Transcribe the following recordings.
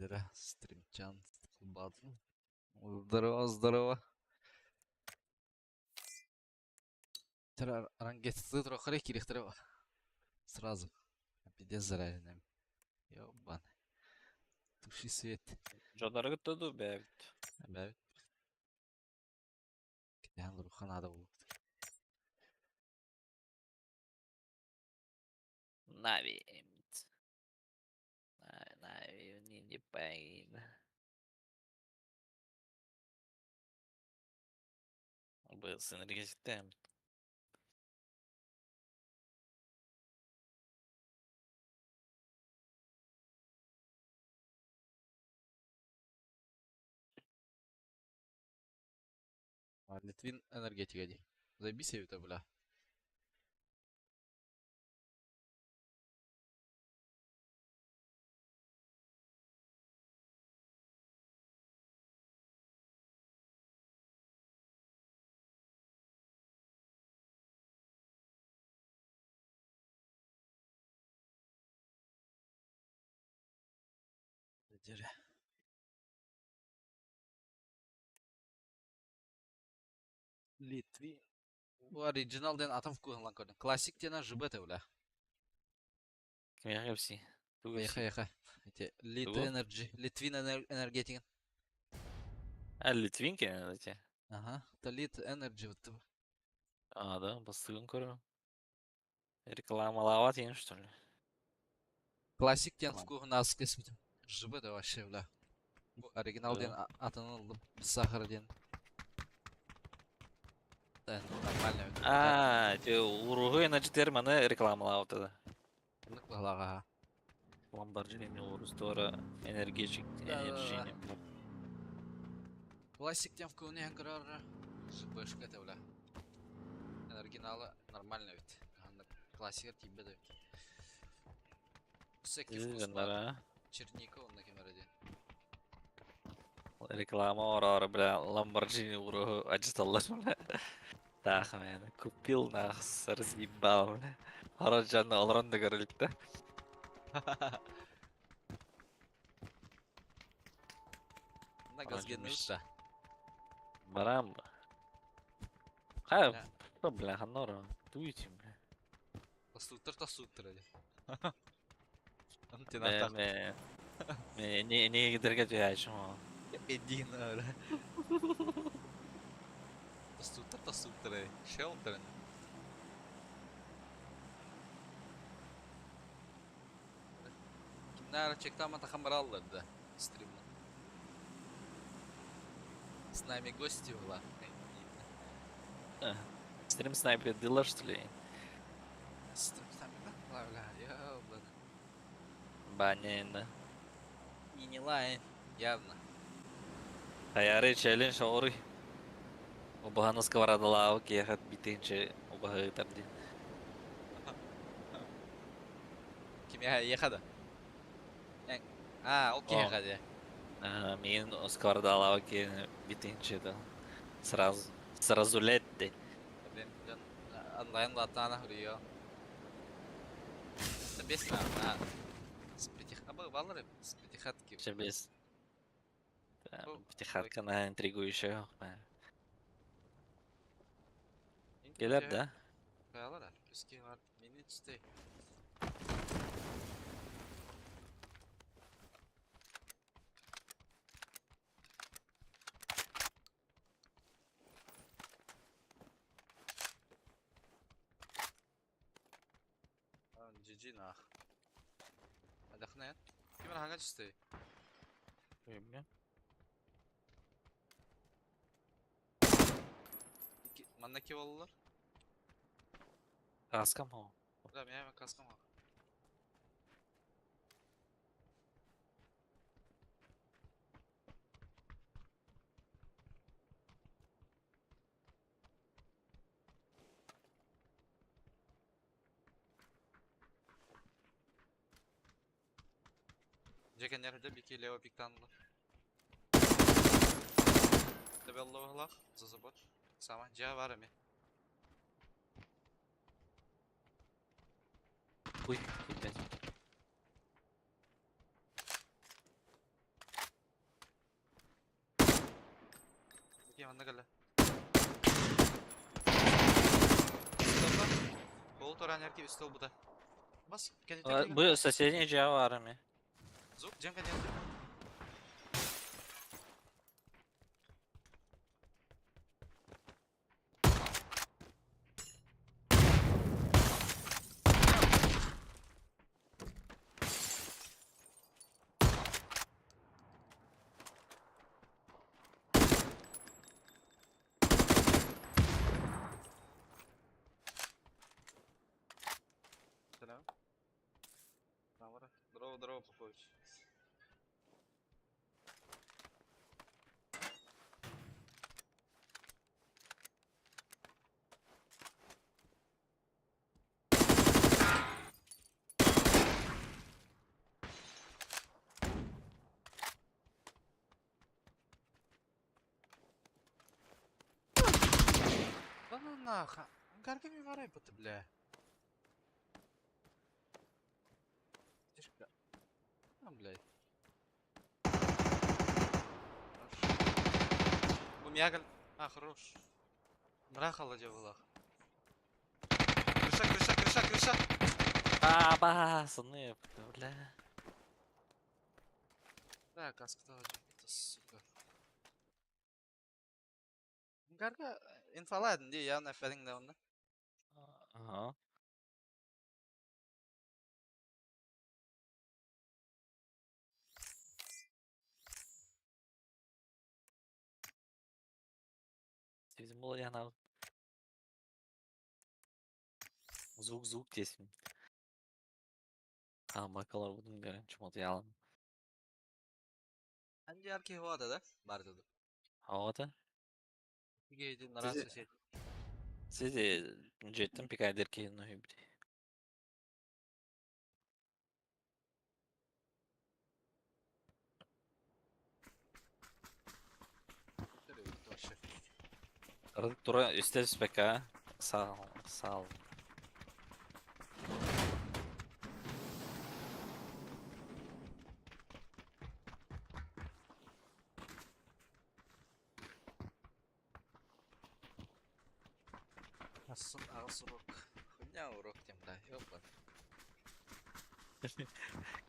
Лидера, стримчан, базу. Здорово, здорово. Рангетсы трохи кирихтерева. Сразу. Пиздец заранее. Ёбан. Туши свет. Жодарга туду бәбит. Бәбит. Кидян руха надо булып. Навимт. Нави, не пейн. Был сын резистент. Литвин энергетика ди. Заебись это, бля. Лидера. Литвин. Bu original den atım kullanılan kodun. Klasik denen jibet öyle. Kim yapsi? Яха, яха. Эти Lit Тугу? Energy, Litvin Energetic. Литвинки, эти. Ага. Это Lit Energy вот. Да, бастыгын көрі. Рекламалава дейін, что ли? Классик ден Tamam. вкух нас кесмитим. Жибет вообще, бля. Bu оригинал ден Да. атанылды. Сахар ден. Да, нормально. Те уругы начтер маны рекламалава тогда. Нык баглага. Lamborghini урустора энергетик, энержини. Классик ден вкух не грара. Жибешка это, бля. Оригиналы нормально ведь. Классикер тибе да. Секти вкус бар. Черника он на камераде. Реклама ора, бля, Lamborghini уругы ачталар, бля. Так, мен купил нахс, разъебал, бля. Хараджанны алран да көрілік та. На газген ұшта. Барам. Ха, что, бля, ханора, дуйте, бля. Тасуттыр әлі. Антенар Не гидерге жайшым о. Един ара. Тасуттыр әлі. Ше онтыр әлі. Kimler çekti ama takımları alırdı. Stream'den. С нами гости была. Стрим снайпер дилер, что ли? Стрим с нами, да? Бля, ёбана. Банин. Не лайн, явно. Хаяры челлендж орый. Обаға сковородалау кехат битенче обаға тарди. Kim yıkadı? O kim yıkadı? Мен сковородалау ке битенче да. Сразу летти. Ben онлайн латана хурıyor. Без на. Баллары спитихатки. Шебес. Пятихатка на интригующая. Келер, да? Баллары. Плюски var. Minute stay. GG нах. Adaknet. Kimin hangi stay? Bilmiyorum. Mandaki bollar. Kaskam o. Да, меня каском. Jack nerede bir ki Leo piktanlı. Тебе ловила за забот. Сама джа варами. Uy, gitmedi. Anında gel. Stop'a. Bol toran erkeği üstü bu da. Bas. Gel. Bu соседний Джаварами. Звук, Джем, гонец. Selam. Здорово, Попович. Да ну нахуй. Гарга ми варай пътя, бля. Тишка. Блядь. Бумягал. Хорош. Мрахала девала. Крыша. Басаны, бля. Да, каска это сука. Гарга инфаладın diye ya neferin de onda. Ага. Bizim бұл yana звук десін. Bakalar budun gören çumot yalan. Anca erkeği havada da barda da. Havada. Geydi Sizi- narası şey. Sizi jettim pikaydır ki no hibri. Şöyle bir taşı. Aradık dura üstel peka. Sağ ol. Nasıl ağız urok. Хуйня урок тем да, ёпа.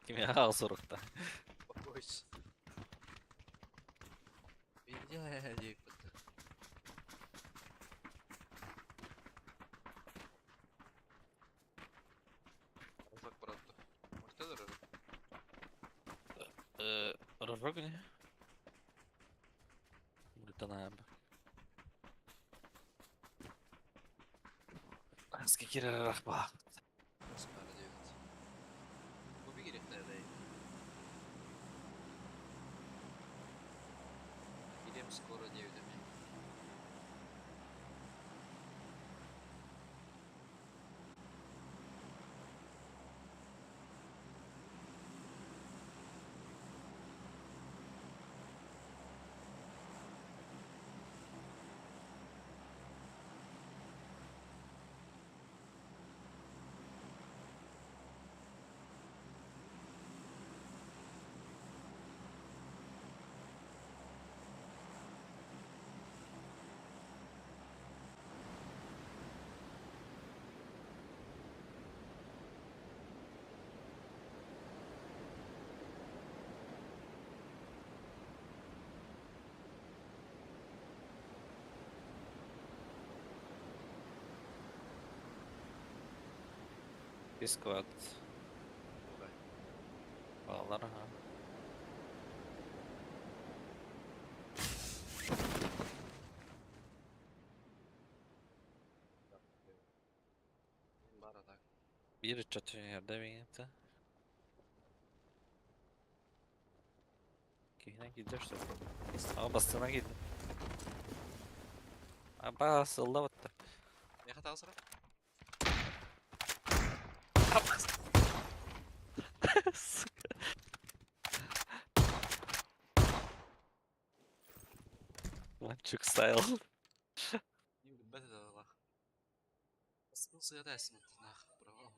Kim ya sorukta. Успокойся. Видя deyip bitti. Uzak bıraktı. Ortadır öyle. Rırık ne? Buradan abi. Eski girer bak. Oscar David. Bu bir girip de değil. Gideyim skora David'e mi? Discord. Olay. Bağlar ha. Var atak. Bir çatı yerde benim. Yine giderse. Ama bastığına gidin. Basıldı battı. Ne hata sıra? Lan çok style. Yürü be de Allah. Sıkılsa ya dersin. Nah, bravo.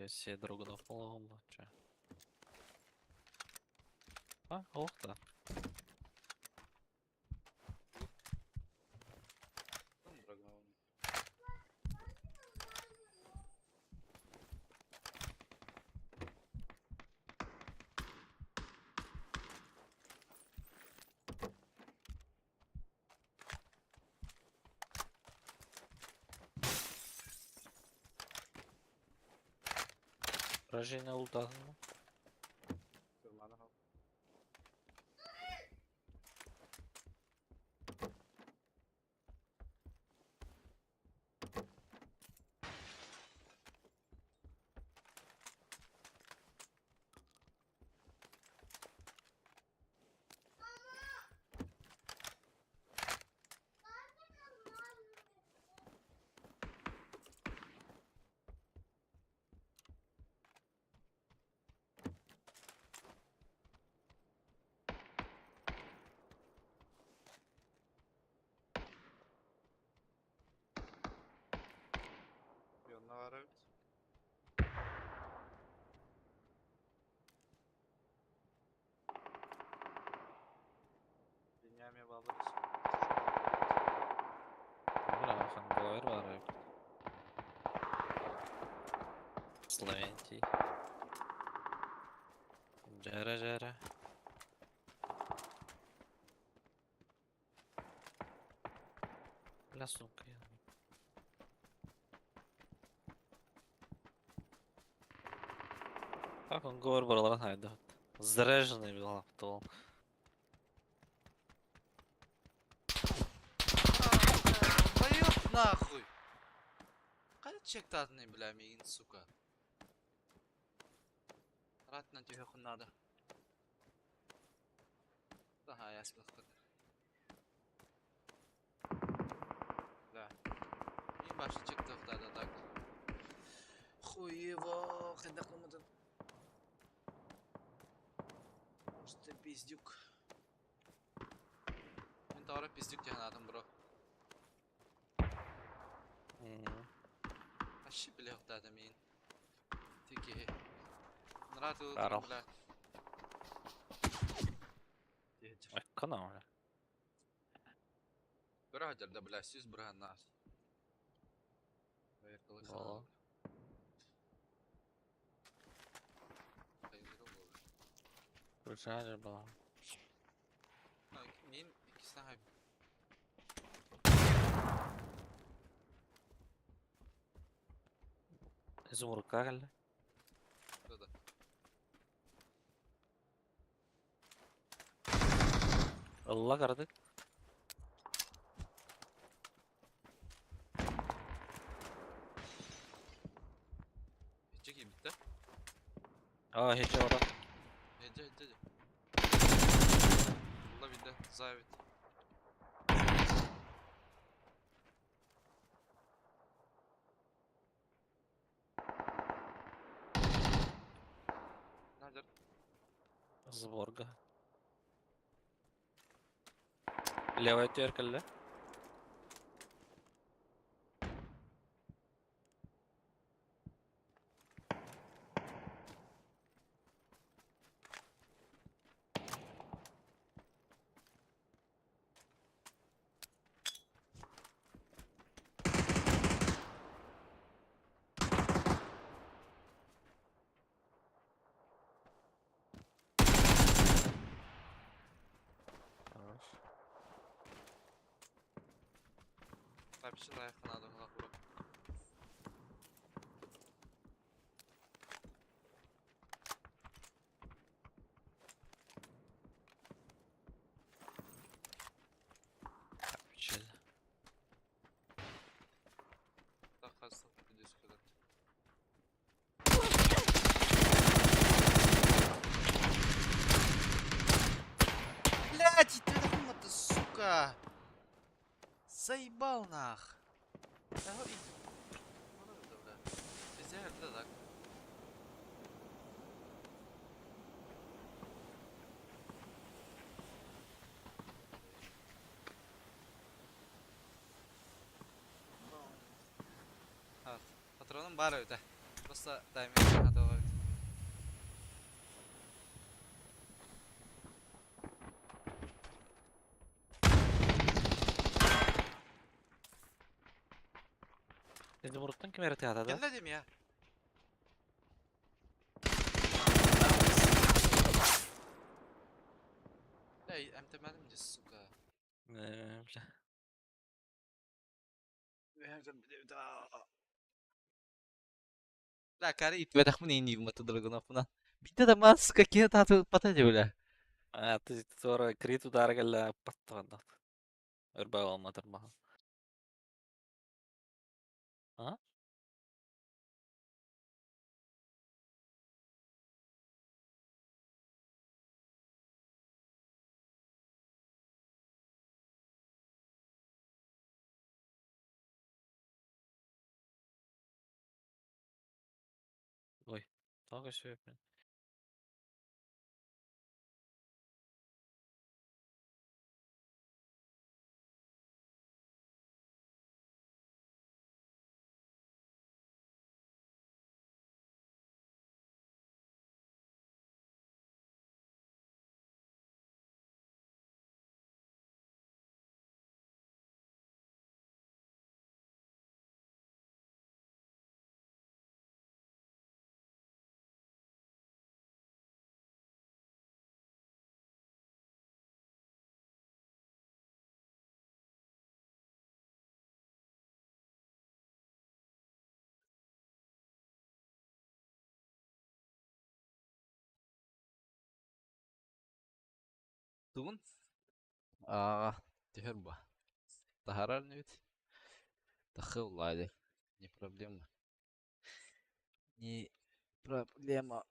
Я себе Драгунов поломал, чё? А, ох да. Там драгнул. Поражение ултадым. Тюрманы кал. Yanına var evet. Dünyaya bağlarız. Брахан, говорю, варак. Слэнти. Жара. Бля, сука. Как он говорит, брала найдет. Заряженный был автол. Поёб нахуй! Кайда чектатный, бля, мигин, сука. Рад на тебе надо. Ага, я спал. Бля. И башы чектатада так. Хуево, когда кумадын. Что пиздюк. Мен таура пиздюк деген адам, бро. Вообще, бля, вот это мен. Тики. Нравится, Арал. бля. Канал. Братья, да, бля, сюз, бра, нас. Поехали, Во. Включали было. Мен ikisinden hayır. Изумрука geldi. Burada. Allah karadık. Hece gibi bitti. Aa hece orada. Hece. Allah bildi. Zayıf. Nerede? Сборга. Левая теркаль. Хорош. Вообще лайф надо было. Чил. Так, хasta videosu kadar. Блядь, ты нахуй, сука! Заебал нах! Везде это так. Патроным бар öyle. просто тайминг надо. Seni vurdun kim herif ya da? Gelmedim ya. Ey, emtemedim de suka. Bля. لا كاري اتفتح من اني ما تدرجنا فنا بيتا ده ما سكا كده تاتو بتا جولا Ты тоже крит ударгalla паттаваннат. Өрбөй алмадыр мага. А? Ой, тағы сөйпін. تون تهربا طهران نوت تخي والله دي не проблема не проблема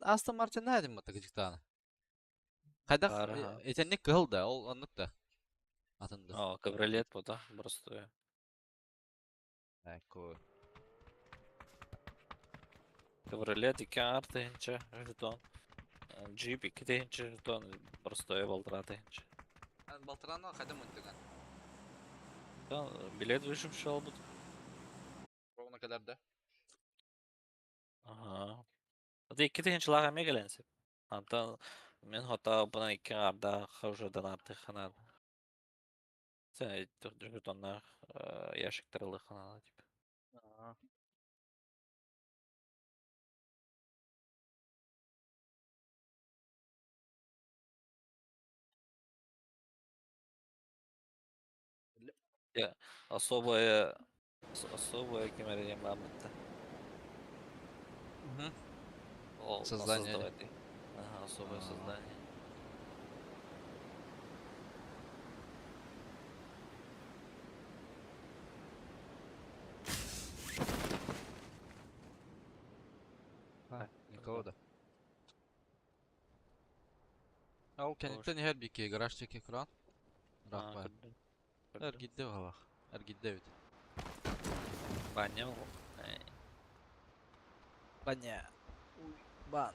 астон мартин найдем мы так диктана кайдах Бары ха. этенник кыл да ол аннык да атынды О, кабрилет bu da. Просто. ко Кабрилет 2 арты инче. Жетон. Джип 2 тейince жетон. Просто балдыра тейince. балтыраны кайда мынтыган Билет вышим шел bu. ровно kadar да Ага. Hadi 2 teyince laga me gelensin. Hatta men hatta buna 2 arda havadan artık kanal. Sen jetonlar yaşıktırlı kanal tip. Ya особое особое кемерение мамонта. Он создание создавать. Ага, особое создание. никого да ол Hoş. кенеттен her bir гаражтеки кран Aa, рахпа kırdım. эр Kırdım. гидде бала эр гидде бит Banyo mu? баня бан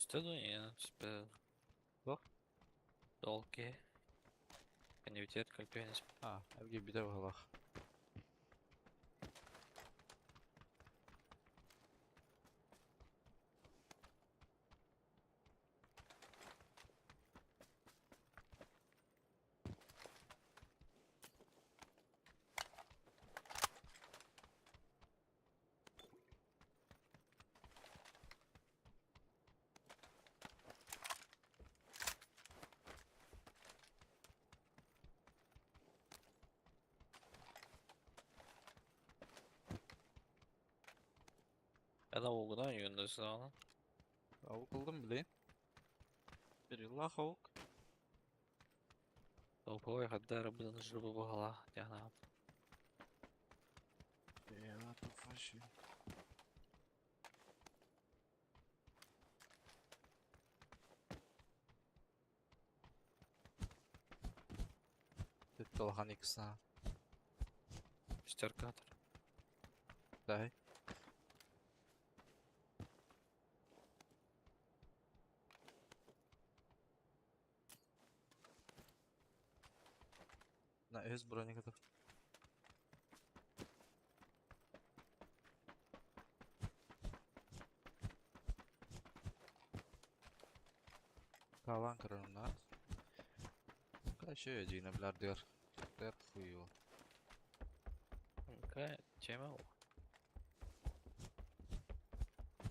Что думаю, я типа Бог? долги. Конъюнктивит кальпионизм. Evge bir de bakalım. Ya da olgudan yöndesi ona. Avuk kıldım bileyim. Bir yılla avuk. Толповый хаддар был живо богала, тягна. Evet, faşı. Tık kalhan ikisine. Шестерка. Dahi. Na öz bura kadar. Kalan kırılımlar. Kaç ödeyine bilar diyor. Der fuyu. Какая тема?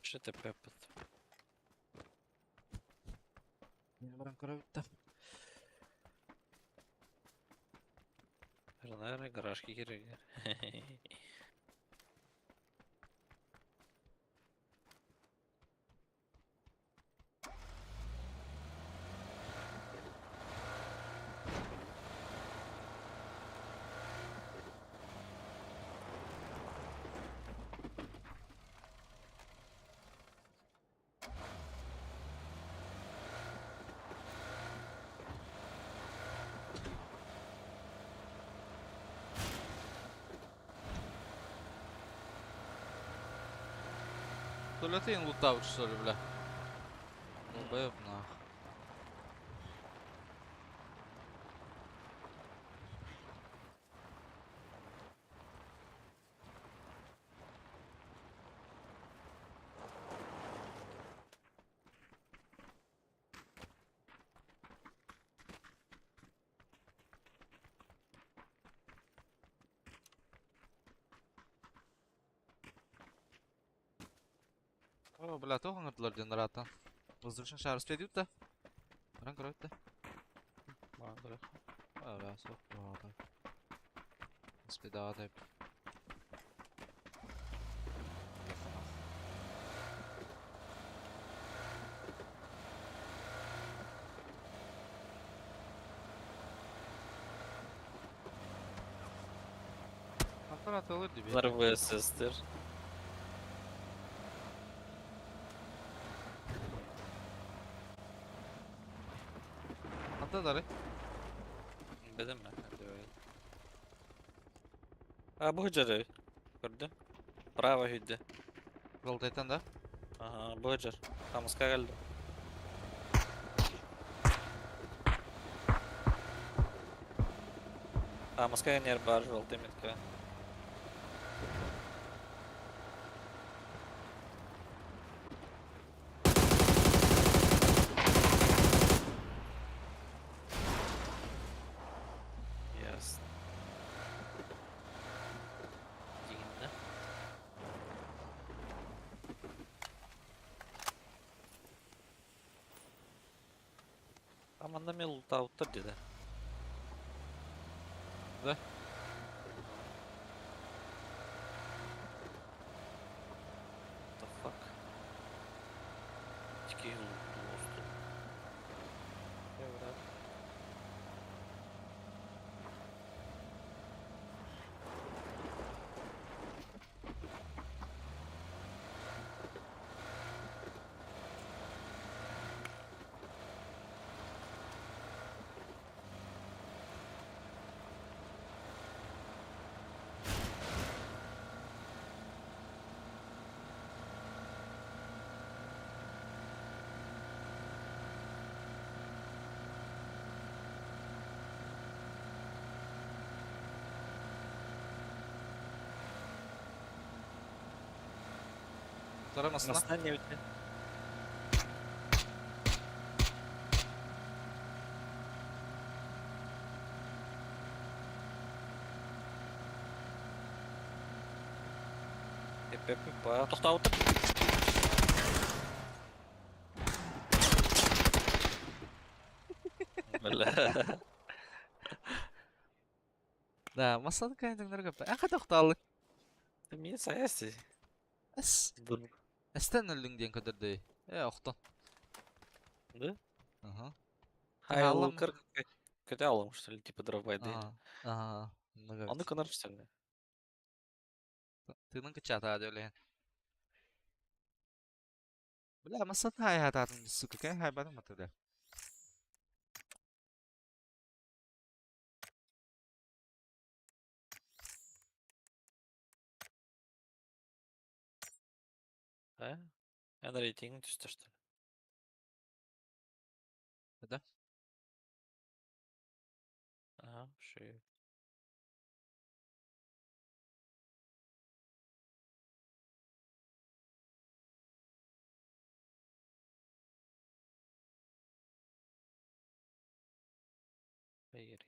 Что ты пепет? Yine ben kara bitti. Наверное, гаражки кирегер. Tualetin loot uçuşları bile. Olba yapın ha. О, бля, то хангырдылар генераттан. Воздушный шар успеет да? Ран кара bitti. Мандра. Öyle sok doğada. Bir daha da hep. Kaptan atılır gibi. Взорвы сестер. Atladılar. Dedim mi? Hadi öyle. Ha bu hıcarı. Gördün? Bravo hüdde. Roltaytan da. Aha bu hıcar. Kamuska geldi. Kamuska yer bar желтый метка. Ясно. Дигинде. Amanda мен лутауттар dedi. Ne? The fuck? Тільки луту. Evren. Taramasın lan. Nasıl ne bitti? Hep bayağı toxta otur. Valla. Da masanın kaynakları kapı. En kadar oktalı. Mien sayesi. Es. Dur. Esten öldün diyen kadar değil. Oktan. Да? Aha. Хайл Hallam. Лукер kötü alınmış что ли, типа дровбай değil. Aha. Aha. Ne Onu kadar. kınar что ли? Tığının kıçata hadi öyle. Bula masat hay hatatın suka kay hay bana matı. Ha? Yani reytingin düştü что ли? Hadi. Aha, şey. Hayır.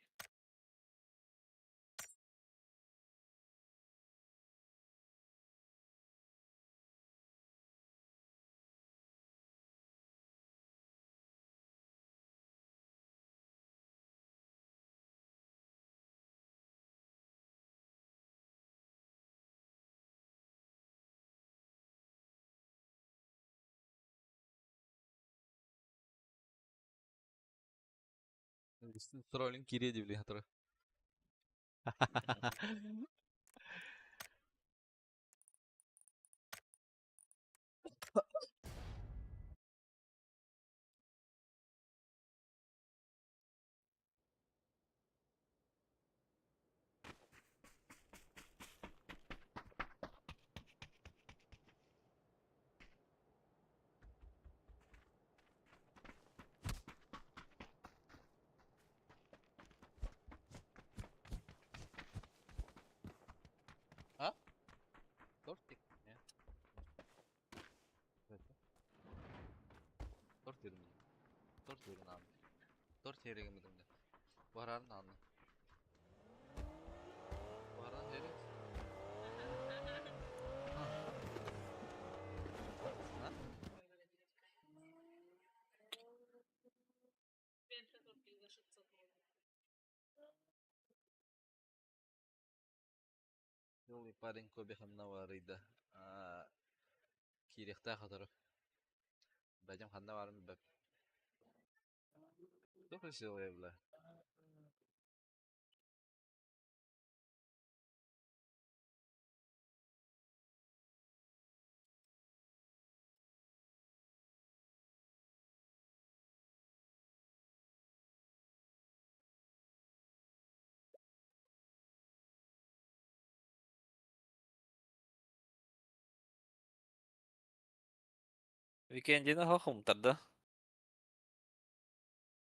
Trolling kiri diye bile hatırla. Ha? Dört tek mi ya? Evet. Dört yerim. Dört yerim abi. Dört yere girmedim de. Bu ararın anla. Bu ararın yeri. Ha. Ha? Yol iparin kobe hamna varıydı. Kirikta kadar. Bacım hamna var mı bak. Çok şey oluyor bile. Weekend'ini hokum tadı.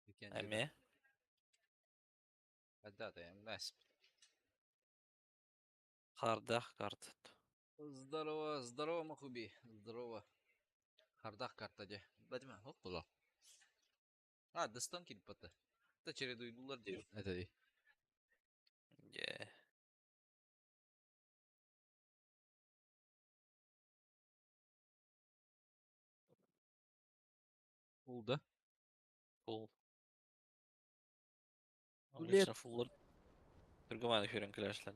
Weekend'de de. Emi. Hadi da yani nasip. Kardak kartı. Здорово, здорово, Махуби. Здорово. Хардах картаде. Бадима, около. Дастан килпата. Да чередуйдулар diyor. Evet hadi. Yeah. Oldu. Full. Улет. Лично full. Türkmen hürün kilaşlan.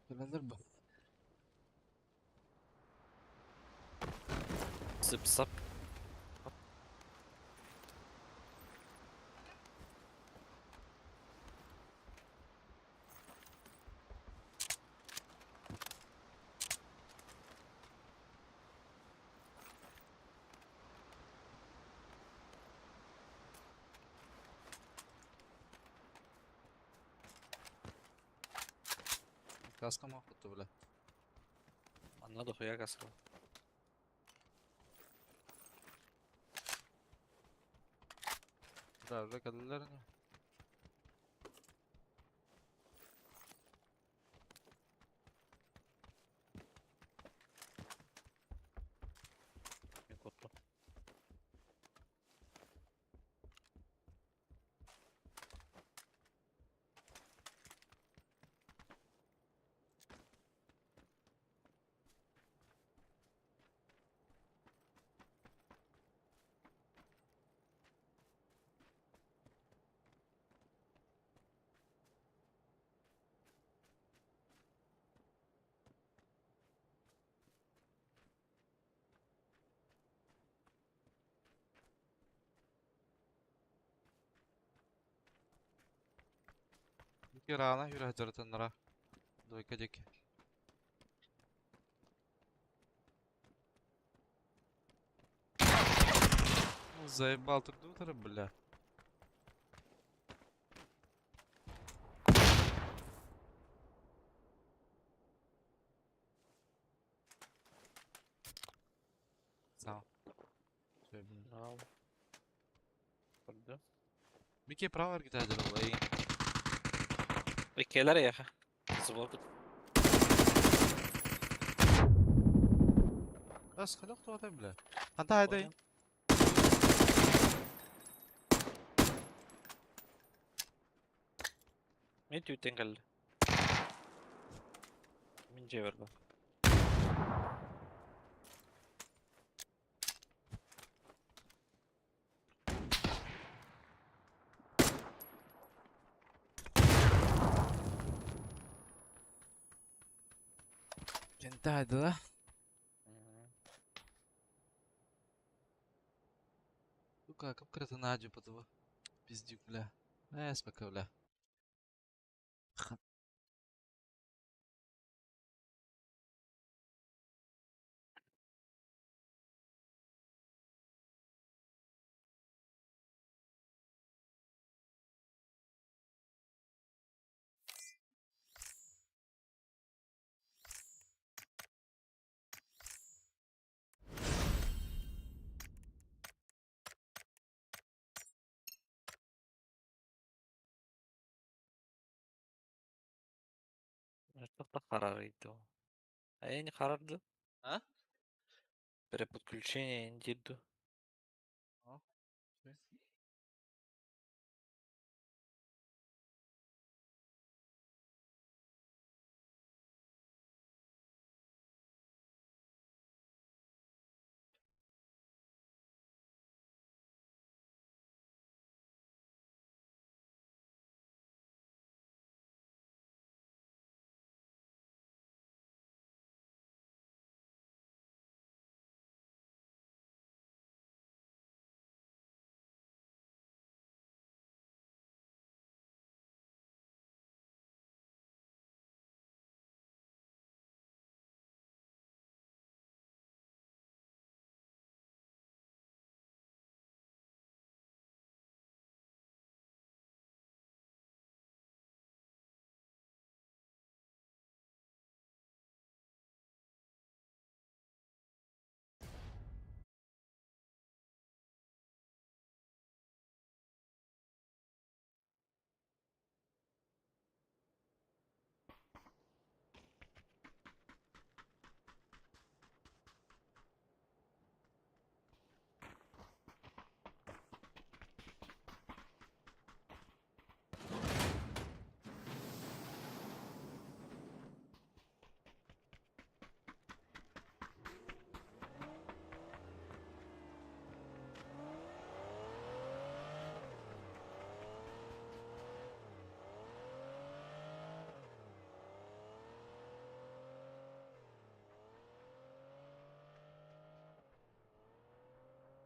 Bilenler bu. Zıp sap. Kaska mahvettu bile. Anladık ya kasıl. Rarra kalırlar ne? Kirana yürü jartanlara. Дойка деке. Ну, заебал тут утро, бля. Сам. Şey bilmiyorum. Al. Burada. Mickey pravar gider vallahi. Ikeler ya. Звук. Раз халек то там, бля. Анда haydi. Понял. Мен түйттен келді. Мен жебірді. Kente haydi da. Ну как, обкрыто наджи по того. Пиздюк, бля. Спока, бля. Çok da kararıydı o. Ne karardı? А? Переподключение индиду. О, окей.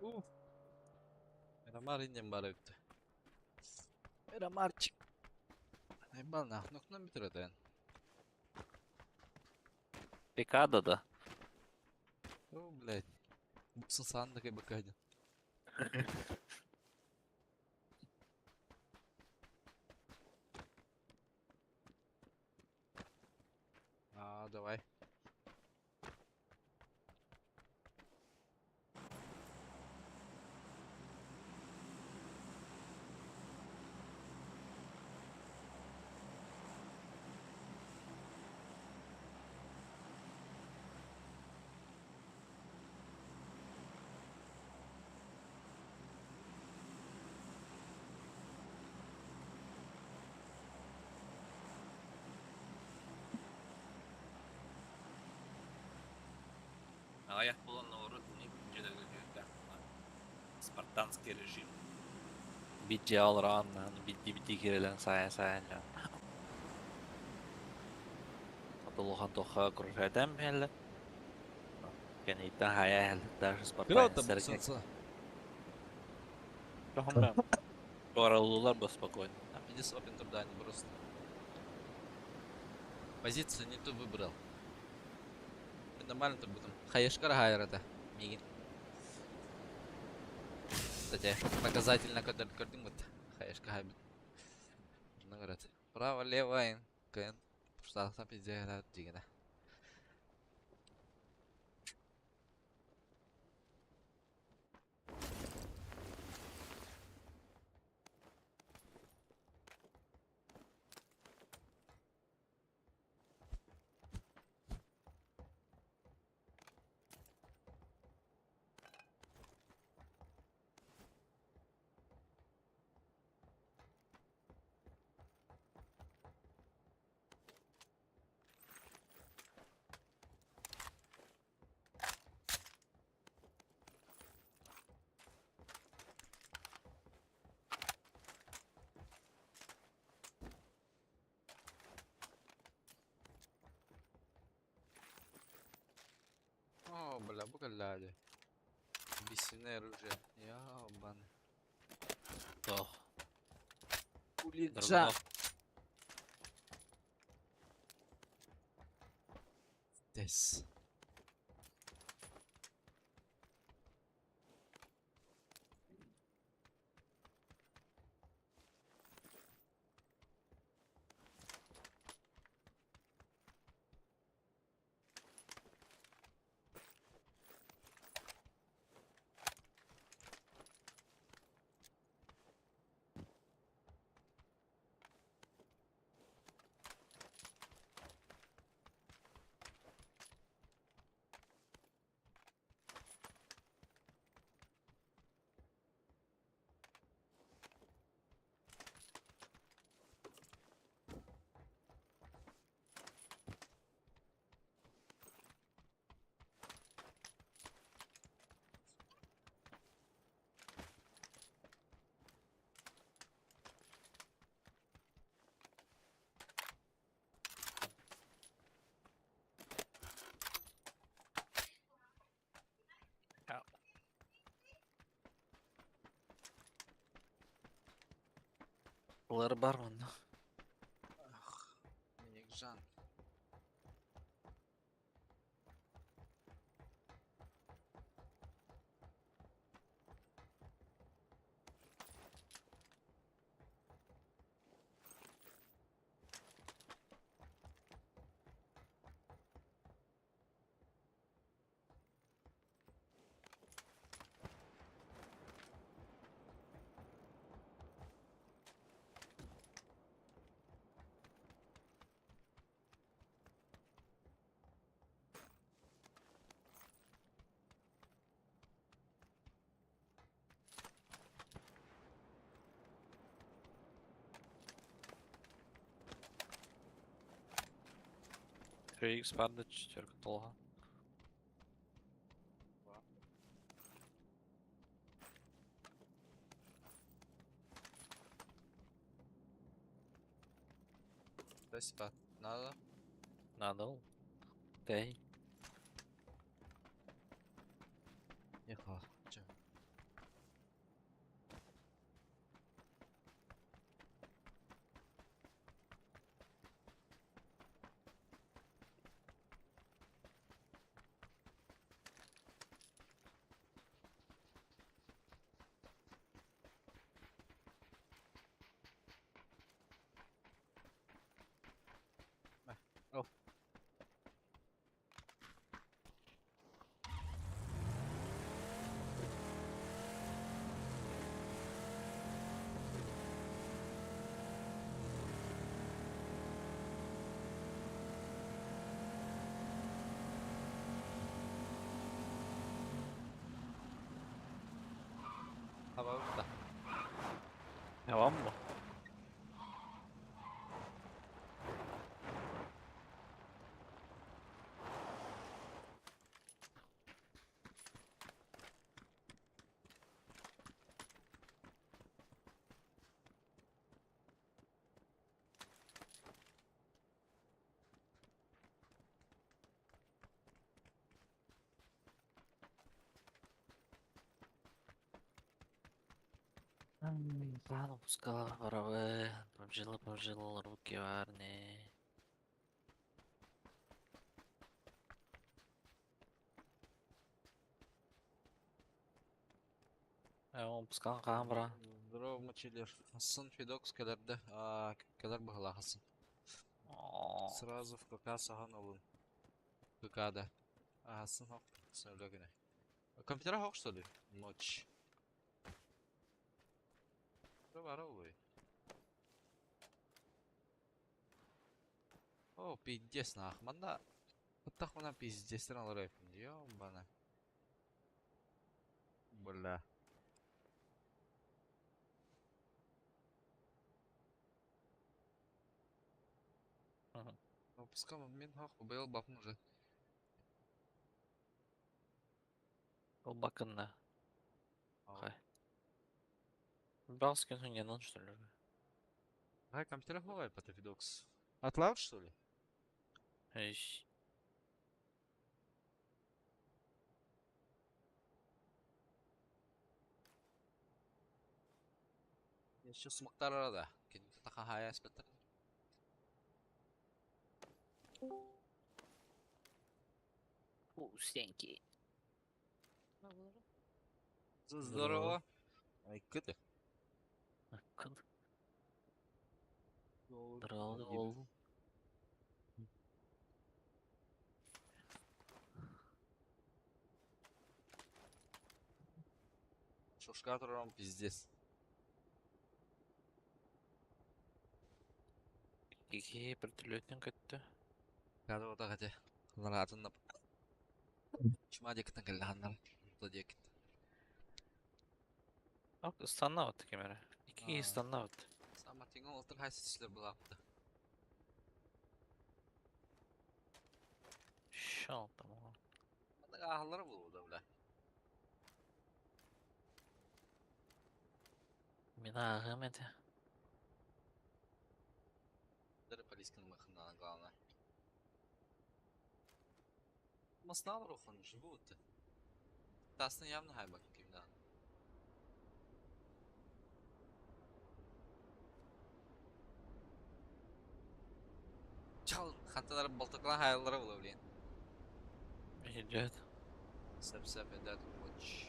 Уф. Мирамар индем бар өтті. Мирамарчик. Ебал нахнуқнан бітіреді. Пикадо да. О, блядь. Буксын сандық ебакайден. Давай. Аях булан ору не жедегелерде. Спартанский режим. Бидже алраннан, бидди кирелен саян. Атылыхан тоха күрәдәм әле. Кәне итә хая әле даже Пилот спартан да сәргә. буксынса. Рахман. Оралулар бу спокойно. Видис опен турда не просто. Позицию не ту выбрал. Нормально тут будем. Хаешкар хайр это. Мигин. Кстати, показательно, когда көрдүң вот. Хаешка хайбит. Ну, говорят. Право, лево, ин. Кэн. Штатта пизде да дигена. О, бля, бугаляди. Бисиное оружие. Ябан. Ох, Улиджа. дорого. Здесь. Bunları бар mı? Ах, Миникжан. X vardı, четверка толга. Спасибо. Надо. Надо. Тэй. Ехал. Чё? О. Hava burada. Devam mı? Плану пускала ворове, повжила руки варни. Он пускан каан бара. Здорово, мочилер. Сын Фидокс келерді. Келер бұғыла хасын. Сразу в КК саған олын. КК-да. Сын хоқ. Сөйле гіне. Компьютера хоқ, что ли? Ночь. Что бара олой? О, пиздец нах. Манда... Оттақ мына пиздестен алыр әпін. Ёбана. Бля. Ну, пускай мен хоқ. Бұл бапын уже. Ол бакынна. Ау. Хай. Бас күн янан, что ли? Ай, компьютера хоқ әпі, Фидокс. Атлаут, что ли? Эй. Еще смоктар арада. Кейін тақа хая аспеттер. Пустенький. Здорово. Ай, кыты. Кын. Дыралы ол. Шошка тұрам пиздец. Iki bir türlü ötün kötü. Кады ота қате. Қылар атынып. Чума декіттен келді хандар. Ұлта декіт. Bak ıstanla attı kemere. İki Aa. ıstanla attı. Сама теңін ұлтыр хайсы тішлер бұл апты. Şal tamam. Мында ағылары бұл да бұла. Мен ağım edi. Дәрі полискінің мақындан қалана. Масынал рухын живу өтті. Тасны явно хайбак кемдан. Чал, ханталары болтықлан хайылары бұл өлейін. İcat. Сэп-сэп едет моч.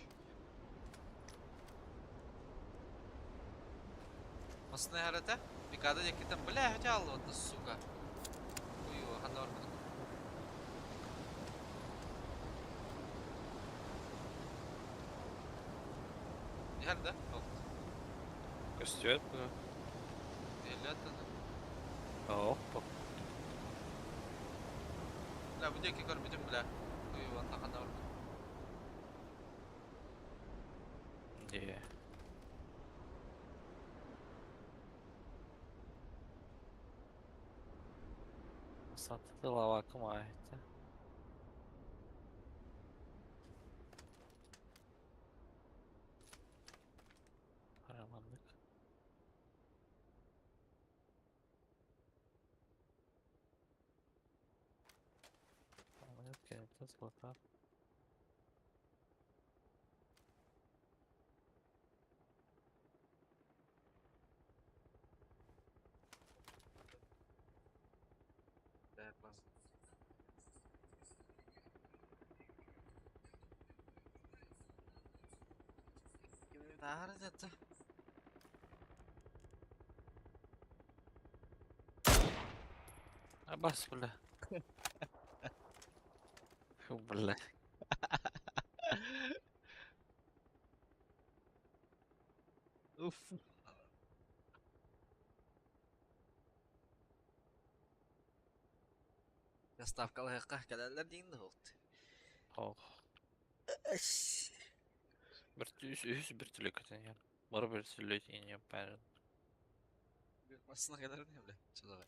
Масыны харата? Бекада декетен, бля, хотя алды вот, сука. Уйо, ханда бар бұның. Nerede? Yok. Gösteriyor bu. 50 attı. Oh bak. La bu deki kör bütün bile. Uyu vanta kanda var. Diye. Sattı lavakım aitti. Paramandık. Ama yok ki, zlata. Evet bas. Kimi daha harcattı? Ha bas bile. Bile. Uf. Ya stavkalı hekka kadarlar deyin de oldu. Oh. Bir türlü kötü yani. Var bir türlü yeni yapar. Masına kadar ne öyle? Çalı var.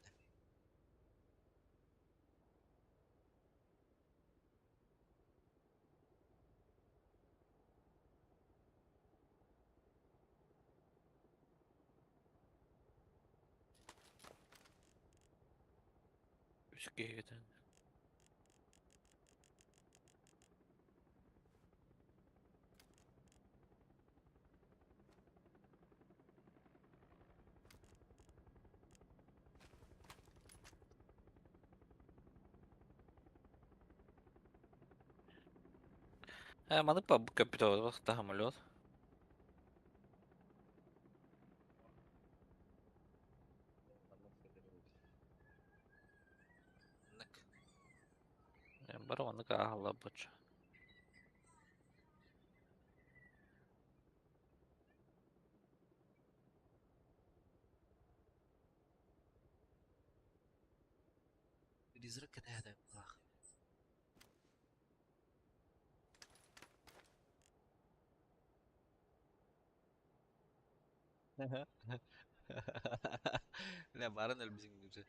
Üçge giden. Маны по капиталу тахамалет. Бар оны каһалла буча. Призрак кидає дай плах. Ne barın el bizim gibi.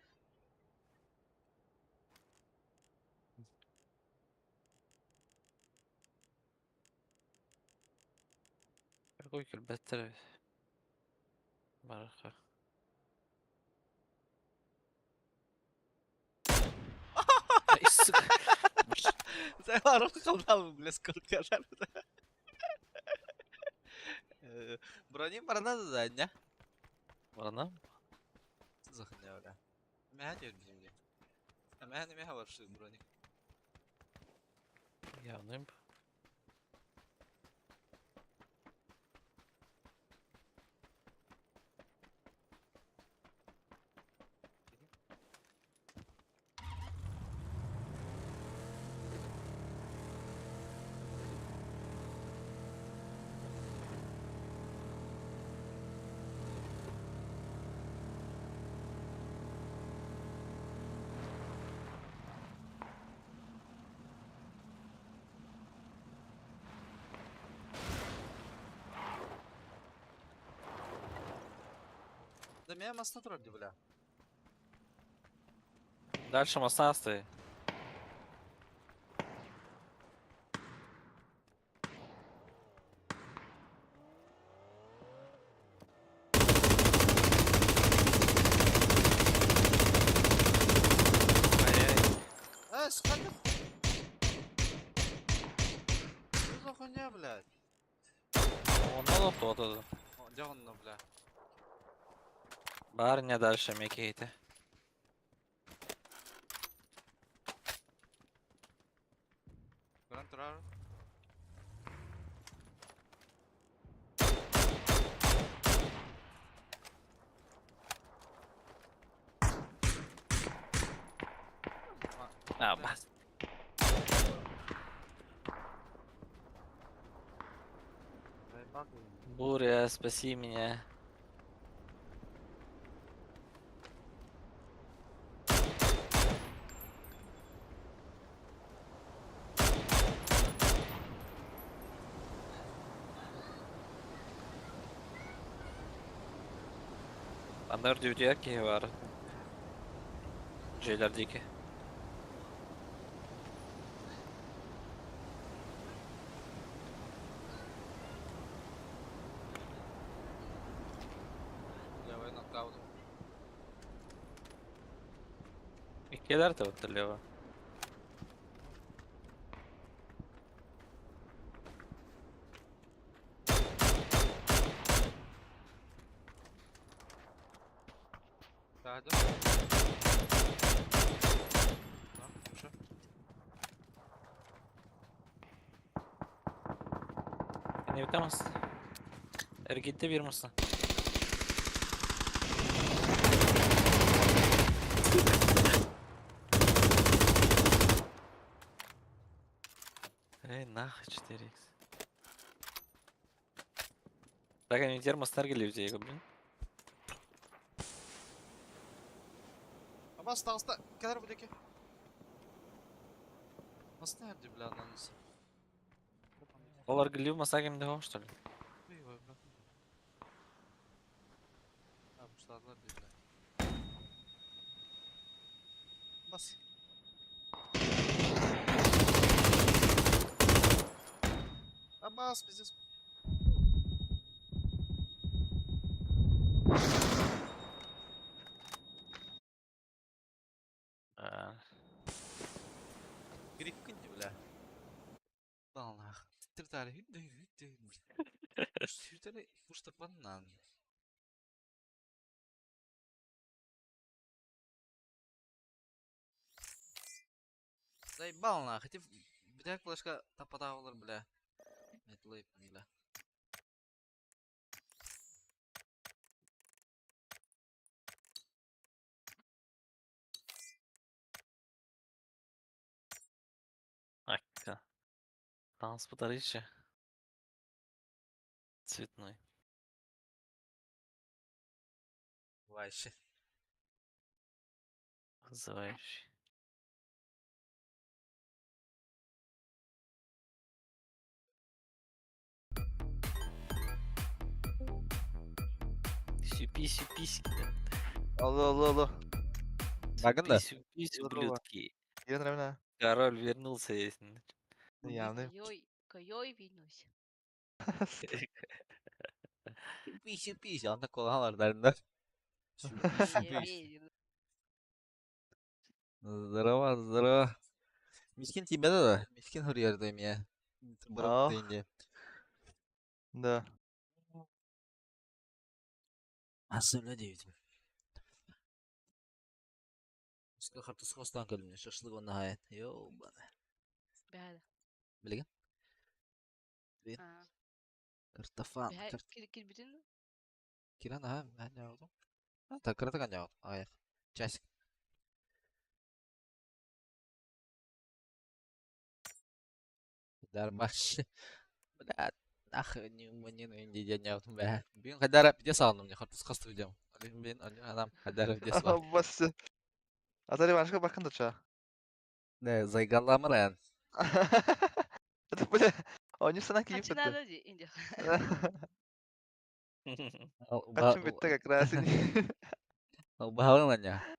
Какой килбеттер барха. Ay sık. Sen var mı kaldı bile skor kadar. Брони барда да не? Bana Захын ya öyle. Meğer diyor bizimle. Meğer ne meğer var şu bрони. явным. Да меня маста вроде, бля. Дальше моста стоит. Ай-яй. Сходи. Что за хуйня, блядь? Ondan da to'g'ri. Где он, ну, бля? Барыня дальше мекейти. Гранд Турар. А, бас. Буря, спаси меня. Anlar diyor ki var. Şeylerdeki. Левый нокаут. İkiler de hatırlıyor. Саду. Да, хорошо. Ne bitemez. Gitti bir mısın? Ey nah 4x. Так они термостар geliyor bize блин. Ama hasta kadar buradaki. Nasıl nerede bile anladın? Олар geliyor masakım devam что ли? Ой, ой, бля. Yapmışlarlar diye. Bas. Bas biziz. Grip kunde bile. Allah. Tittir tarihi de hütte. Hütte usta bannan. Дай бална, хотя бля клашка тападавлар бля. Метлейп бля. Транспортаричи. Цветной. Вайши. Вызывающий. Сюпи-сюписьки. Алло. Багында? Сюпи-сюпись, Здорово. ублюдки. Ген нравится? Король вернулся, если... Явно. Кайой винусь. Сюпи, anda kolanlardan. Сюпи. Здорово. Мискин тебе да? Мискин хурьердем я. Брок Ах. дейінде. Да. Söyle deydim. Ska hartası kostan kalımne şaşlık ona hayat. Yo bana. Бәді. Bilgen? Картофан. Кирбитин? Kiran ha ben ne oldu? Ha takarata kan jawab. Ayak. Часик. Дар баш. Блядь. Нахуй не мне не дядя бля. Бин хадара пиде салным мне хартас кастı видеом. Ben adam хадара видеоsu var. Бas. Atari başka bakın da ça. Ne zaygallamır yani. Это, бля, они sana keyif etti. Начинала ди, инди. Kaçın bitti как раз. Bahalın lan ya.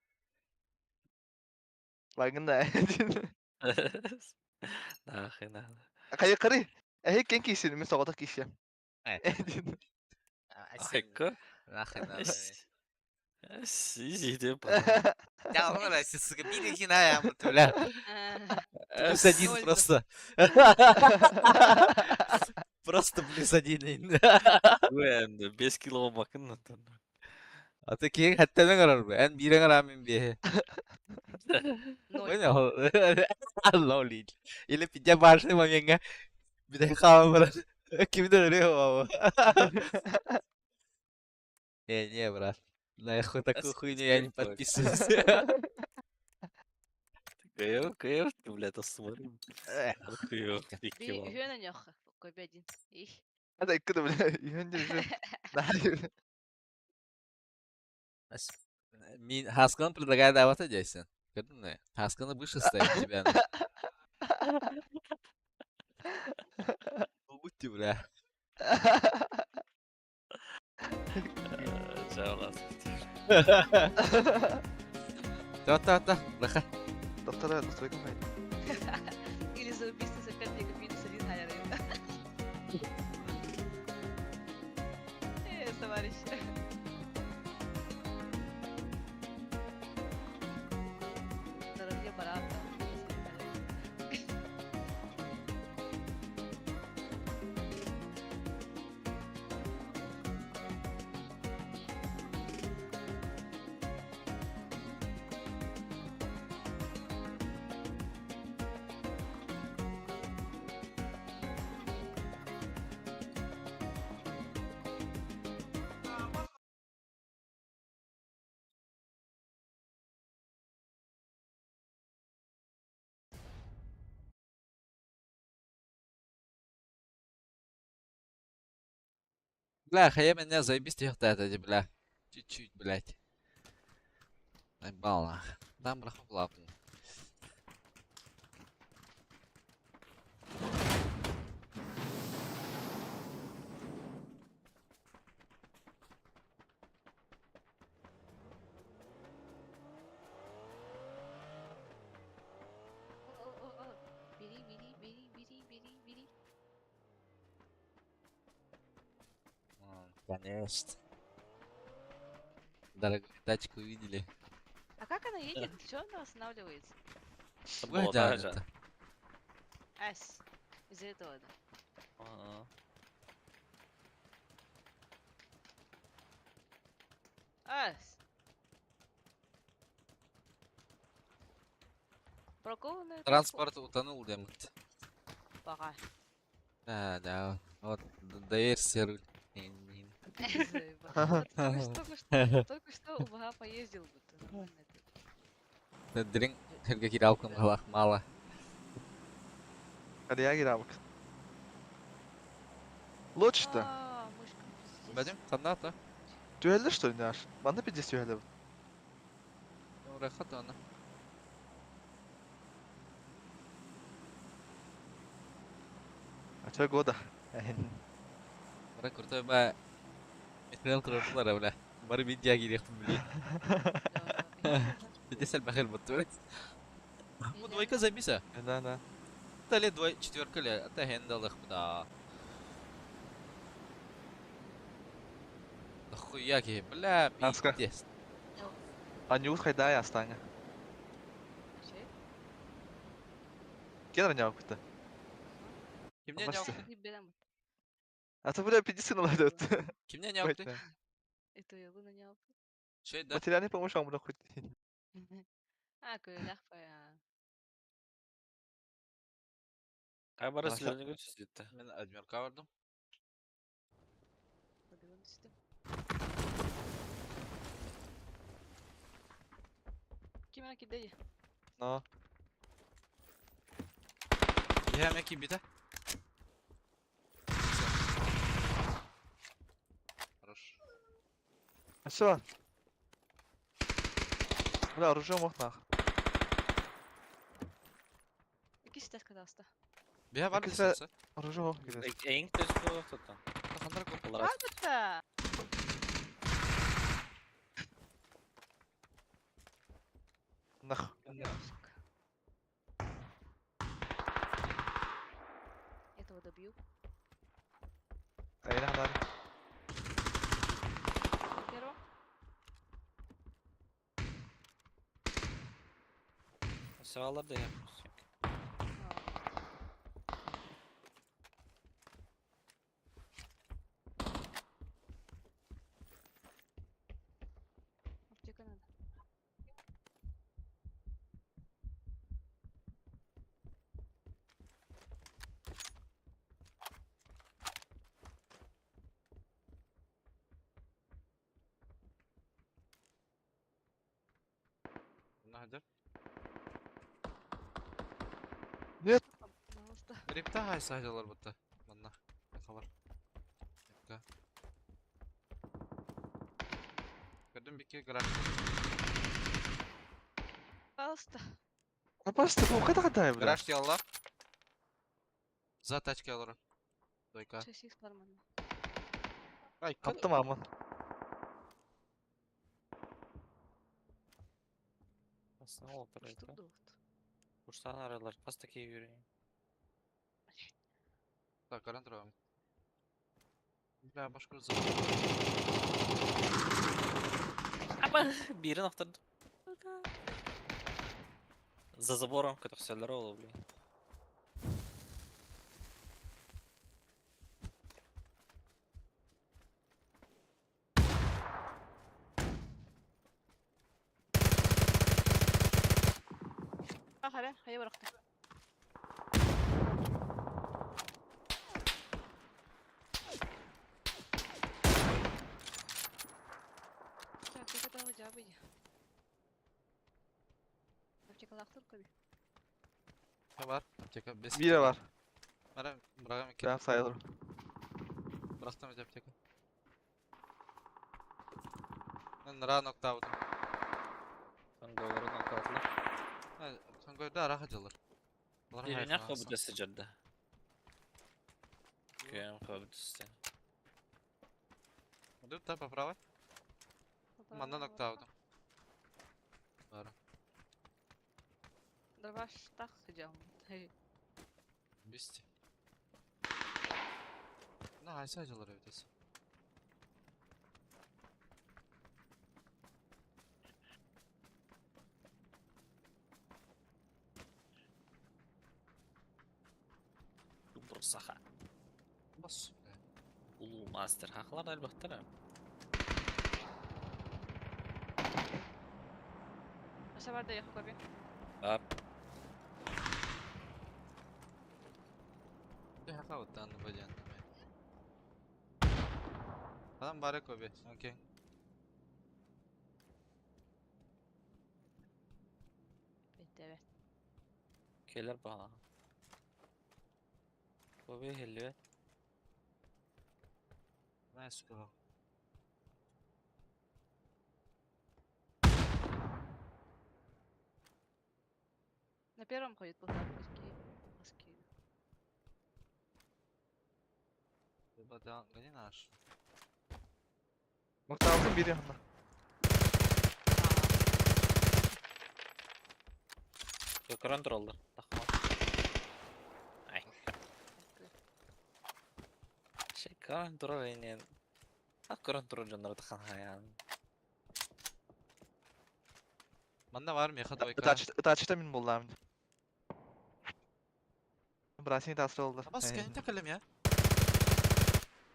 Bakın da. Нахуй надо. Kayı karı. Кен kişinin mi soğuda kişi. Айко? Нахуй надо. Иди, Я умираю, сука, били я бля. Плюс один Ольга. просто. Просто плюс один. Енді 5 кило bakın da. Ata keyin hatta ne karar be? En bire karar mıyım bir? Ноль. Bu ne o? Allah değil. İle pide başlayma yenge. Bir de kahve var. Kimden arıyor baba? Не, брат. Нахуй такую хуйню я не подписываюсь. Кайф, ты, блядь, смотри. Кайф, Би үйенен яқы. Көбедин. Их. Hadi ikkide bile. Yönce şu. Min Haskell предлагает давать Джейсон. Haskell выше стоит тебя. Будьте, бля. Sağ olasın. Та. Бляха. Doktora koymayın. Или за убийство соперника минус 1 хайрен. Товарищ. Здоровье барата. Бля, я меня заебись хватает эти, бля. Чуть-чуть, блядь. Наебал нах. Дам браху лапну. Бери. Конечно. Дорогую тачку увидели. А как она едет? Чего она останавливается? Какой диаметр? С. Из-за этого, да. С. Бракованная Транспорт утонул, демонт. Пока. Да. Вот, доверься руль. Только что УБГ поездил бы. Нормально ты. Дрин, только кидалкам мало. Hadi ya gir abi. Луч что? Мышка. Пиздец. Benim kanata. Düelli что ли, наш? Банда пиздец düelli. Rehat ana. А чё года? Mereka kurta ba مثال كرر ولا مرة بيجي أجي ياخد مليون. Bidesel bakal betul. Mau dua zai bisa. Да. Kita lihat dua четверка ли, это handle их да. Нахуя ки, бля, Аска. пиздец. Анюс хайдай астanga. Кен ранял какой-то. Kimне Амарсы. не Не берем. А то, бля, 50 найдет. Kimне не yaptı? Это я нанял. Şey de. Материальный помощь вам нахуй. Köylük bayağı. Ay bara Aşağı- silahını götürsün. Ben Admiral'a vardım. Bakalım işte. Kim merak ediyor? Но. Я мяки бита. Хорош. А всё. Бля, оружие мог нах. İkisi de kadasta. Bir var Peki mısın sen- sen? Оружие мог кидать. En kötüsü tutun. Kanlara koptu. Olarak Altta. Нах. Ёшик. Этого добью. А я надо. Первого. sıralar da yapmışsın. Аптека надо. Hadi. Пожалуйста. Ripte hay sayılar butta. Bana. Yakalar. Dakika. Gördüm bir kere garaj. Пожалуйста. А просто, ну, когда гадай, бля. Garaj yallah. За тачки alırım. Dayka. Шасси с кармана. Ay Attım amın. Aslında olur Что öyle. тут? Kuştan aralar. Pas taki yürüyün. Так, гарантирован. Bля, başka zor. Ama birini aktardım. За забором, который все здорово, блин. آخر هيا ورقتك. Aптека daha cevabı ya. Aптека laktır tabi. Ne var? Apteka. Biri var. Bana bırakayım iki. Ben sayılırım. Bıraktım bir apteka. Ben ra nokta aldım. Sen doları nakatlı. Ha, sen koydu ara hacılır. Birini kabul sıcadda. Kıyam kabul etsin. Dur da поправай. Manda nokta aldım. Var. Давай так сидел. Bisti. Ne haysa hacılır evdesin. Dursaha. Bas. Ulu master haklar elbette ne? Aşağı var da yakıp abi. Bak. Bir haka uttan bacan. Adam bari koy be. Okey. Bitti evet. Keller bana. Bu bir helli. Nice bro. На первом ходит полтора кирки. Маски. Leba devam gani nar. Nokta altın bir yanında. Контроллер. Тахма. Ай. Şey kontrol inen. Kontrol canları tıkan hayan. Manda var mı? Yakat oyka. Ытачта min boldu amca. Brasini tasır oldu. Bas kendi tekelim ya.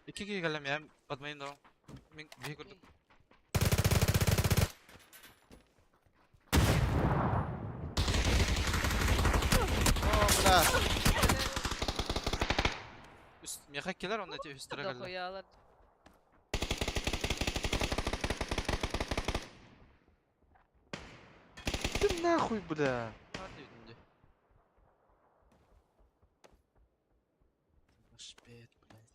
2 kişi gelem ya. Badmayın da. Bir kurduk. Oh bra. Üst yakak gelir onun eti üstüne Да geldi. хуяlar. Ты нахуй, бля. Hadi ünlü. Baş bet блядь.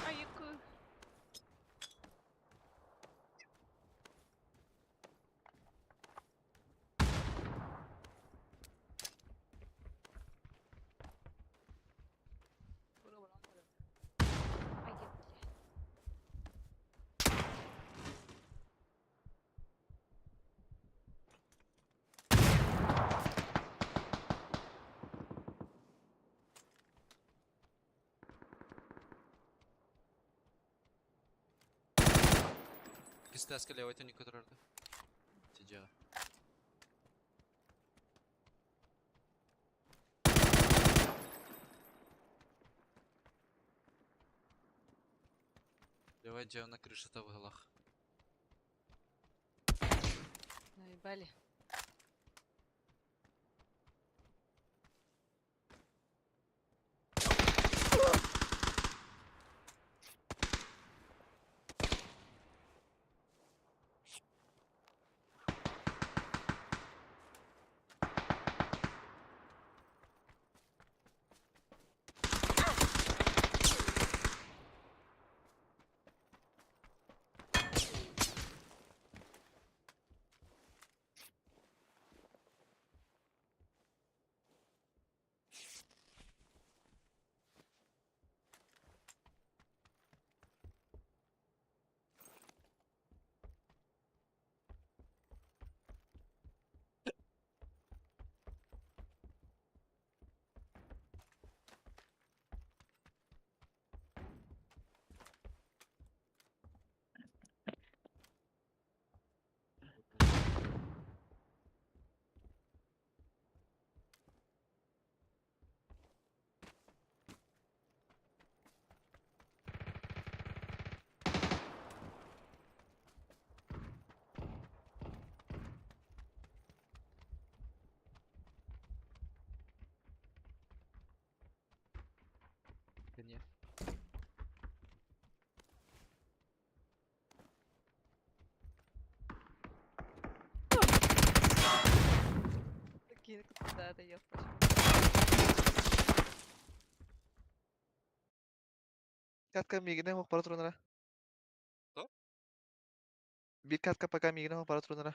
Айку. İkisi de asker levayta ne kadar orada. Ticaret. Левай джев на крыше-то в углах. Наебали. Нет. Такие, да, да, я почему. Katka migine hok para turunlara. To? Bir katka paka migine hok para turunlara.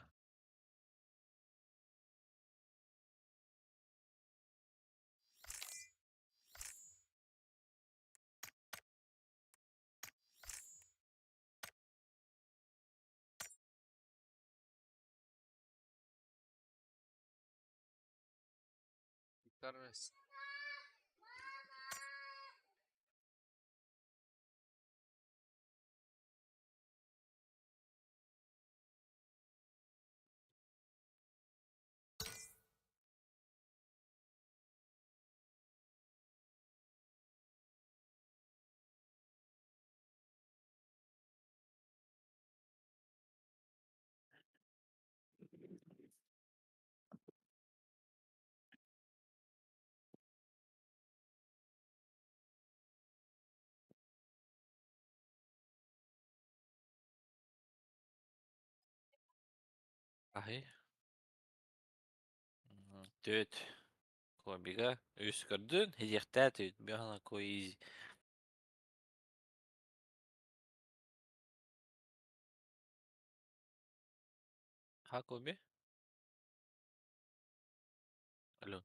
Виктор Ахи. Төт. Кобига. Үс көрдүн. Хизекте төт. Бяхана коиз. Ха коби? Алло.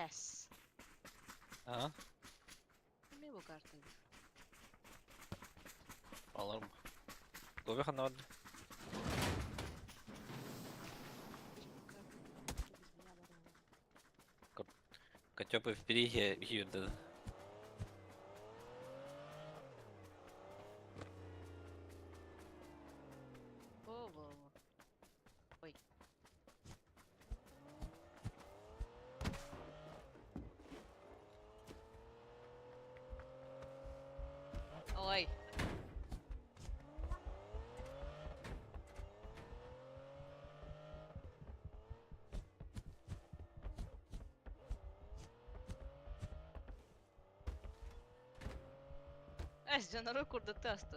S. Ага. Ne bu kartı? Аларм. Коби хана варда. Котёпы в периге бьют. Ovo. Oj. Oj. Canları kurduktu hasta.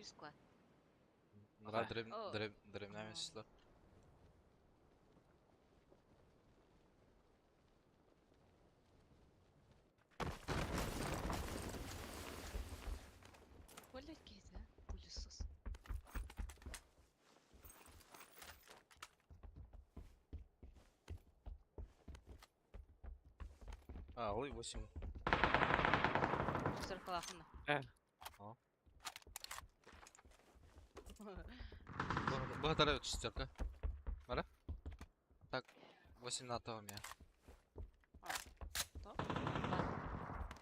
Bir squad. Нра О. древнями число. Böyle kez ha. Pulsuz. Алый 8. Güzel falafında. Благодарю, шестерка. Ара? Так, 8 на то у меня. То?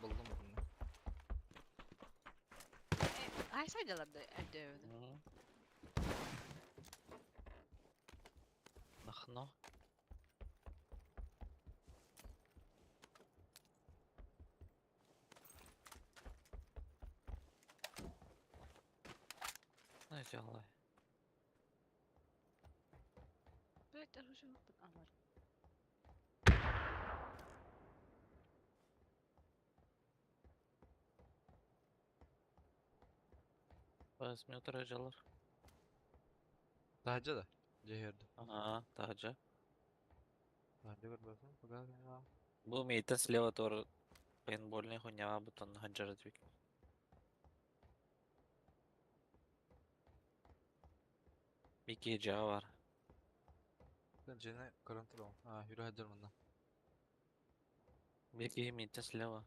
Buldum bunu. Kaysaydılar da evde öyle. Нахно. Знаете, Аллай. Evet, hoşuma ama. Возьмет рыжалар. Daha da. Cehirdi. Ага, также. Daha görmüyorsun. Bakalım ya. Bu мейті слева тоже пейнтбольный хуйня бутон хаджар двиг. Микки Джа var. Sen Cene garanti ol. Ha yürü hadi bundan. Микки мейті слева.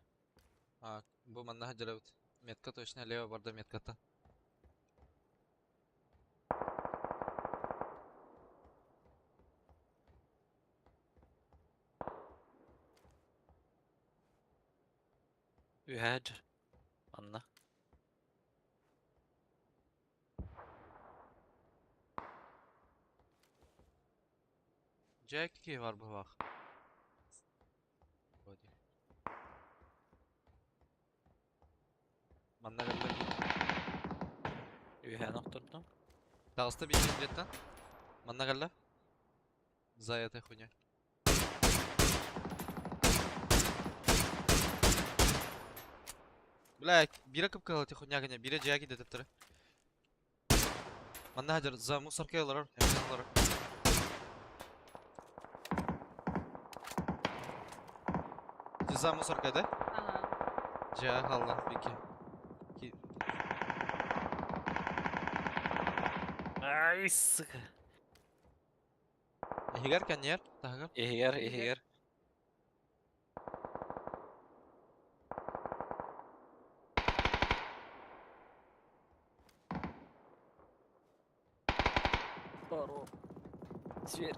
Ha bu manna hadi evet. Metka точно лево barda metkata. Ühacer. Anla. Jack var bu bak. Hadi. Manna geldi. Ühen oturdu. Dağısta bir jetten. Manna geldi. Zayate хуйня. Блядь, бира кыпкалы эти хуйня гыня, бире жаги детеп туры. Манна хажар за мусорка алар, эмне алар. За мусорка да? Aha. Жа халла бики. Ки- Ай, сука. Егер каньер, тагыр. Егер, Егер. егер. Здорово. Зверь.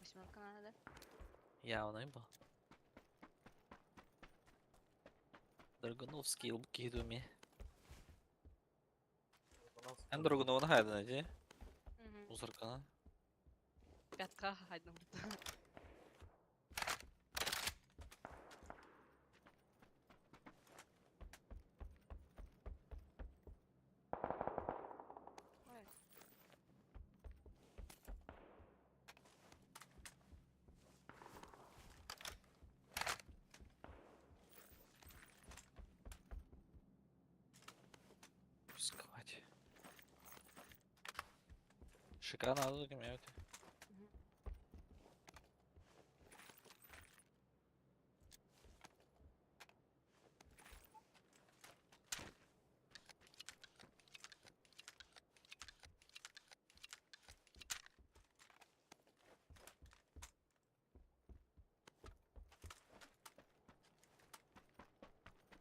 Восьмерка надо. Явно был. Драгуновский лбки думи. Hem Dragunov'un hayatı nece? Hı hı. Muzurkana. Пятка haydım. Ой. Пусковать. Шикарно надо имеют. Hı hı.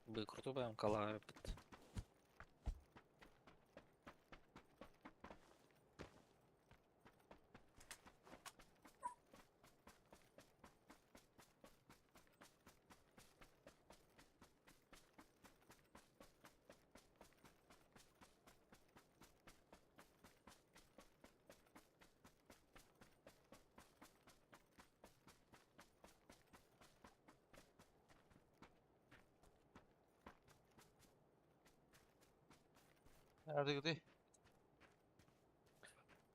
Бы круто бы Калаев. Nerede gidiyor?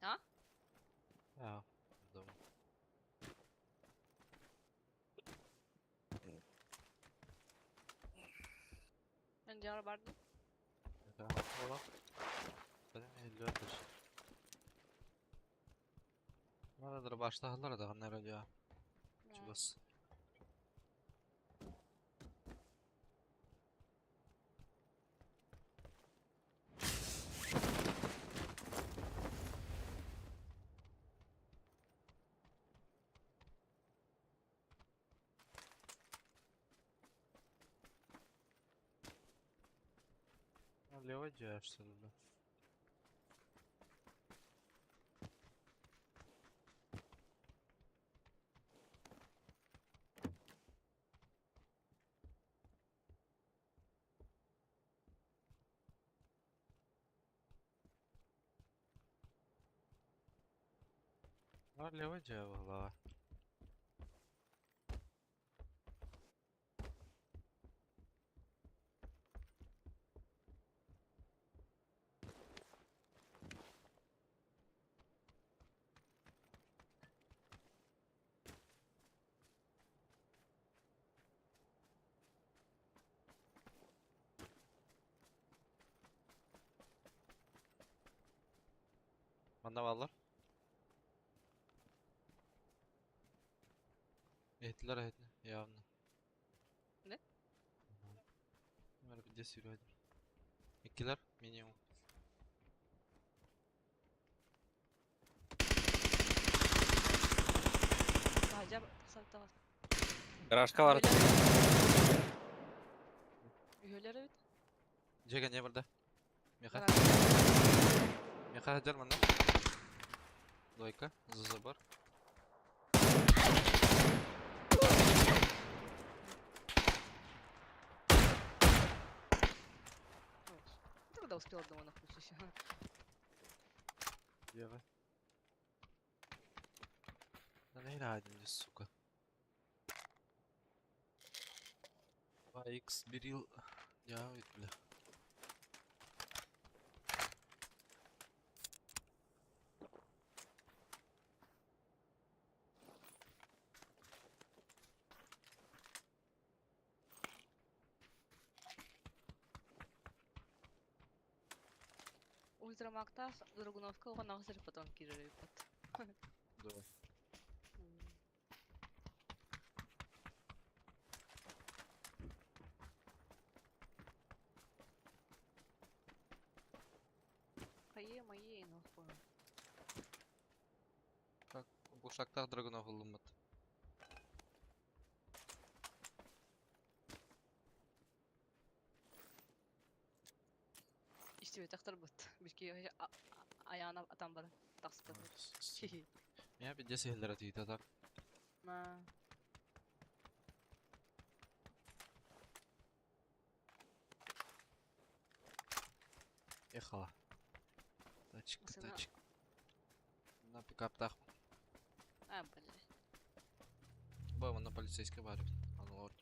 Ha? Ya. Tamam. Ben diğer vardım. Tamam. Ola. Benim 54. Aradır baştalar da kanlar ya. Çıbas. Лево делаешь, что ли? Лево делала. Manavallar. Ettiler etti. Явно. Ne? Var bir de sürüyordur. İkiler minimum. Hajar tasarrufta var. Garajka var. Üyeleri bit. Jega ne burada? Меха. Garaj. Меха hajar mana? Лойка. За забор. Ты когда успел одного нахуй еще? Лево. Да нахера один здесь, сука. 2x берил. Ya bile. Ультрамакта, Драгуновка, оған ағызыр потом кирері бат. Да. Мои, нахуй. Как bu шактах драгунов ылымыт. İşte tақтар бат. Бішке аяғына атам бар. Тақсып бар. Я bir de sehirler atıydı atak. На. Ехала. Тачка, Сына- тачка. На пикаптах. Блядь. Бaba на полицейской баре. Анлорд.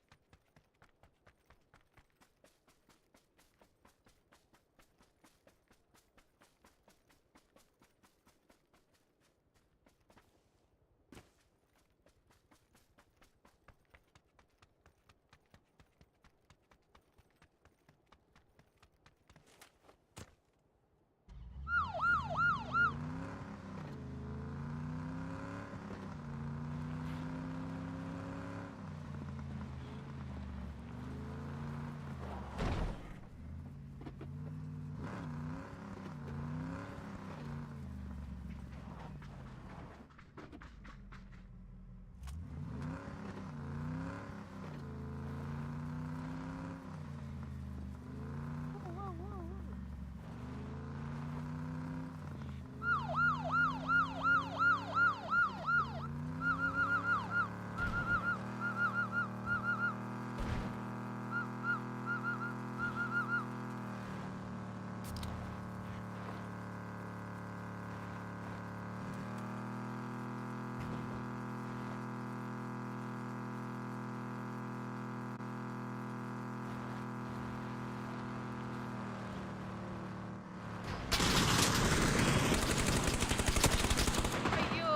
Айо!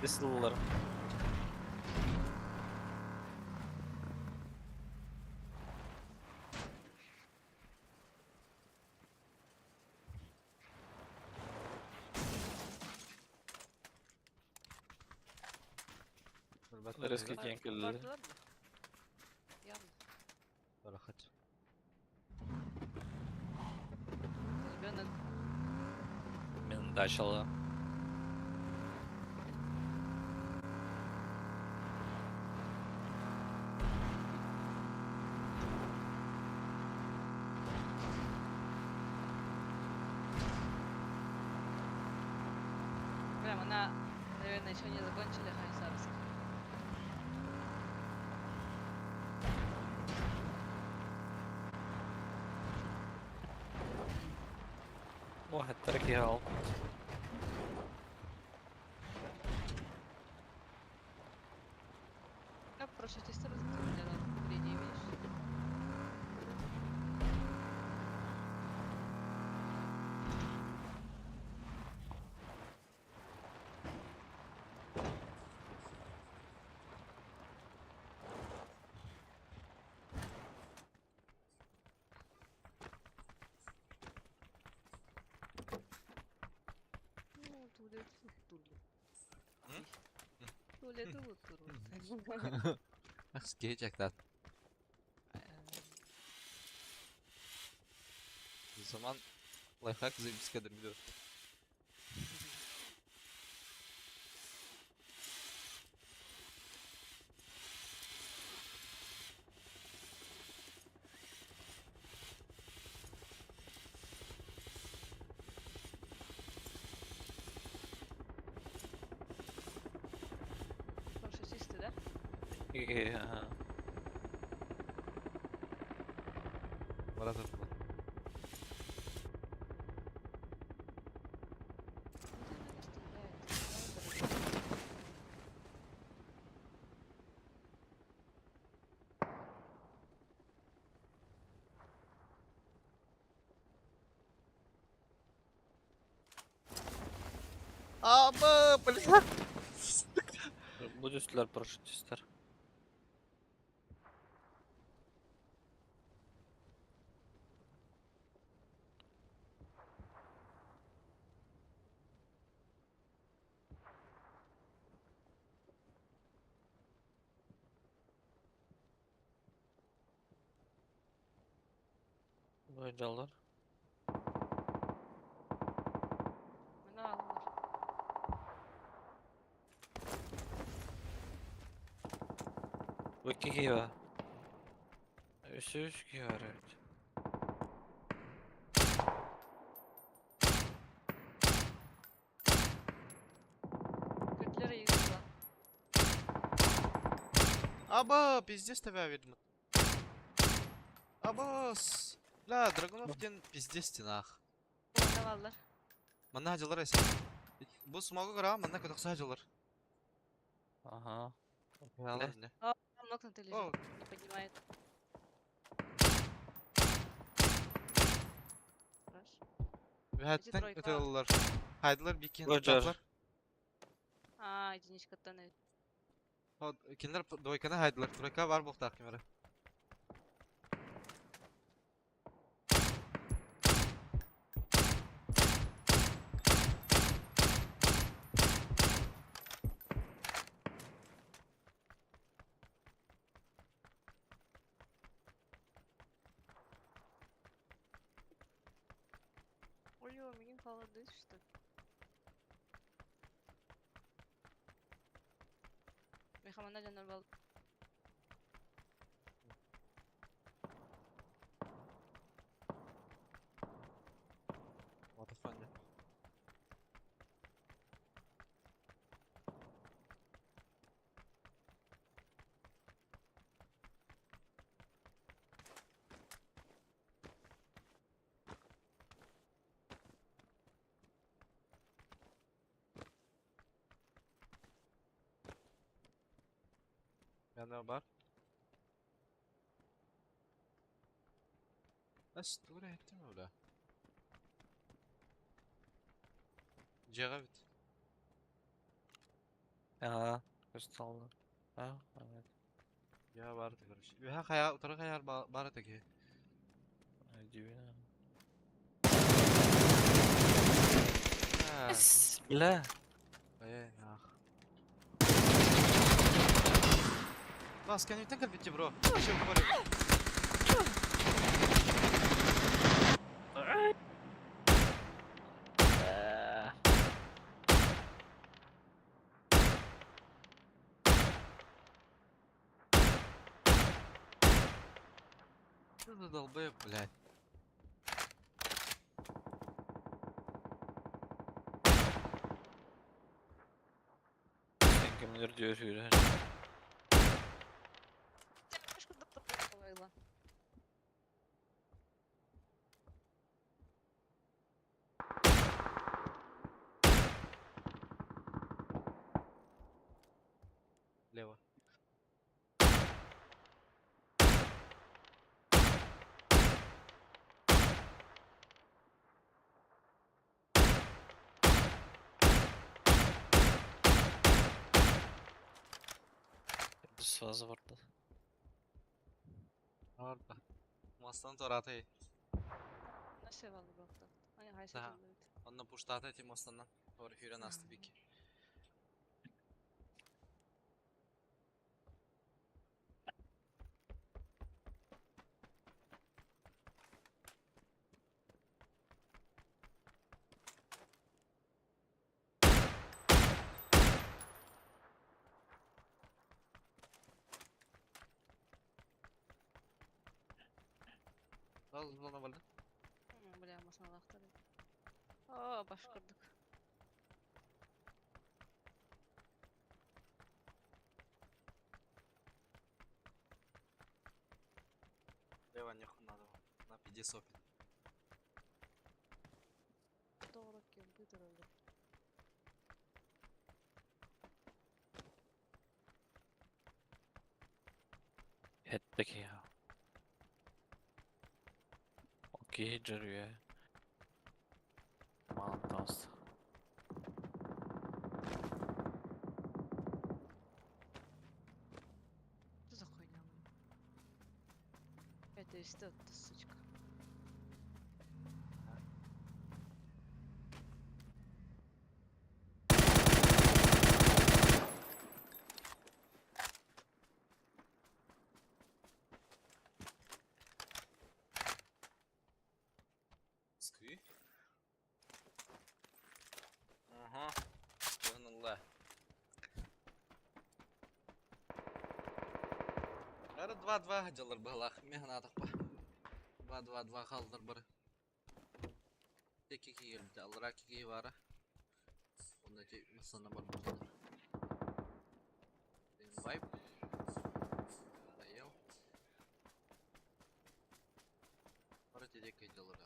Десылылар. Резкий Var. кең келді. Бардылар мı? Явно. Rahat. Ребенок. Мен дачалы. Прям она, наверное, еще не закончили Хайсарск. واحد تركي هاو. Парашютистер впереди видишь. Ну, М? Tuvalet oturur. Gerçekten. O zaman lifehack записка biliyor. Парашютисты, да? Ага. Murat atma. Ama polis. Bu üstler paraşütistler. Böyle alır. Bana aldılar. Bu iki kişi var. Üç kişi var evet. Kötüleri yıkıldı. Аба, пиздец тебя видно. Абас. Бля, Драгуновтен пиздец тинах. Bana varlar. Мана хажылар эсен. Бу смогу кыра, мана кытыкса хажылар. Aha. Алар не. Там нокнутый О, лежит. Не поднимает. Хорош. вәттен тройка. кытылар. Хайдылар бик кен Роджер. таплар. Единичка тонет. Кинлер дойканы хайдылар. Тройка бар буктак кемере. Ой, менің қалады что ли? Мехаманда жанар бол. What the fuck? Yana бар. Аз тура еттім öyle. Жеға бит. Aha. Gösterdi. Ha, evet. Ya vardı karış. Ya kaya utara kayar бар таки. Dibine. Ha, Bile. ey ah. Бас, can you think of it, bro? Şey böyle. Что за долбоеб, блядь? Sen kimdir diyor şöyle. Немножко дополнила. Лево. сразу варды. Orada. Mostan toratay. Nasıl var bu hafta? Hani hayır Daha. satıldı. Onunla pushtatay ti mostandan. Tor hyren astı biki. Al bana bana. Bля, masana vakti. Aa, baş kırdık. Levan yakın надо. На 50. Doğru ki bu durumda. Ettik ya. Okey duruyor. Mantas. Что за хуйня? Это истот, сучка. Скви. Ага. Yanıllah. Бәрі 2-2 жылыр бұғылақ. Мен адық ба. 2-2 қалдыр бірі. Текі келді. Алыра кеге бары. Онда те мысына бар бұғылар. Вайп. Дайыл. Бары тедек жылыр.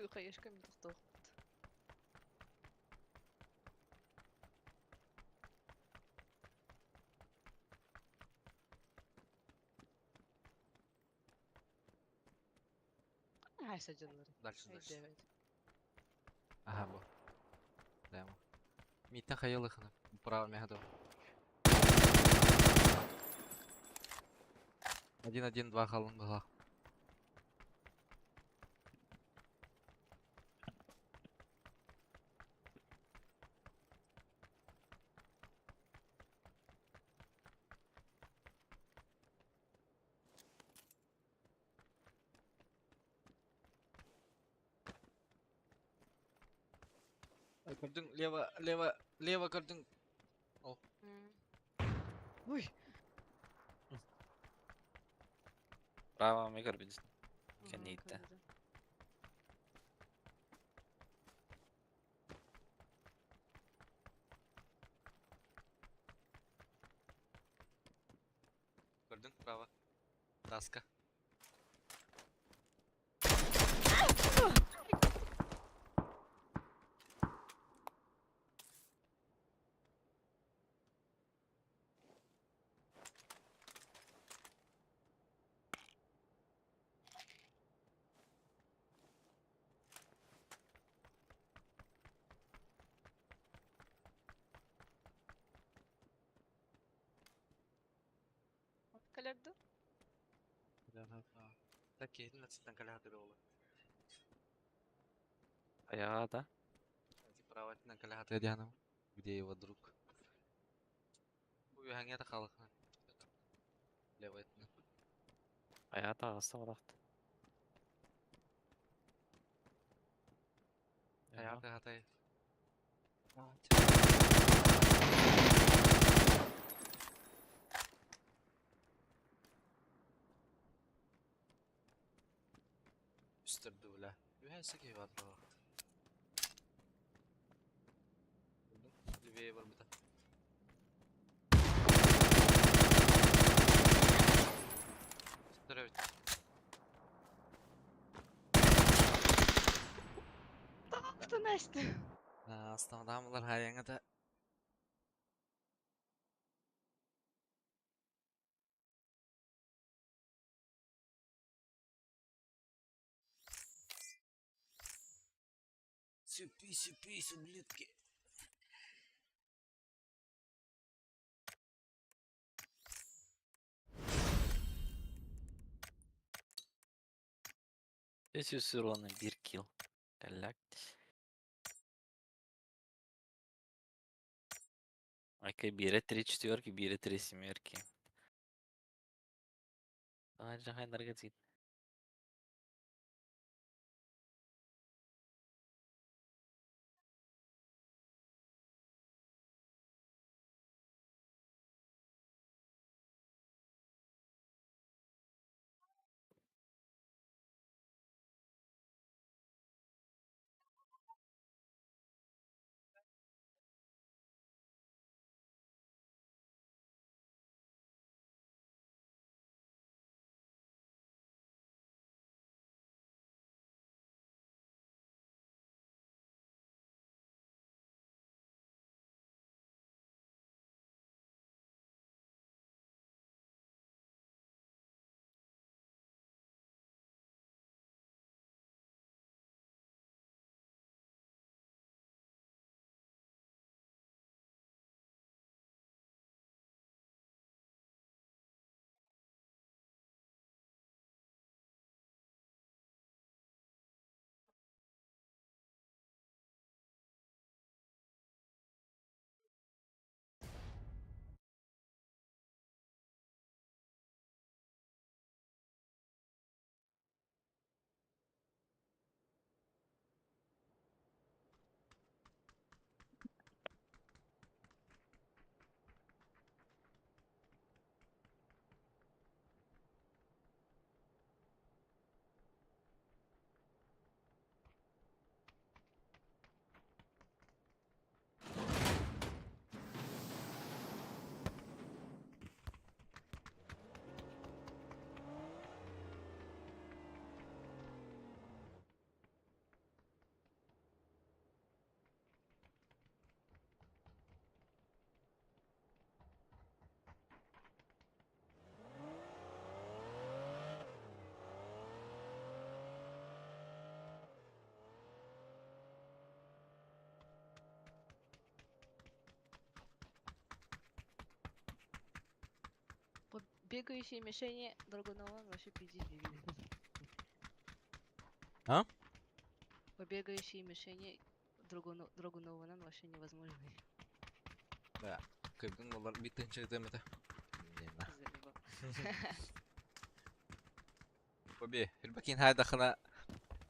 Юй, хаешка мен тоқтау. Hayır canları. Дальше. Evet. Ага, бо. Демо. Митта хайылыхына. Право мягду. 1-1-2 қалың бұғылақ. Көрдің, лева көрдің. Uy. Право ми görbilsin. Kesinlikle. Көрдің, право. Таска. Kalırdı. Так, едін әтсеттен кәлі хатыры олы. Ayağa da. Право әтінен кәлі хатыры дияным. Где его друг? Bu hangi yada қалықын? Лева әтінен. Ayağa da ağızda olaktı. Hayatı hatayı. Üstürdü öyle. Ühesi ki var da. Liveye var bir de. Настя. Астамдамылар хаяңа да. Сюпи, ублюдки. Здесь урона 1 килл. Каляк. Окей, бире 3 четверки, бире 3 семерки. Жаңа энергетик. Вот бегающие мишени Драгунова вообще пиздец бегали. А? По бегающие мишени Драгунованан вообще невозможно. Кайбын олар битінші етемеді. Заебал. Побе, Ирбакин хайдахана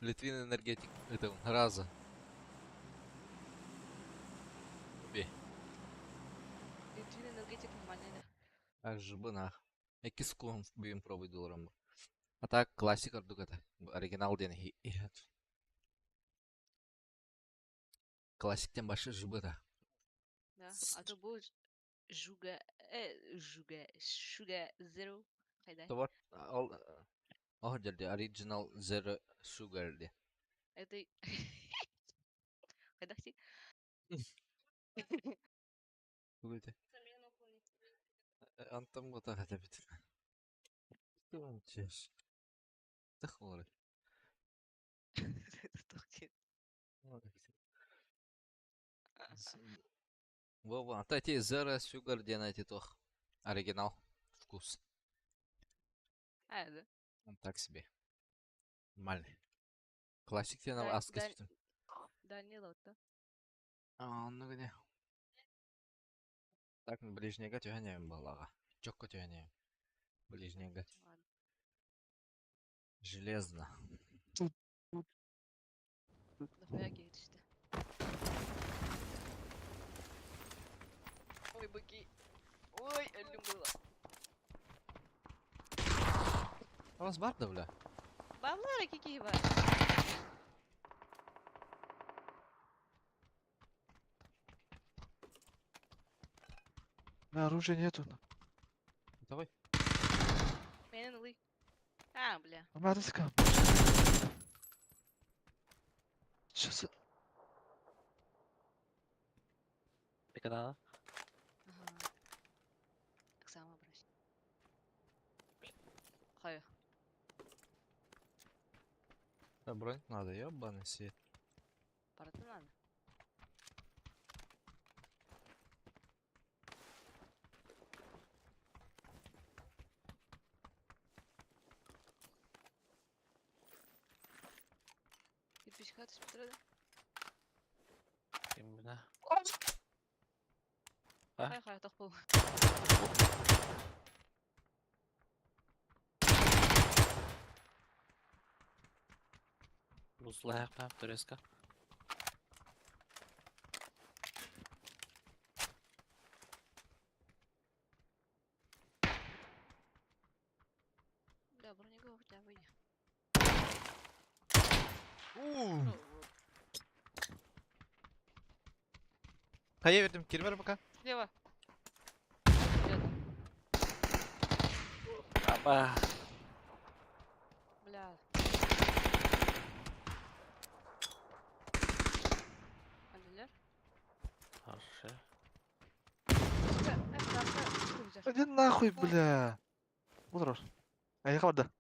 Литвин энергетик это раза. Побе, Литвин энергетик нормальный, аж жбына. Эки скулам бүйін пробуй доларам. А так классик ардук это. Оригинал ден хият. Классиктен башы жбыда. да. А то был Жуга Zero. Хайда. То вот ол жерде оригинал Zero Sugar де. Это... Хайда си. Бүгілді. Антам гота хата бит. Туман чеш. Тах олар. Вова, а эти Zero Sugar де найти тох. Оригинал. Вкус. А, да. Он так себе. Нормальный. Классик тебе на Да, аска да. читам. Да, не лото. Ну где? Так, ближнего тюганяем балага. Чокко тюганяем. Ближнего. Ладно. Железно. Нафига işte. Ой, быки. Ой, ölüm было. У вас бар да, бля? Бабла какие var. На оружия нету. Давай. Benim ılık. Ha, бля. Амадыска. Сейчас. канала. Ага. Так само брось. Хай. Да, бронь надо, ёбаный свет. Парты надо. Кирпичка атып тұрады. Именно. Хай, тоқ бол. Бузлаяк пам турецка. Бля, бронега у тебя выйди. Kaya verdim, geri ver bakalım. Слева. Где-то. Аба. Бля. Андилер. Хорошо. Иди нахуй, бля. Удрош. Аяқа барды.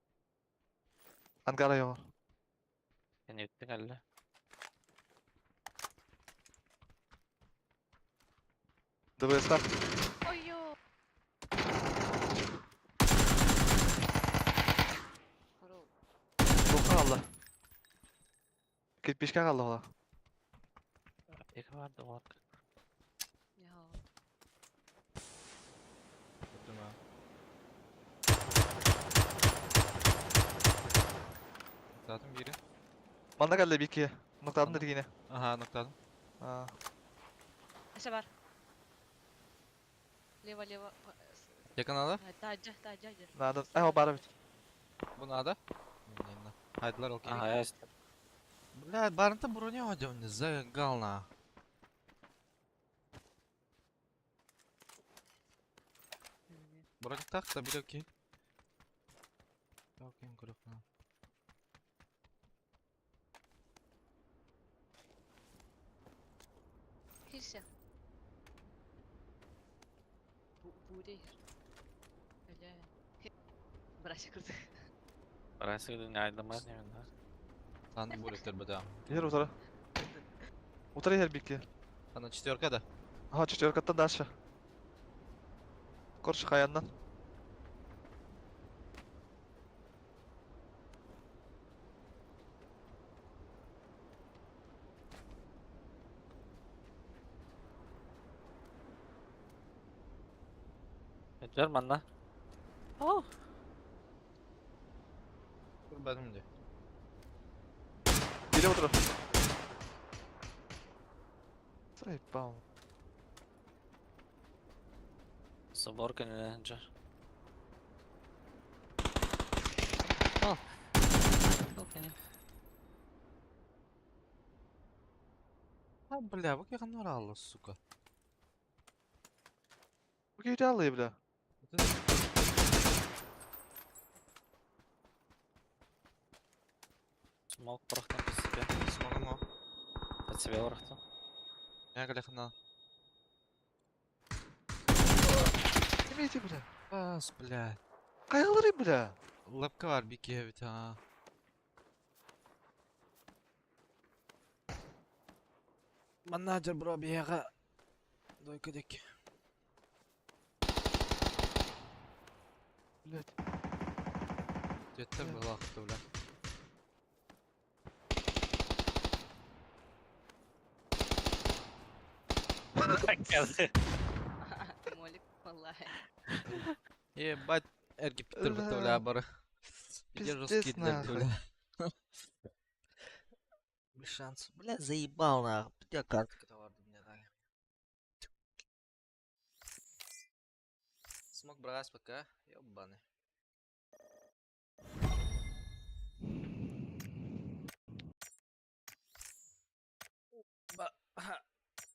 Ангара его. Я не өттің әлі. ДВС-қа. Ой-ё. Хорош. Жоққа қалды. Кирпичке қалды ола. Екі барды олар. Я. Gördüm ha. Noktadım biri. Манда келді бике. Нұқтадым Tamam. дергені. Aha noktadım. Аша бар. Лево. Yakın ala. Тажа дер. Надо. О, бары бит. Bunu ada. Haydiler okey. Ага, я істеп. Блядь, барынта броня одевни, загал на. Броня так, да бери окей. Окей, крупно. Хился. Бурей. Бля. Братик круто. Барасы күді не айдамаз немен да. Sen burekler bada. Ер утра. Утра ер бике. Она четверка да. Ага, четверкаттан дальше. Коршы хаяннан. Өттер манна. О! Dur benim de. Бире утра. Заебал. Соборка не жар. О! Окей. Ha bля, bak yakın Allah suka. Bu gece alıyor bile. Смок бұрақтан под себя. Смогу mu? Под себя бұрақтан. Я yakın al. Demeyeceğim bile. Bas bля. Kayaları bile. Lapka var bir kere bir tane. Manager bro bir yere. Dойка dek. Блять. Yeter mi vakti bля. Молик, валлахи. Ебать, эрги питер бля bля бары. Где русский для нахуй. бля. Без шансов. Бля, заебал нахуй. У тебя картка vardı мне дали. Смог брать пока. Ёбаный.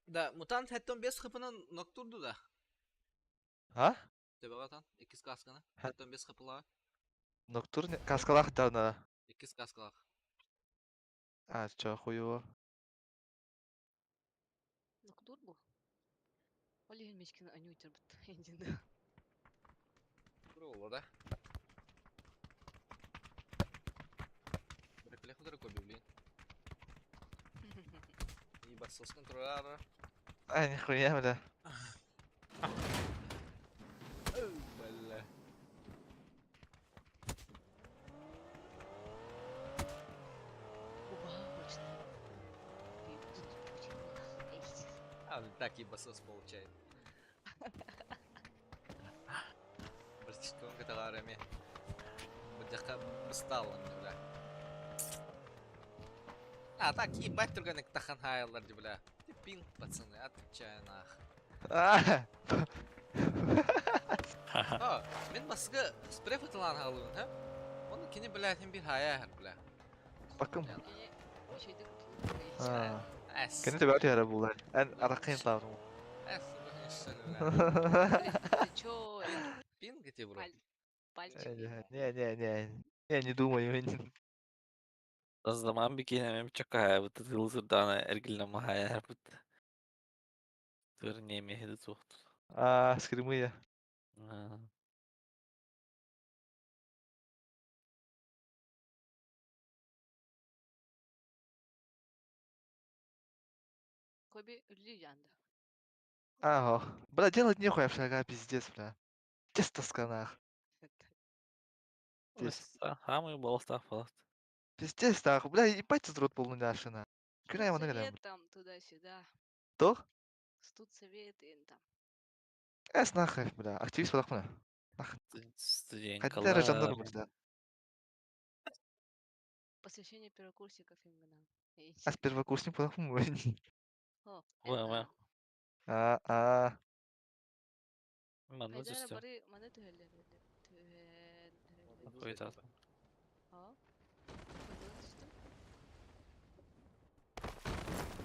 Да, мутант Хэттон 5 хыпынан ноктурду да. Ha? Тебе atan 2 касканы. Ха. Хэттон 5 хыпылага. Ноктурн каскалах тарна. 2 каскалага. А, чё, хуево. Ноктур был? Олеген мечкин анютер бут. Эндинде. Бруло, да? Брекле худо коби, блин. И басос контролера. А, нихуя, бля. Бля. Оба, очень. И очень было. Эйс. А, он так и басос получает. Братишка, он каталарами. Бадяка стал он, бля. А, так, ебать, только на ктахан хайлар, бля. Ты пинг, пацаны, отвечаю нах. А, О, мен басыга спрей фотолан халуын, ха? Оны кені, бля, тем bir хая, бля. bakım. Кене şeyde кутулуп эйс. А, Әс. кені de böyle yara bunlar. En arakayım tavrım. Әс, бұл işten, бля. Ты чё? Пинг эти, бро. Пальчик. Не. Я не думаю. O zaman bir kere çakaya bu tızıl dana ergilne mahaya bu. Tır nemi hedi soğut. А, с Крымы. Коби үлі янды. Ага. Бля, делать нехуя в шага, пиздец, бля. Тесто сканах. Здесь. Хамы болстах falan. Пиздец, так. Бля, ебать тут рот полный нашина. Куда его нагадам? Совет там туда-сюда. То? Студ совет и там. Эс нахуй, бля. Активист подохмана. Хотя Студентkalar. жандарм, бля. Посвящение первокурсников именно. Эйс. Ас первокурсник подохму. О, Вама. А. Mannu Хайдара süstü. бары маны түһәлләр. Koytat. А? Кайдан түстем?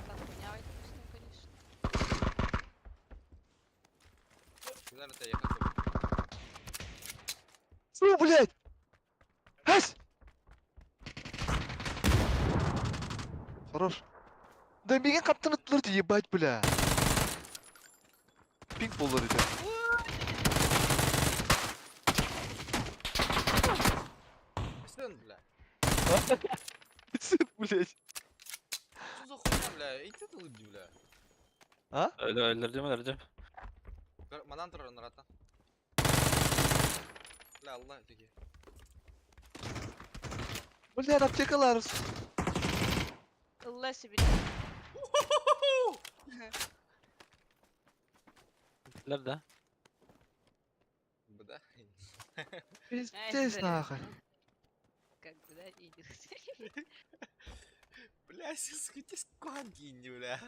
Так, меня айтмыштым, конечно. Güzel öte yakın kobi. Фу, блядь! Ась! Хорош. Да меня каптан оттыларды, ебать, бля. Пинг болдыр екен. Сын, бля. Блядь. Что за хуйня, бля? Иди ты лыбди, бля. А? Öldürdüm. Манан тұрар нарата. Бля, Аллах, теки. Блядь, аптекалар. Алла себе. Nerede? Бда. Пиздец, нахуй. Как бы, да, идет. Бля, сискутись кванги, бля.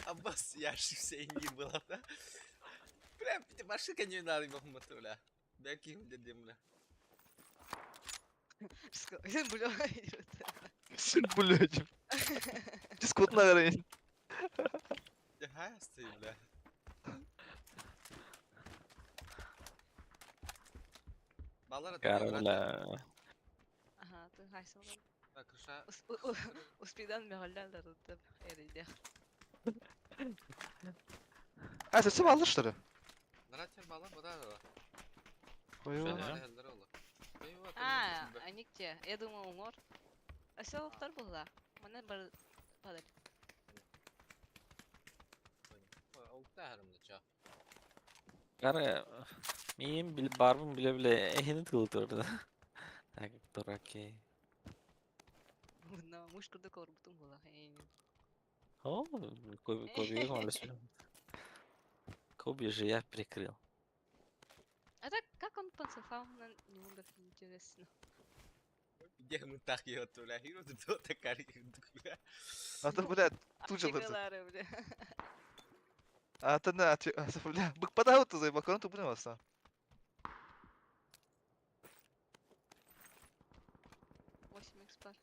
Аббас, я же все не было, да? Бля, ты машинка не надо, бахмуту, бля. Бяки, дедим, бля. Бля, идет. Син, блядь. Дискот нагрейн. Я хаясты, бля. Балар это не Karımla. Ага, ты хайсың ғой. Так, крыша. Успейдан мегаллялар деп эрейде. А, совсем алды, что ли? Наратен балар, бада, да. Ой, Шо, ой. да? А, аникте. Я думал, умор. А селықтар бұлда. Мана бір падар. Karı. Miyim barbun bile ehini tıltırdı. Так, дураки. На мушкада корбутун була. О, Коби Коби же я прикрыл. А так, как он пацифал, не умер, интересно. Где мы так ее бля, хиру ты то такая, бля. А то, блядь, тут же лырды. Аптекалары, бля. А то на, бля, бык подал ты за макарон, ты будем оса. 8 экспар.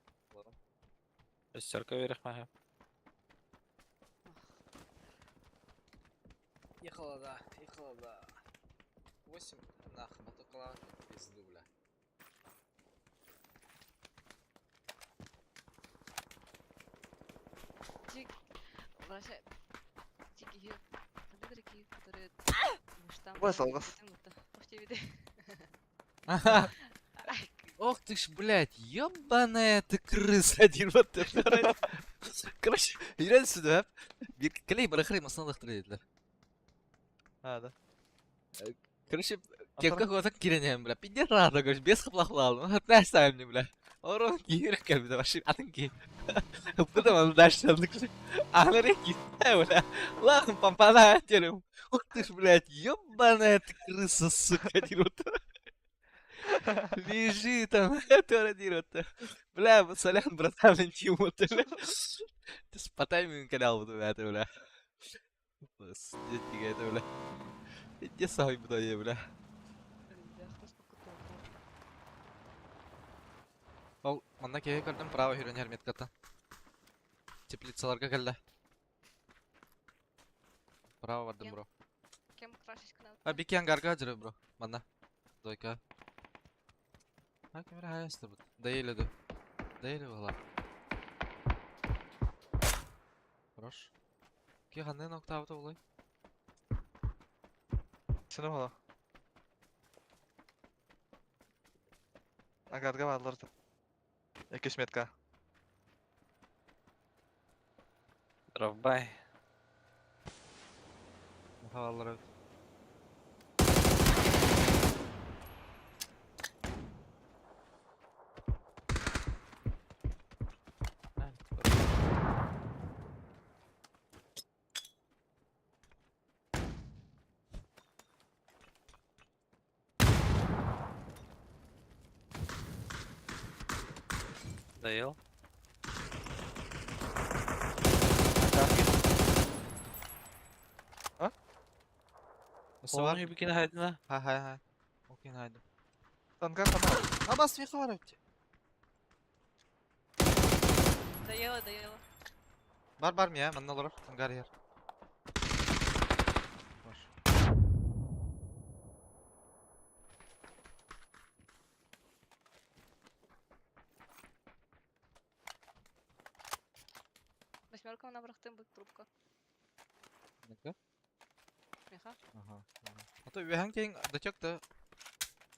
Шестерка вверх моя. Ехала, да. 8 нахуй, мотокола, пизду, бля. Тик. Вращай. Тик, Бой салгас. Ох тебе де. Ага. Ох ты ж, блядь, ёбаная ты крыса, вот ты. Короче, үйрен сюда. Клей барахрей масналах трейдлер. Да. Короче, А кепка козак киренем, бля. Пидер рада, говоришь, без хаплахлал. Ну, знаешь, сами, бля. Орон кирек, бля, ваши атынки. Потом он дальше, он такой, а реки, бля. Ладно, помпана, терем. Ух ты ж, блядь, ёбаная ты крыса, сука, дирут. Лежи там, это дирут. Бля, солян, братан, интиму, ты, бля. Ты с по таймингу канал буду, бля. Пиздец, это, бля. Иди сами, бля. Ол, мана кеге көрдім право хүрен hermetkata. Теплицаларга келді. Право бардым, бро. Кем крашечка А, бики ангарға жүрі, бро. Мана. Дойка. А, кемері хайасты бұд. Дәйеледі. Дәйелі бұғыла. Хорош. Ке қандай нокта ауты олай? Сені бола. Агарға барларды. 2 метка. Дровбай. Махалалары. Доел. Савар. Onu bir kere haydın ha. Хай. Окей, найду. Танка қана. Абас вихар өпте. Доела. Бар мия, мында олар. Ангар ер. Хош. Восьмерка набрахтым будет трубка. Неке? Меха. Ага. А то вехан кейін дочекті.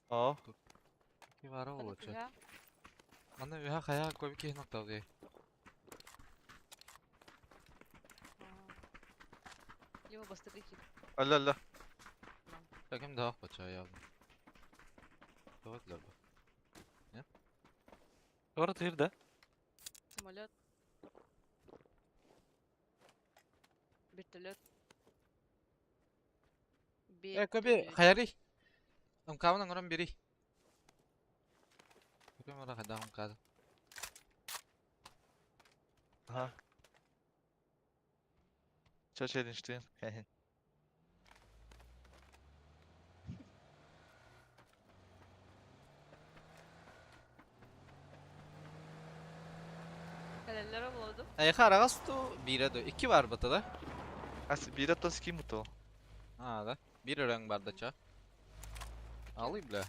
О. Ки бары ол өтші. Я. Мана веха қая көбі кейін ноқтау дей. Его быстрый хит. Алла. Кәкем дағақ бача явно. Көбітлер бұл. Orada girdi. Самолет. Вертолет. Көбі қаяри. Ұмкауының ұрын бері. Көбім ұра қайда ұмкады. Ага. Чё челленджтин? Kalellere buldu. Ayqa araqastu biradu. 2 var batada. Асы биратон ским бутол. Ha da. Bir öreng barda ça. Алый, бля.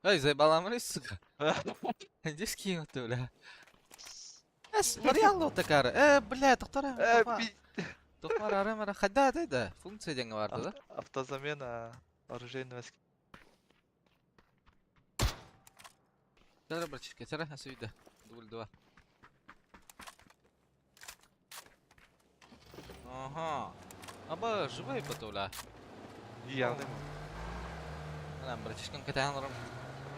Ай, заебаламрый, сука. Иди скинь ты, бля. Вариал такара. Бля, тоқтар. Тоқтар арамара хадда да. Функция деньги бар да. Автозамена оружейного скина. Тера, братишка, тера, сюда. Дубль 2. Ага. Аба, живой потола. Явно. Анам, братишкам катанором.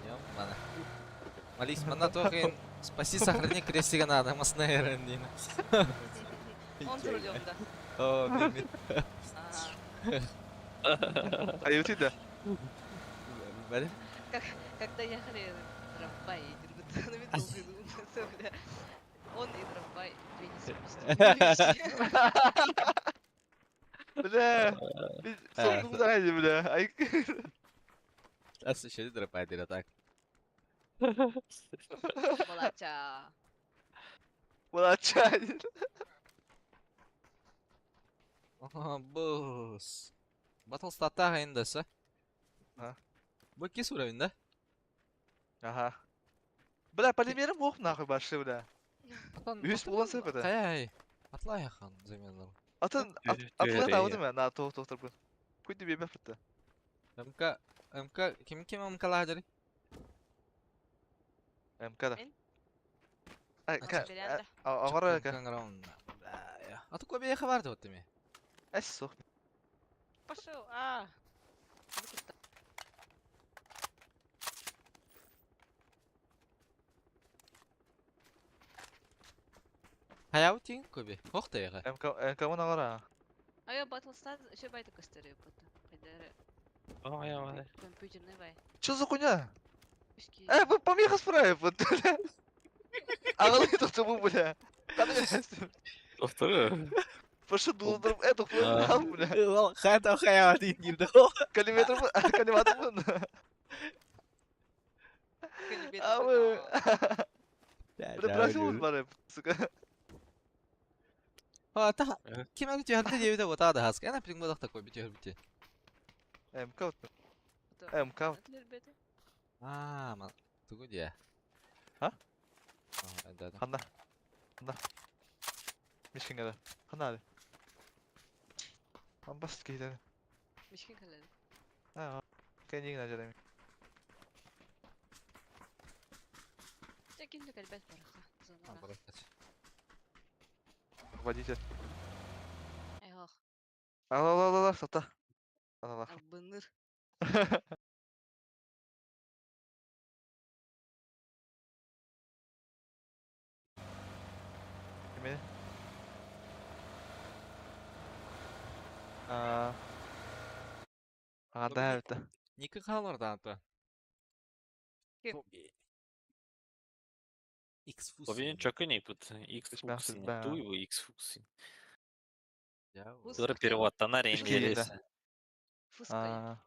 Ёбана. Молись, мана только спаси, сохрани крестика надо, масная рандина. Он за рулем, да. О, мимит. А и у тебя? Бля. Когда ехали трамвай, на виду придумался, бля. Он и трамвай, две несовместимые. Бля. Сондум зайди, бля. Ай. Аз ще драпай дира так. Молодца. Молодчанин. Ага, босс. Батл статтағы енді сі. Бұл кес уровень, да? Ага. Бля, полимерім оқ нахуй башы, бля. Үйес болған сәй бәді. Қай, атлай ақан, заменлар. Атын, атылай тауды ма? На, тоқтыр бұл. Куди бебе фырты. МК kim МК jadi? МК да. Мен? Ай, Ана ка. беренде. Агара ка. Atı koy bir haber de ottu mi? Эс сух. Пошел. Выкупта. Hayav ting koy bir. Hoq da yağı. МК мон агара. Я батлстар еще байты костерю потом. Пайдары. Ой, ой. Компьютерный бай. Что за хуйня? Пешки. Вы помеха справив, вот, бля. Ағылы тұқты бұл, бля. Қаны бересің? Повторю. Пашы дұлдырып, это флэм ал, бля. Hayav hayav ting girdi. Калиметр бұл, калиматр бұл. Абы. Бля, бросил бар, сука. Ha ta kim öyle cihazda diye bir de bota da hask. Ana ping bodak da koy bitiyor bitti. МК вот. МК. Man. Tunggu dia. Hah? Oh, ada. Қанда. Қанда. Мешкин кәді. Қанда әлі. Амбас кейді. Мешкин калады. Кән егін әжер әмін. Таким же кальбет бараха. Зонара. Водитель. Айгох. Ал, сата. Ал. Абыныр. Кеме? Ағада әбіті. Ники қалардан то. Kim? X fus. Повинен чокани пut X Düşman фуксин. судьба. Ту его X фуксин. Ya. Fus Sonra кахтен. переводтана Пешки рейндересі. Фускай.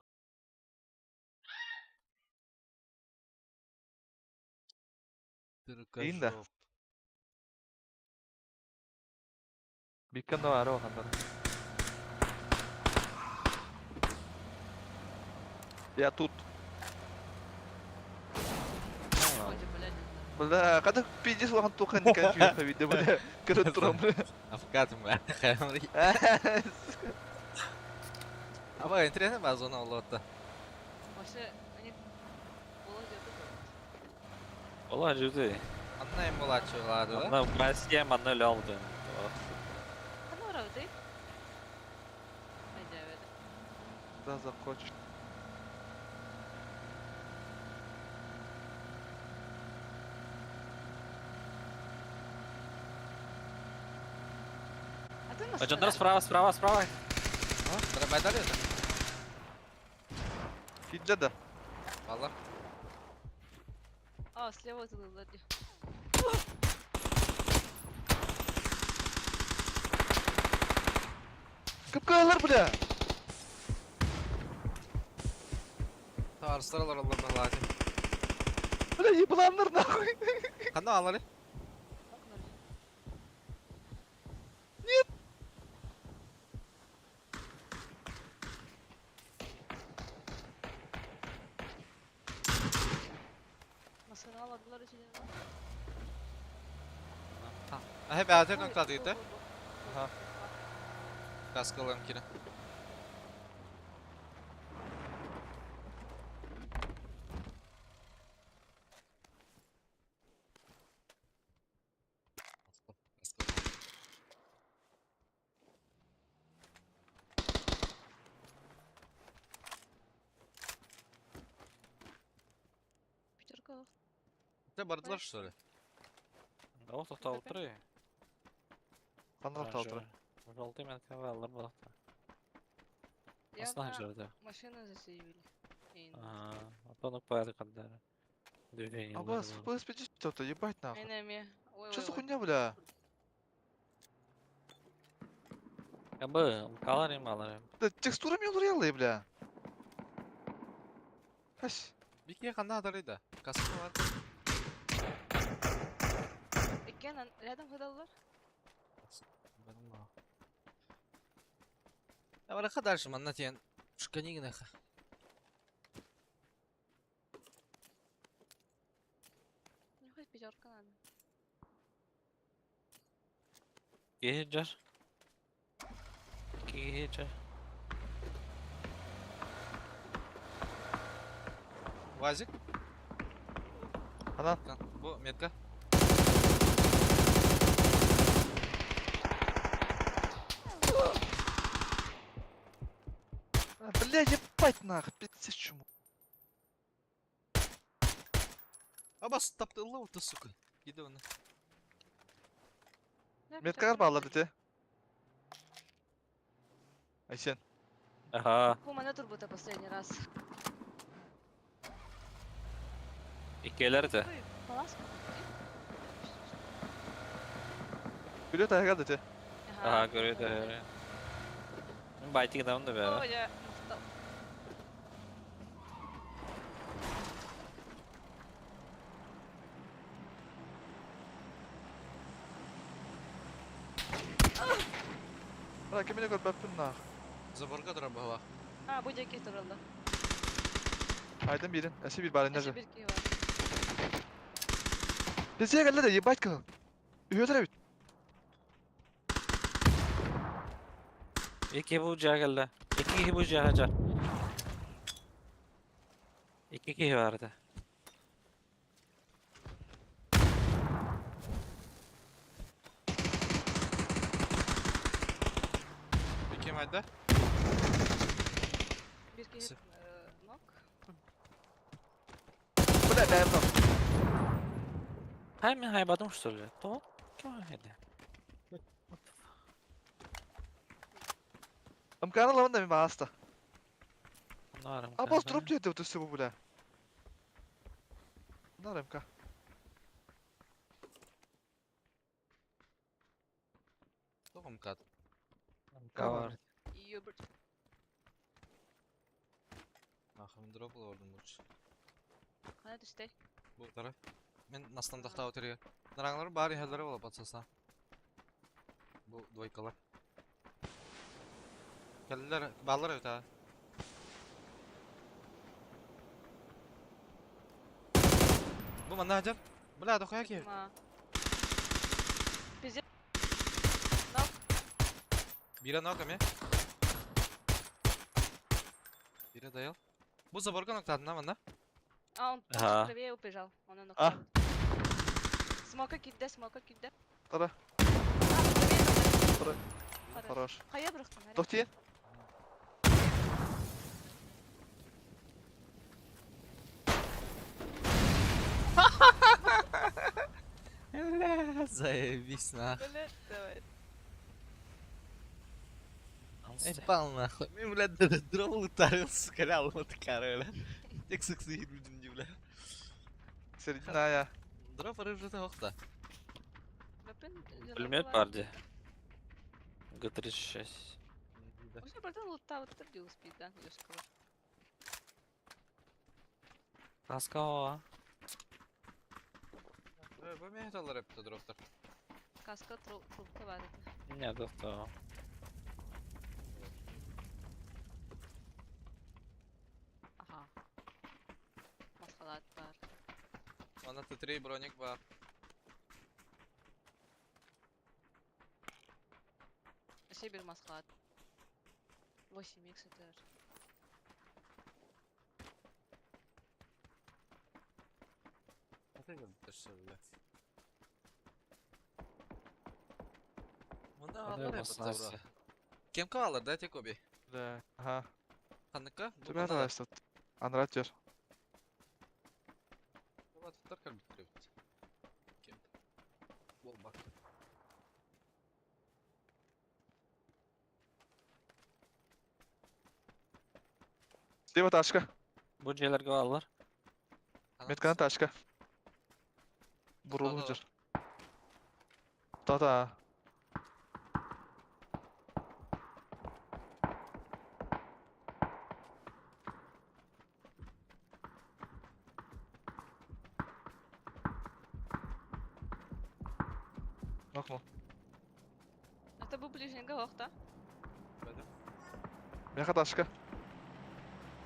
İyiyim de. Биккан да бар оғандар. Я тут. Ходи, блядь. Бля, қада пиздец оған тоқан не конфиг виде, бля. Көріп тұрам, бля. Афкатым ба. Хайамри. Ama интересно ба зона олотта. Вообще, они... Володя, это Ола жүзі. Анна им бола чугады да? Ана Россия маны өлі алды. Оно рауды? Айда, веда. Да, захочешь. А ты нас Жандар справа. Треба дали да? Фиджа да. Valla. Слева это сзади. Кыпкалар, бля. Тарстыралар Allah балады. Бля, ебланлар нахуй. Қандай алары? Masana aldılar içine. Hep әтер нөктады еді. Ага. Kaskalarım kine. Пятерка. Де бардылар что ли? Дауы тоқтау тұры. Қандар талтыры. Жолты мен кәве алыр болақта. Асынан жерді. Машину засейвили. Атонық поэды қаддары. Движение. Абас, ФПС-50 что-то, ебать нахуй. Айнами. Что за хуйня, бля? Кабы, қалар ем алар ем. Да текстурами улырелые, бля. Ась. Бике қандай адар еді? Каска var. Экен, рядом ходалар. Я вараха дальше, манна тен. Шканигнаха. Ну хоть пятерка надо. Гейджер. Гейджер. Вазик. Анан. Bu метка. Бля, ебать нахуй, пиздец чему. Абас таптı Allah orta suka. Gidi onu. Ne Метка yapacak bağladı bilmiyorum. te. Ayşen. Aha. Bu bana turbo последний раз. İkiler de. Ой, паласка. Gülüyor dayak aldı te. Aha görüyor da. Görüyor. Baytı gidelim de О, be. я устал. Bırak kimine gör böpün nahı. Zaborga dura bağla. Ha, bu ceket turuldu. Aydın birin. Eşi bir bari Eşi nece. bir ki var. Biziye geldi de ебать kal. Üyödere bit. İki bucağı geldi. İki bucağı haca. İki kişi vardı. Peki madde? Bir ki Sif. nok. Bля, dayanmam. Hay mi haybadım что ли? То? Kim öyle? Amkanı lavan da mi hasta. Anlarım. A boz drop diyor da bu bula. Anlarım ka. Tokum kat. Kavar. İyi bir. Ahım drop oldum burç. Hadi düştey. Bu taraf. Men nastan daqta oturuyor. Naranglar bari hellere olup atsasa. Bu dvaykalar. Geldiler, bağlar öte ha. Bu bana hacer. Bula da koya ki. Ma. Bira ne okam ya? Bira dayal. Bu zaborga noktadın ha bana. А, он Ага. правее убежал. Он на А. Смока кидде, смока кидде. Tara. Правее. Хорош. Кая бырықтың, әрі? Тоқтиен. Заебись нахуй. Блядь, давай. Ey bal nахуй. Мен блядь дроп лутарил, сука, алмады cara öyle. Tek sıksı 20. bile. Середина я. Drop arıcı da yok da. Пулемет vardı. G36. Уже братан лутал, это где успеть, да? Ёшкова. Kaska o. Bu mehtalar hep de droplar. Каска, трубка var это. Не, достал. Ага. Маскалат var. Bana T3 bronik var. Еще bir маскалат. 8х это. Это gördü блядь. Bunda Hadi alır hep yapmasın de Asya. bro. Kim kalır da tek obi. Бля. Ага. Kanıka? Bu Тебе bana da. нравится. Анрат жер. Bu da tutar kalbi tutuyor. Kim? Bol bak. Слева ташка. Bu C'lerge alırlar. Метканы ташка. Бурулу жер. Да-да. Нокну. Это был ближний головок, да? Böyle. Меха ташка.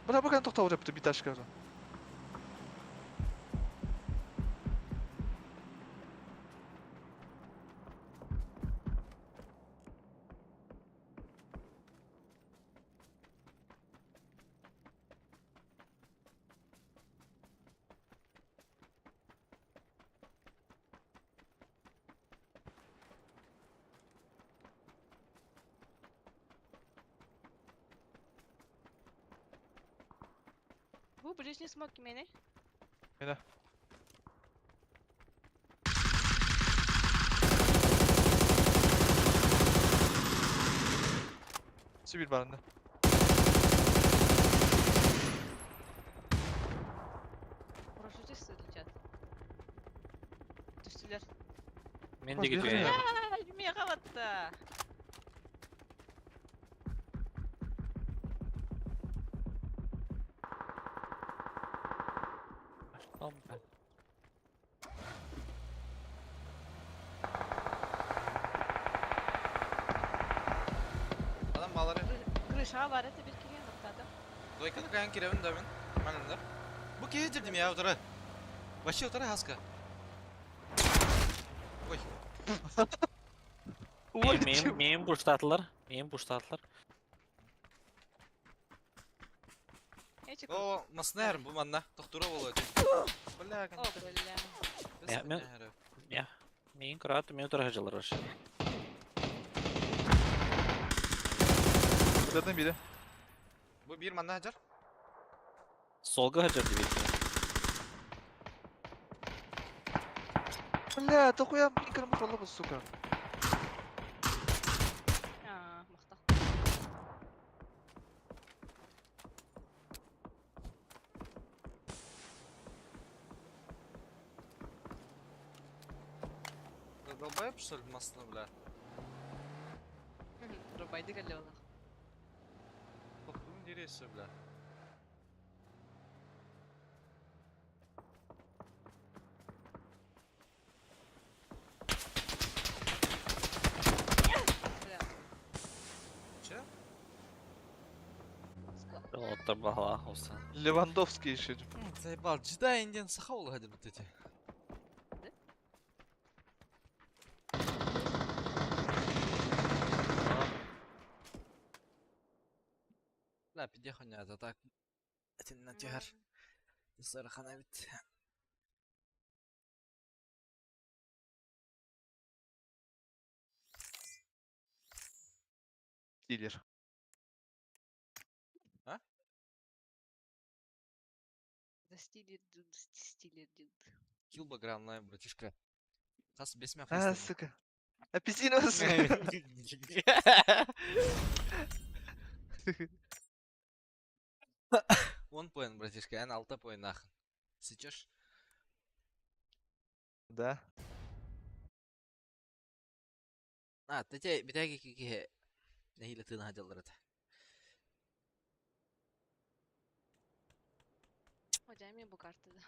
Бля, бұрған тоқтау жапты bir ташка. Bu ближний смог kimene? Мені. Sibir barında. Парашютисты летят. Түстілер. Мен Қос де кетіп бері едім. қарай. Жүмей қалатта. Adam bağları. Крыша бар еді бір келген тоқтады. Дойканы каян керевін да мен. Мәлімдер. Bu keye girdim ya otara. Вообще otara haska. Ой. Ой, Мен бұрштатылар. Мен бұрштатылар. Эти О, маснер bu manna. Тоқтура болу өте. Бля, О, кәнті. бля. Я. Мен құраты, мен отырға жылар var. Buradan biri. Bu bir manna hacar. Солға хажар деп еді. Бля, да хуя микро мыхалабыз, сука. Мақта. Долбоеб, что ли, масны, бля? Рубайды кәлі олақ. Тоқтуын дересі, бля. Бля. Че? Оттар бағала olsa. Lewandowski еще. Заебал, джеда инден сахаулы хадир вот эти. لا بدي اخذني هذا طاق اتنا جهر يصير خنا بت Киллер. Стилер дюд. килл баграл на братишка. Хас без меня А, сука. Апельсиновый, сука. Он поин, братишка, я на алта поин нахуй. Сечешь? Да. تجي بتاعي كي هي اللي تنها جلرتها. Hocam bu kartı da.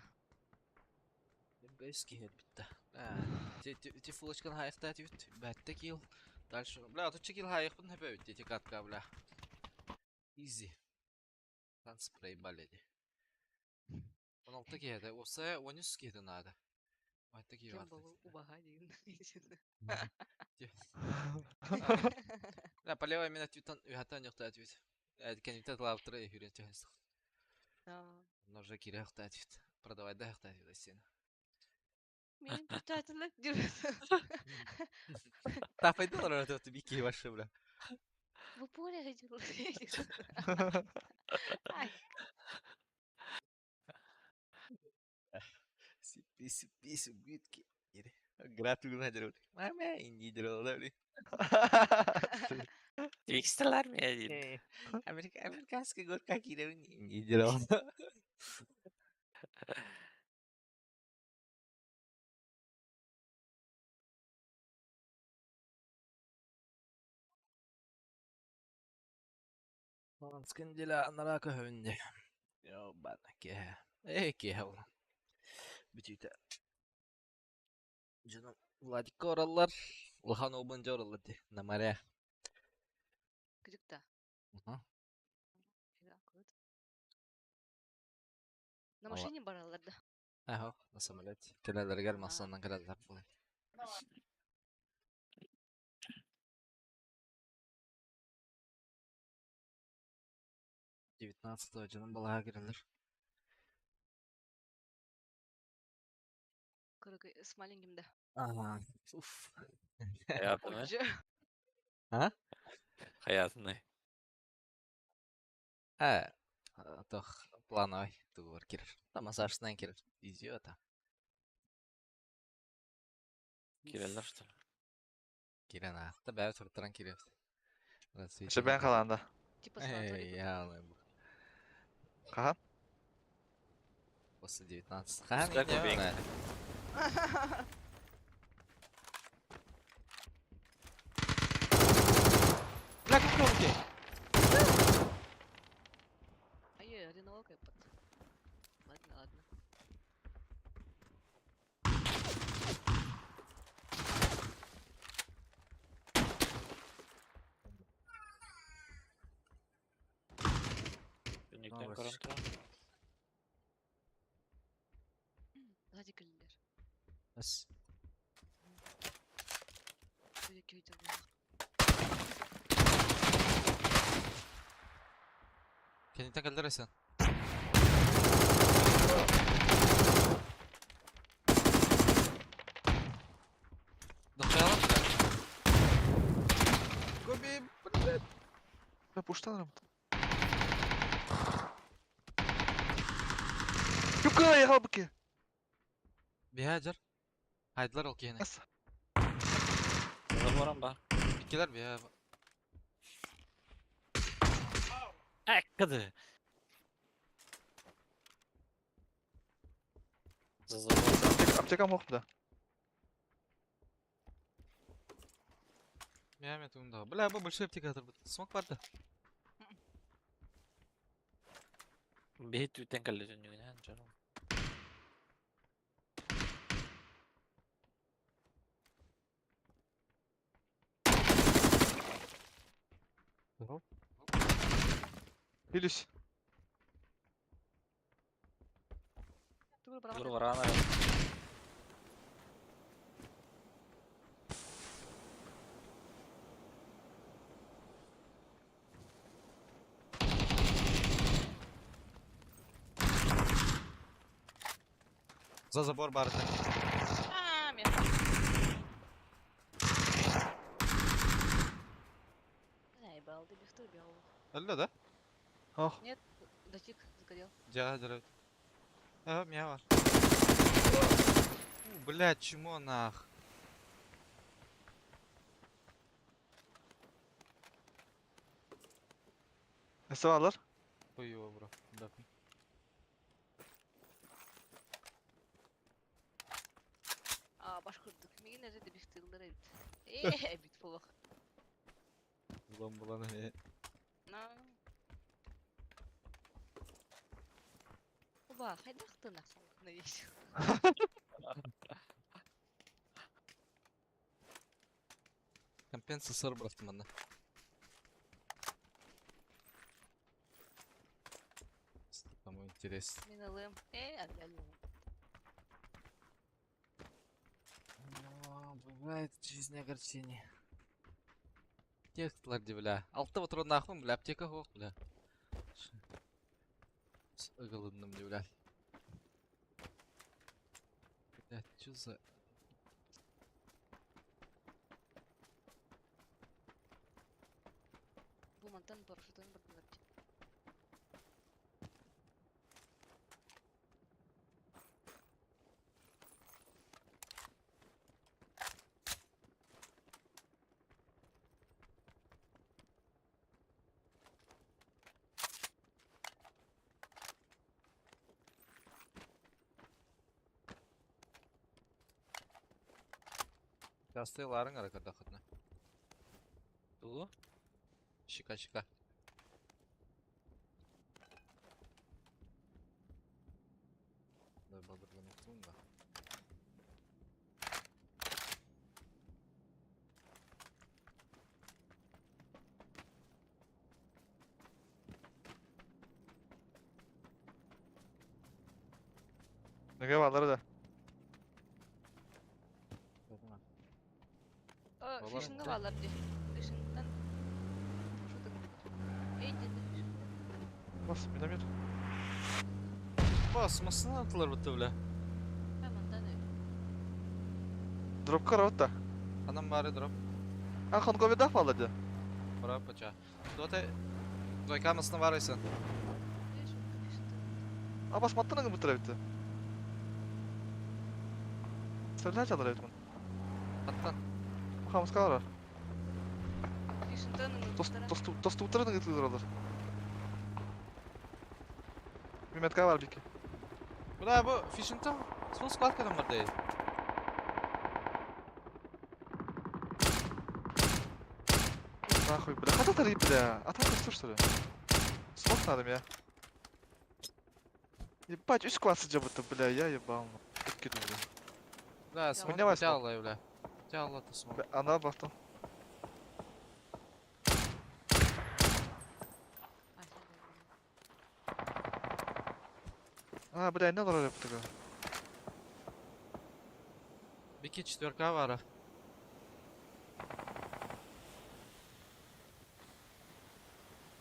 يبقى يسكي هيد بتا. تي فولش كان هاي اختاتي بت بهتا كيل. دالش بلا تشكيل هاي يخبن هبا بت تي كات كابلا. ايزي. كان سبراي بالدي. Он алтаки это, оса онюски это надо. Вот такие Kim вот. bu ubaha değil. لا полевая меня твитан юхата не хтать вид. Это канитет лавтра и хюрен тянется. Но же кире хтать вид. Продавать да хтать вид син. Benim tutatılır diyorsun. Та пойду на это бики ваши бля. Bu buraya hıcılı. Ay. Сипи субитки. Гратулю на деревне. Мама инди деревне. İkisiler mi ya değil? Американский горка кире инди деревне. Скандила нарака хөнде. Yo bana ke. Ke hava. Bütüte. Canım Vladika oralar. Ulhan olunca oralar di. Namare. Gıcık da. Aha. На машине бараларда. Ага, на самолете. Келелер gelmezsen келелер булай. 19 canım balığa girilir. Кыргы с маленьким да. Ага. Уф. Hayatını. Отжы. Hayatını. Тох Плановый тугур кирер. Там массаждан кирер. Идиота. Киреллер, что ли? Кирен ахта бәу тұрттыран кирер. Еще ben қалғанда. Типа санаторий Эй, тут. я алайын. Қаған? После 19. Хан Пускай не побегает. знаю. Бля, как кнопки? Ай-яй, одинокая под. Ладно, ладно. Түнектен Aa, көрін тұра. Сзади келдилер. Бас. Көйдөккө өйдө булак. Кенеттен келдер esen. Дохуялам бля. Гоби, блядь. Бля, пуштанырым. Юбка, яғал бүке. Бihajır. Haydılar ol kehine. Ас. Забором ба. İkiler biha. Кыды. За забором. Аптекам оқым да. Biha men tuğumda. Bля, bu большой аптекатор. Смок vardı. Бейт түтен кәлі түнігінен жарым. Билюсь. Тугур Тур барабан. барана. За забор bardı. Мен. Ай, балды бихту бяу. Öldü de. Ох. Нет, дотик загорел. Диага дыры. Меня var. Блядь, чему нах? Несі балар? Хуй его, бро. Дапни. Башкырдык. Меген эреде бихтылдыр эбит. Бит булак. Ulan bulan ne? Оба, хайдахты нахсан. Надеюсь. Компенсатор bıraktım bana. Кому интересно. Мен алым. Алялым. Бывает в жизни огорчение. Текстler бля. Altta oturan nahım bля. Аптека yok bля. Игылынным бля. Блядь, чё за... Бу мантан парашютын бардылар. Кастелларын аракарда хатна. Тулу? Şika. Дай балдырган уктум да. Неге балар да? Балар Фишинге мындай. балар ди. Фишингтен. Эйди. Бас, миномет. Basmasını attılar bu tövle. Мантан. Дроп қарауыт да. Anam bari drop. Хан ковидах балар да. Пора поча. Доте. Двойка мısını var isen. басматтан бутыра бит. Стреляй çalar evet bunu. Аттан. Хамыс калар. Фишинтон Тосту утырын гытлыр алар. Меметка var бики. Бля, bu Фишинтон сол складкадан бар дейт. Нахуй, бля. Хата тарит, бля. Атака что ли? Смог надо меня. Ебать, üst классы жабыты, бля, я ебал. Киду, бля. Бля, смог Меня возьму. тяллай, бля. Тялла ты смог. Бля, она бахтал. А, бля, не надо такого. Бики четверка var.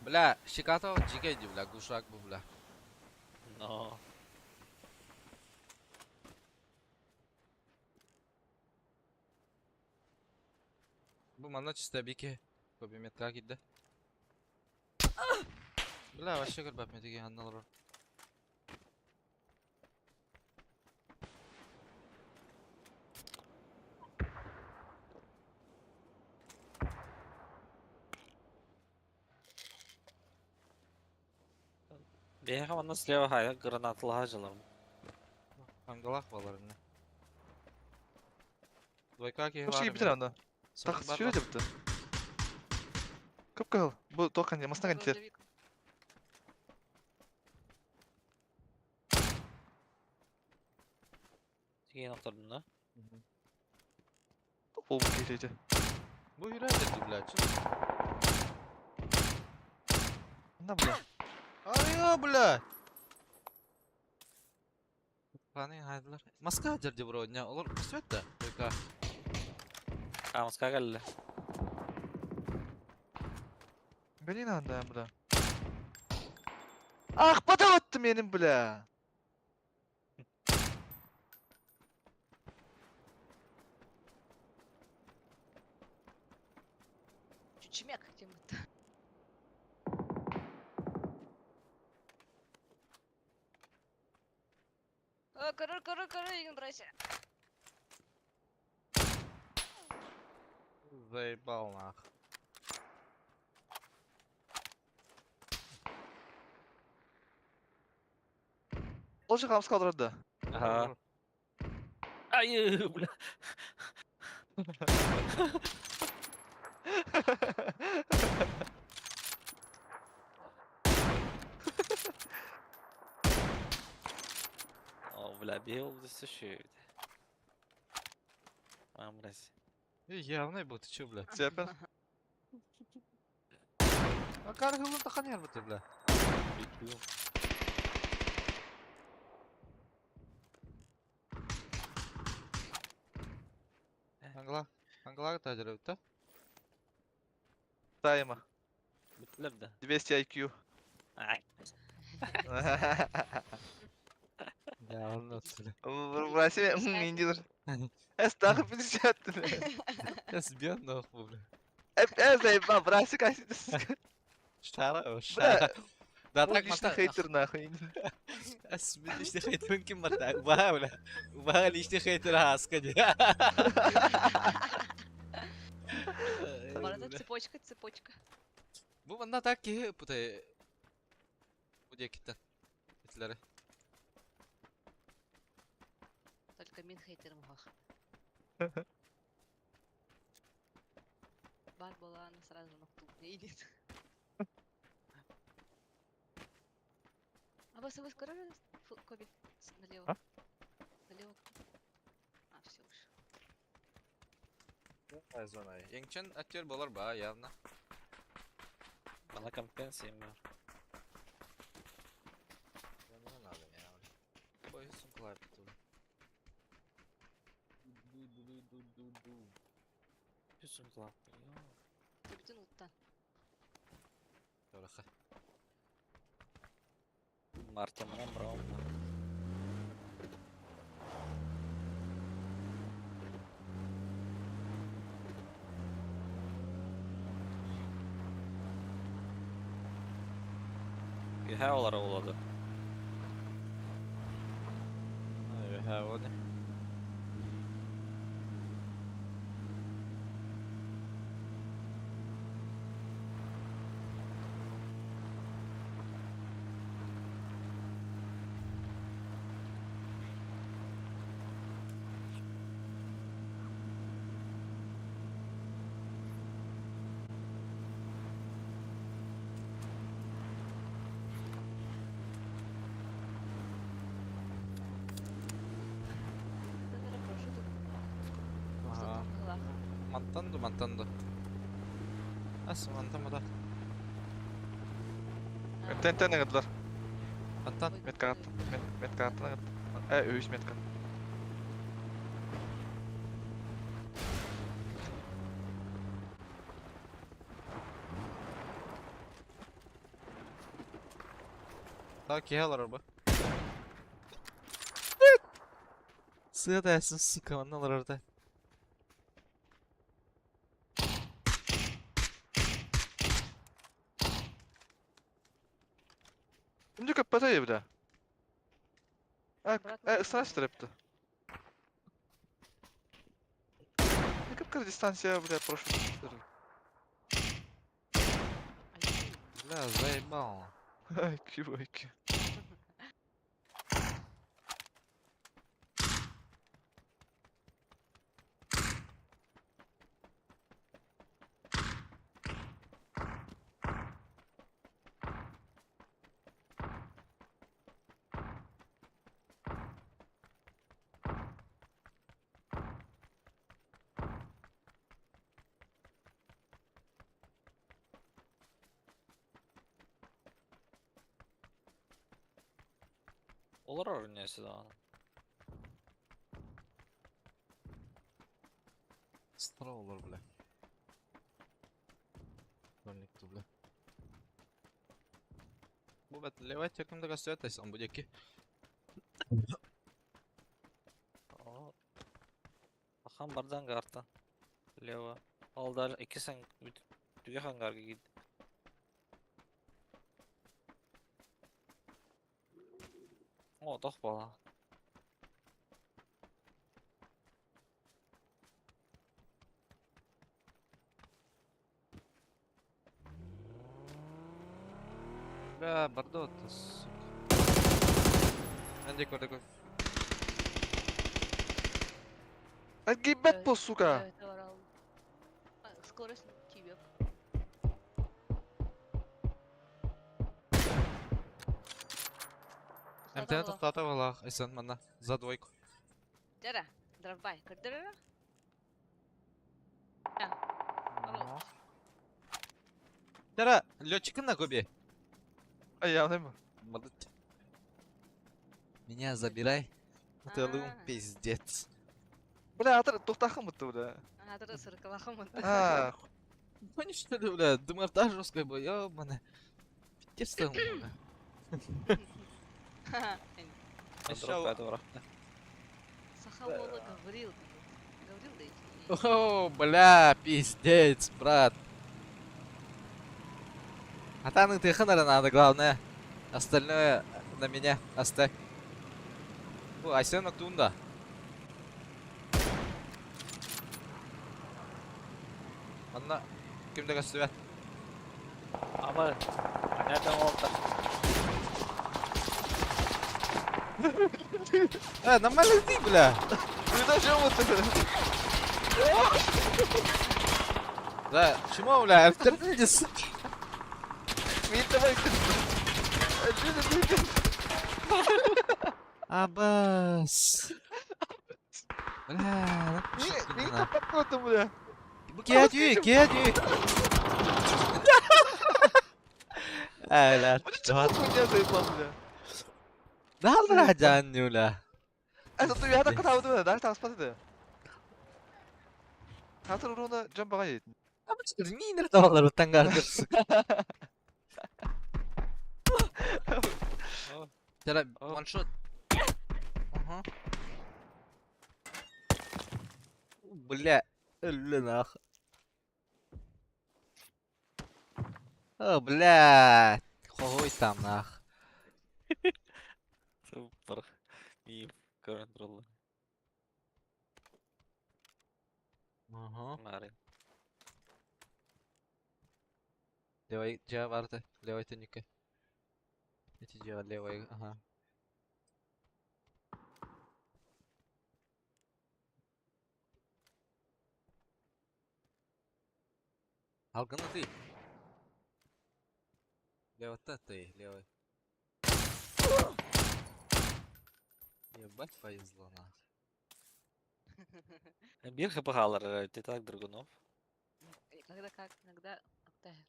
Бля, Шикатов жигейди, бля, гушак bu, бля. No. Bu mana чисто бики. Көбі метка кидді. Бля, вообще көрбәп метеге анналар. Бега мана слева хая гранаталыга жыларым. Ангалах балар не. Двойка ки Ну, var. şey bitir anda. Tak, şöyle jabıты. Көп кыл. Bu тоқан не, мастан кантер. Тиген оқтырдым да. Ол bu кейлейді. Bu yürüyecekti, bля. Ne bu? Ай, бля. Планы хайдылар. Маска жерде бро, не, олар көсөт да. Двойка. Камыска келді. Beni ne anda bля. Ah, bada attı benim bля. Чучмек, Тимот. Кырыр, егін брайся. Заебал нах. Ол же хамыс kaldırdı. Ага. Ай, бля. О, бля, бегал за суши. А, мразь. Явный bu, ты чё, бля? Цепен. А каргылын тақан ер бұты, бля. Бекю. Аңғылағы тәжірі өтті? Daima. Bittiler de. 200 IQ. Ay. Ya, onu ötürü. Burası indiler. Es takip edişi attın. Я сбил нахуй, бля. Hep zaybba, burası kaçtı. Шара, Бля, шара. Да Bu так lişte мата. хейтер nahуй. Асбил лиште хейтер ким мата. Уба, бля. Уба лиште хейтер хаскади. Барада цепочка. Bu bana tak ki bu da bu diye kitten. Bitleri. Только мен хейтерім хақ. Бар боланы сразу ноқту не идет. А вас скоро Коби? Налево. А? Налево. А, все уж. Ay zona. Yengchen atıyor bolar ba явно. Bana компенсиям var. Yanına ne abi ya? Boyusun kolay bir tur. Yüzüm zaten ya. Bütün ulttan. Doğru. Мартин'ın bravo. He olara uladı. вот. Тенера прошу тут. Ага. Что-то было. Мантанду. Мантамада. Тентен егдилер. Мантан. Меткарат. Меткараттан егд. Өйс меткарат. Так, келер bu. Sığ dersin sıkımanlar orada. Үнді көп бата ебді. Обратно Ысынаш тірепті. Не көп кір дистанция, бля, прошлый. Ай, Бля, заебал. IQ. Olur oynuyorsa da onu. Стра olur bля. Дольник-то, bля. Bu bet levать yakında göstereyim bu deki. О. Ахан бардан карта. Лево. Алдар 2 sen түге хангарга кит. О, тох бала. Bля, бордо, ты сука. Андик, такой. Гибет по, сука. Evet, var aldım. Скорость тебе. МТН тоқтатып алақ, Айсан мана, за двойку. Жара, драфбай, кырдырыра. Жара, летчикін на көбе. Ayağını mı? Молодец. Меня забирай. Тылым А. пиздец. Бля, атыр тоқтақын бұтты, бля. Адыры сыркалахым. А, Понял, что ли, бля, дымарта жесткая была, ёбаный. Пиздец там, бля. Дроп это враг. Сахалова говорил. Говорил, да эти. О, бля, пиздец, брат. А там ты ханара надо, главное. Остальное на меня оставь. О, Айсенок тунда. Anla, kimde gösteriyor? Ama nereden oldu? Нормально ты, бля. Ты даже вот это. Да, чему, бля, альтернативс? Мин давай. Абас. Бля, Мин kapatmadı, bля. bu kedi. Hala. Чего ты меня заебал, бля? Ne alacaksın Nula? Это ты я так катал, бля, дальше там спасибо. Hatır uğruna can bağa yedin. Ama çıkır niye nerede oğlar utangarsın? Tera one shot. Ага. Бля, ölü нах. О, бля. Хуй там нах. Супер. И Current ruler. Ага. Мари. Левой джа варта. Левой тоника. Эти джа левой. Ага. Алгана ты. Левой-то ты. Левой. Ебать повезло на. Бирха пахалар, ты так, Драгунов. И когда как, иногда Октагер.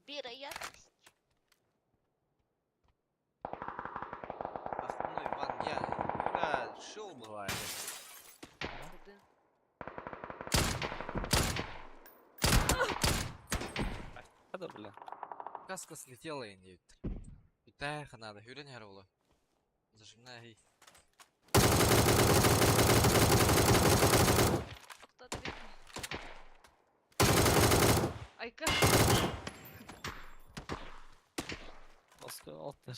Вероятность. Ах, ну Иван, я шел бывает. Куди? Хада, бля. Каска слетела и не. Питаха надо. Юрий не роло. Зажимай. Хто тобі? Айка. Москва Алтер.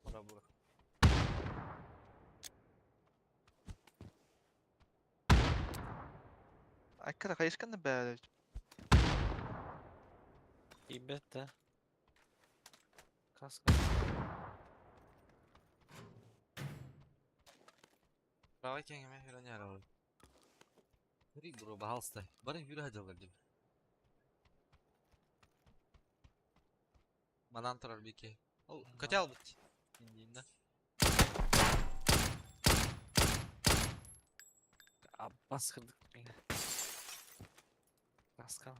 Бура-бура. Akka da kayışkan da be. И бета. Каска. Правай кеңеме Юрий не роло. Юрий бро бахалстай. Бары Юрий хадалар дим. Манан турар бике. Ол котел бит. Индиинда. Аббас кырдык. Каска.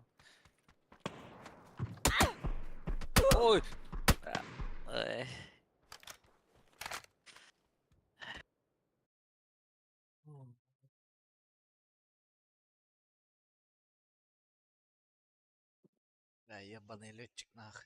Ой! Эй. Да, ебаный летчик нахуй.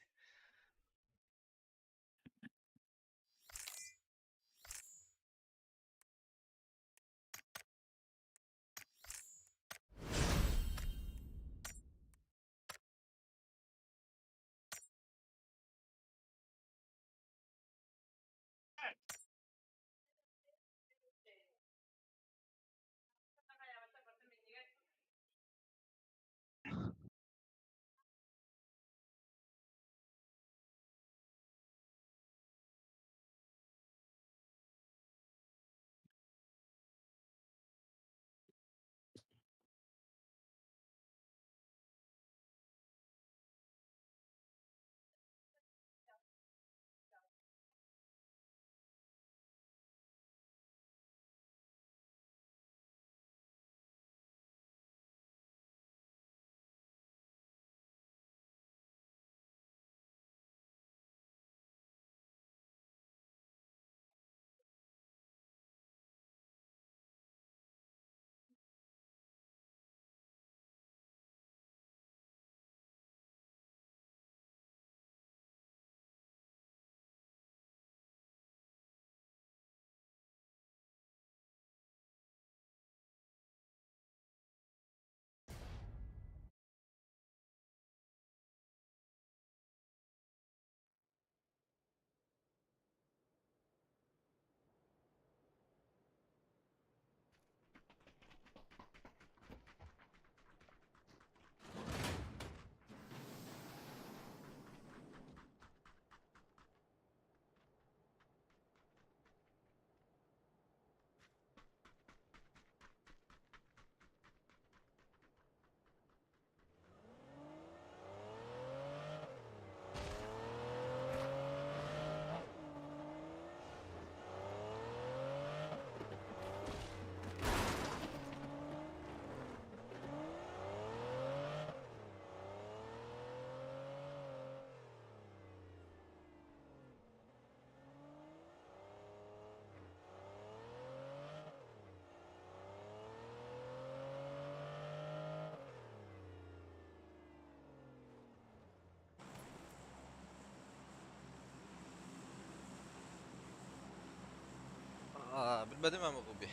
Bilmedim ama bu bir.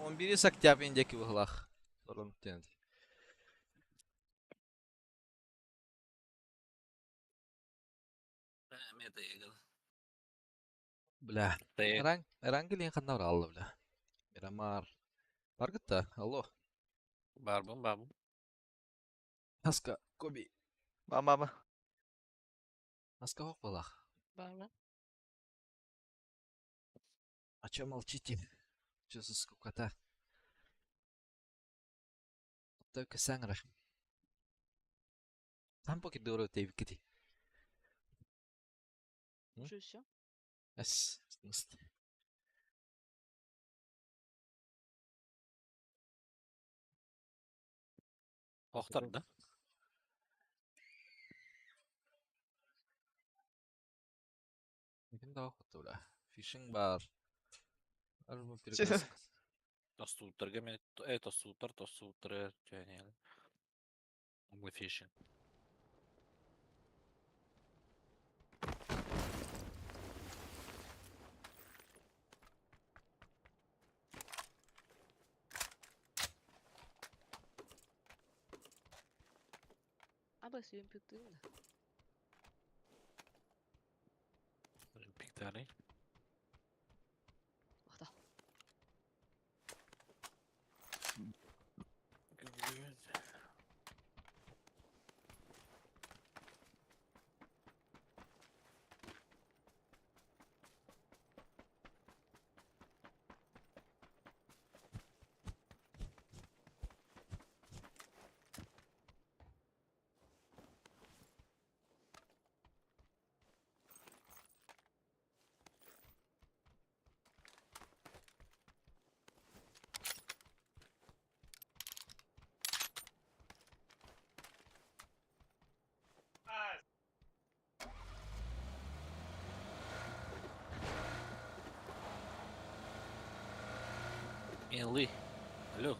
11 saktyap indeki bıhlak. Sorun tüyündü. Meta egal. Bля. Te Erangel kan var Allah bля. Miramar. Var gıtta. Allo. barbun. Haska. Kobi. Mama. Haska hok bıhlak. Barbun. А чё молчите? Чё за скукота? Только сангра. Там поки дуру тейп кити. Чусё. Эс. Сност. Охтар да? Kim daha kötü bля. Fishing bar. Arma Чё? перекресток. Тостутырга мен тостутыр және мы фишинг. Абы сүйен пүктігін да. Пиктары. Охта. Инли. Алло.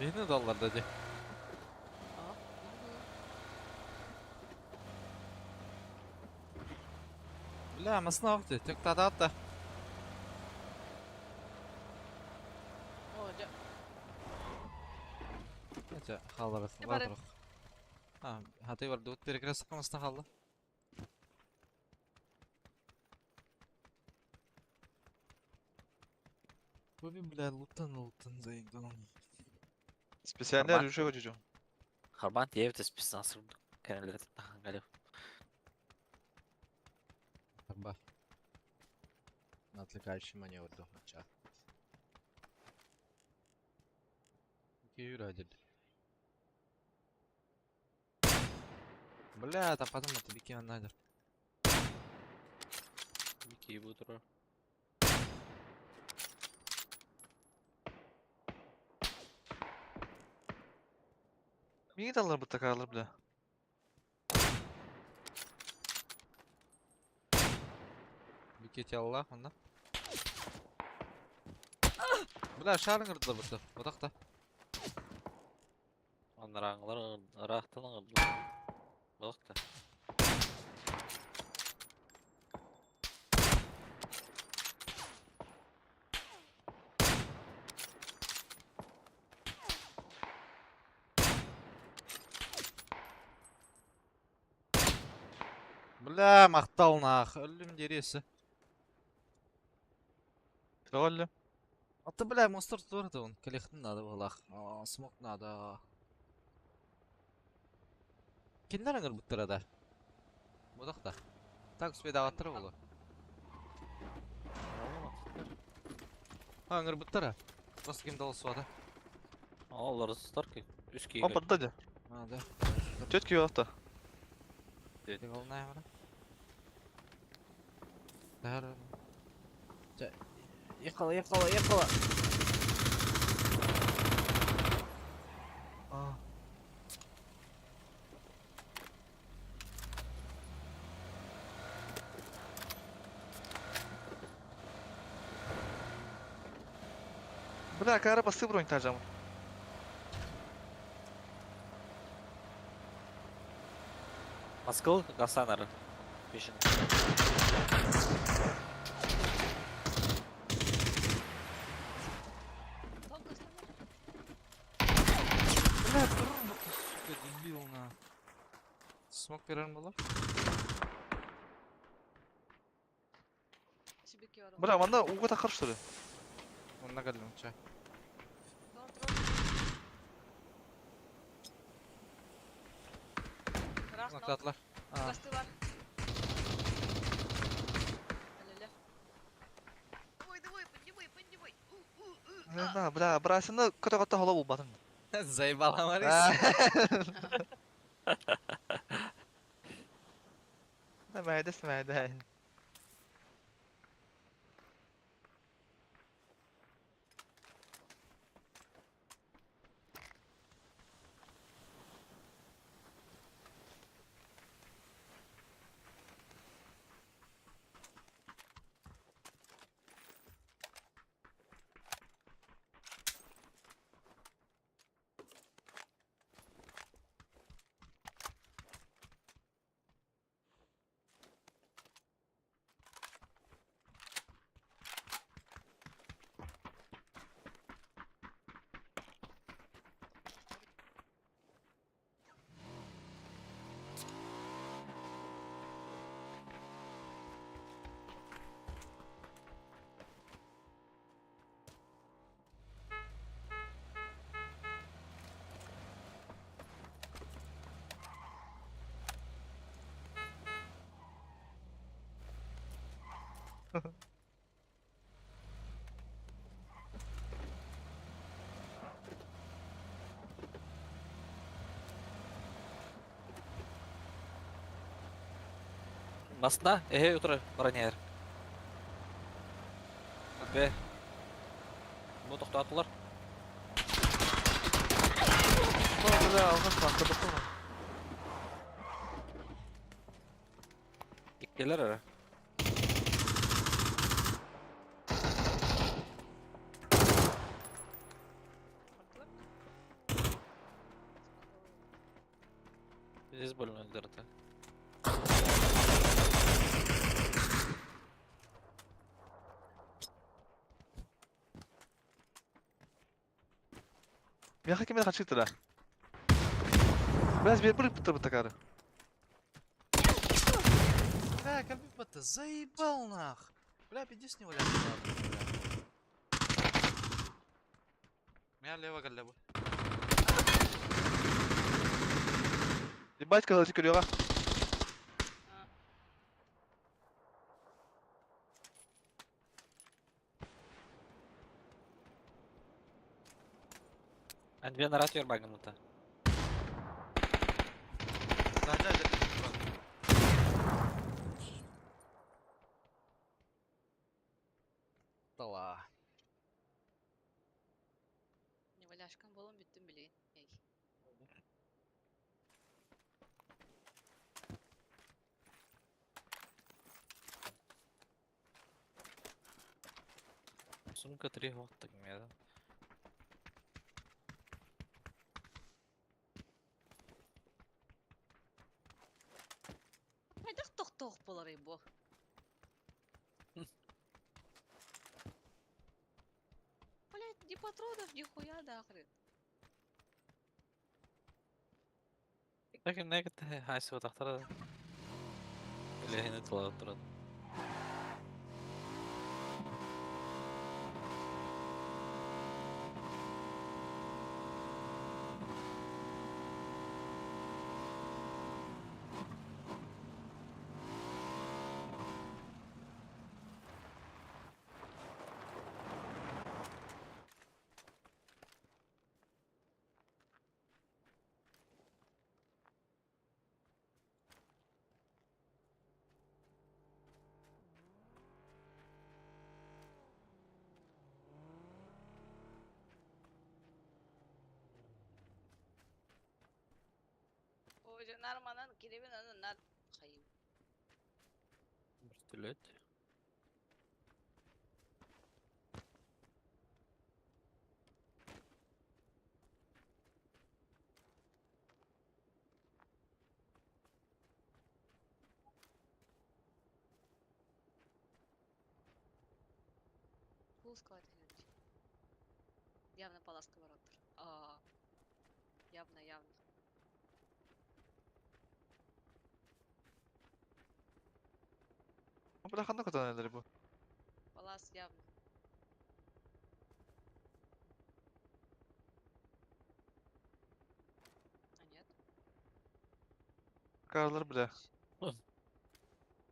Beni dallar dedi. Aa. Bля, masına vakti. Tök tada hatta. О, Nece halları Ne var var? duruk. Ha, hadi var. Dut perekrestek masına hallı. Bu bir bля лутан заигдан. Специальное Нормально. оружие хочу. Харбан тиевте списансыр кенелер тахан галев. Ба. Отвлекающий маневр до мяча. Yürü hadi. Бля, там потом это Вики надо. Вики бутро. Niye dallar bu takarlar bile? Вики телла, onda. Бля, шарын кырды бұрды. Одақта. Анраңлар рахтылың Бақта. Бля, мақтал нах. Өлім дересі. Тролли. А ты, бля, монстр турды он. Коллектин надо было. Смок надо. Киндер аңыр бұттырада. Одақта. Так, успейді ағаттыры болу. Аңыр бұттыра. Просто кем далы суада. Олар старки. Үш Он кейгіл. под дядя. А, да. Тетки его авто. Тегі олнай мара. Дәрі. Ехала. А. Бля, кара басы бронь тажам. Маскыл Гасанар. Пишін. Топ кастамер. Бля, тұрын бұқты, сука, дебил, на. Смок берерін болар? Чебеке орын. Бля, манда уға тақыр что ли? Онна кәлім, ча. Контроль. Раз нок. Nokladılar. Aa, Касты бар. Әлелер. Давай, поднимай. Да, бля, брасыны көтө холо болбадым. Заебала Смәйді. Басна, утро, бронер. Бе. Bu toxtatdılar. Бля, алғаш бақы бақы. İkkeler ara. Артылар. Здесь больно öldürdü. Мен хакемен қанша кетті да? Biraz bir бітір кәрі. Бля, кәлбіп бітті, заебал нах. Бля, иди с него ляпи, ладно, бля. Меня лево галлебы. Ебать, калачы көріға. Andiyan aratıyor bagımıta. Hadi. Дала. Не валяшкам болом бүттім білейін. Ей. Sumka 3 вақтық меді. Қайдақ тоқ болар ей бұл. Блять, ни патронов, ни хуя нахрен. Lakin ne gitti haysi vatahtara. İlahini tulağı duradu. O jenar manan kiribin anı nar kayım. Vертолет. узкого отхилить. Явно паласка воротар. Явно, явно. Ну, бля, хана куда надо рыбу. Палас явно. А нет? Karlar bile.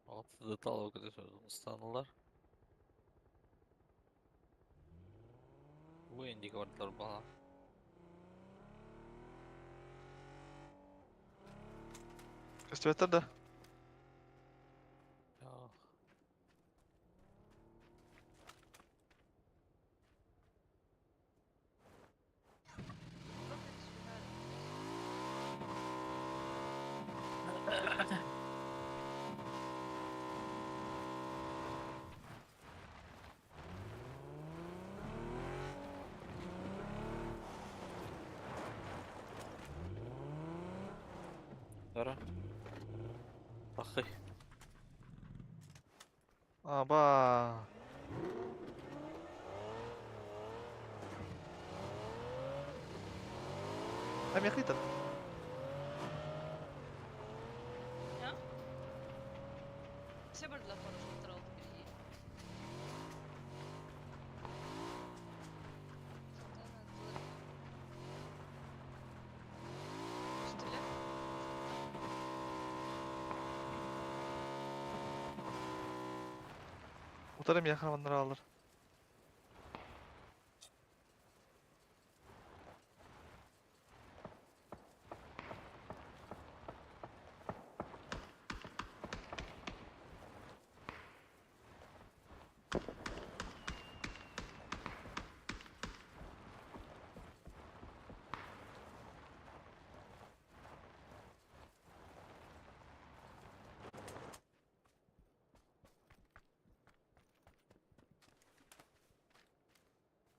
Altıda tal o kadar stanlılar. Bu indikatorlar bana. Festivaller de. Ya. Трохи сюда. Sonra. Bakay. Aba. Hem yakıydın. Ja? Все были хорошо контрол. Стреляй. Umarım yakın onları alır.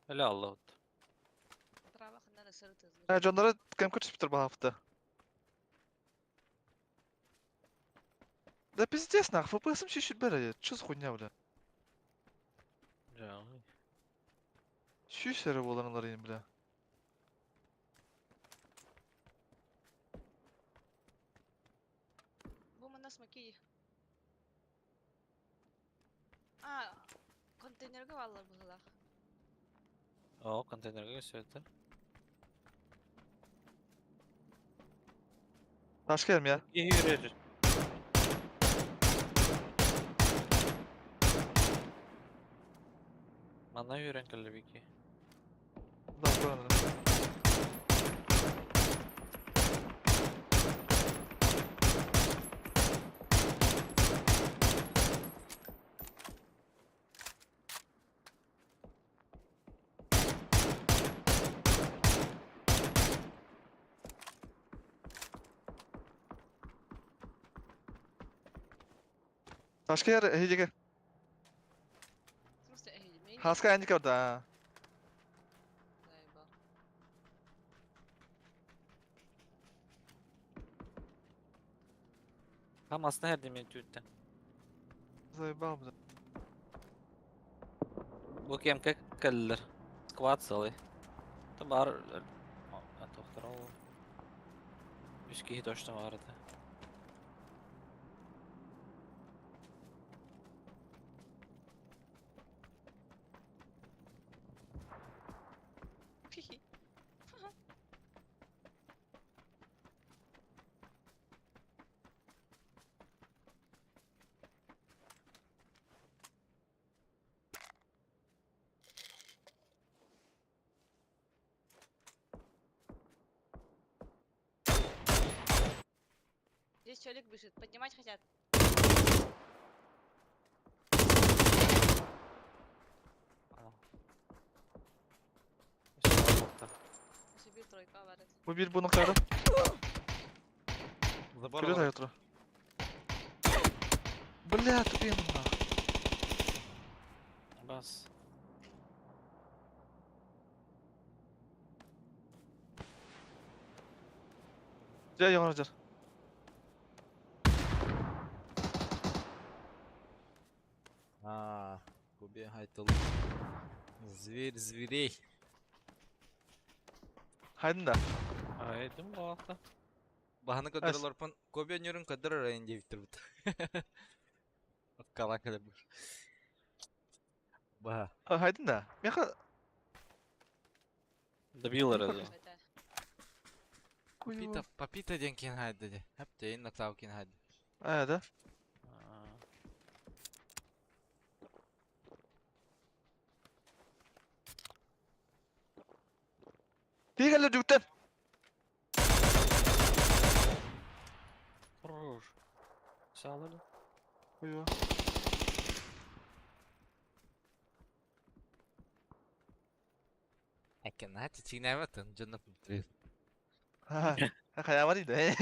Öyle Allah. Право, надо сырты изготовить. John'lara kem kötü bu hafta. Да пиздец нахуй, FPS чуть-чуть берет. Что за хуйня, бля? Ya. Şu işleri bu olanlar yine, bля. Bu mana смоки. Контейнерге алар булалар. O konteynerge gösterdi. Taş gelme ya. İyi yürür. Bana yürüyen kalbiki. Daha sonra dedim. Başka yer hediye. В смысле, мейн? Haska yendik orada ha. Заебал. Tam aslında her demin tüyütten. Zaybal bля. Bu kemke kalır. Squat salı. Tabar. Tohtar ol. Üski hiç hoşta vardı. Хи-хи. Здесь человек бежит. Поднимать хотят. Если бить тройка варит. Bu bir bu noktada. Забор Kulüt ворот. ayırtır. Bля, tupim nahуй. Bas. Gel yanına. Bu bir haytalı. Зверь, зверей. Haydın da. Aydım bu hafta. Bahana kadar orpan. Kobe nyurun kadar arayın diye bitir bit. Kalan kadar bir. Bah. Haydın da. Meka Добил разу. Кстати. Papita, papita diyen kin haydi dedi. Hep de yayın naktav kin haydi. Да. Тигелер жүктен. Хорош. Sağladı. Uyuyor. Ekken hadi çiğnemetin canım bitir. Ha. Kaya var idi.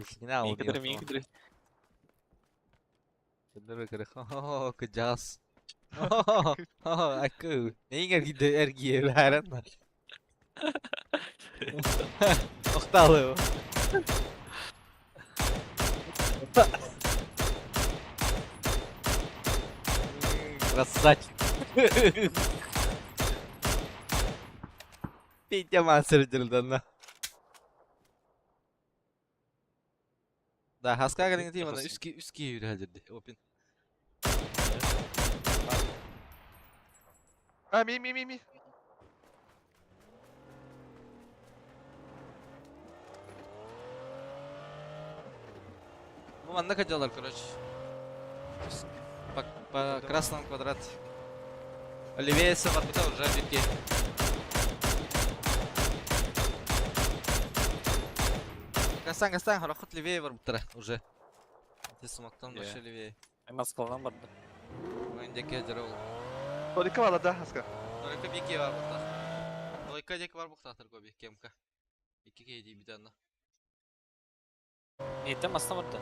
Çiğne al İyi diyor. giderim, iyi giderim. Bener kere. Oh, kejas. Oh, aku. Neyin ergi ergi veren var. Oktalı. Красавчик. Петя мастер дилдана. Да, хаска gelin değil bana üski yürü halde. Open. Ha mi. Bu anda kaçıyorlar короче. По красному квадрат. Левее Саварбита уже битки. Кастан, харахат левее var bu tara уже. Teslimaktan başa Yeah. levее. Hemen skalan vardı. Oyundaki hacıra olur. Torika var da haska. Только бики var burada. Только dek var bu tahtar kobi kemka. İki KD bir tane. Niyetim aslında vardı.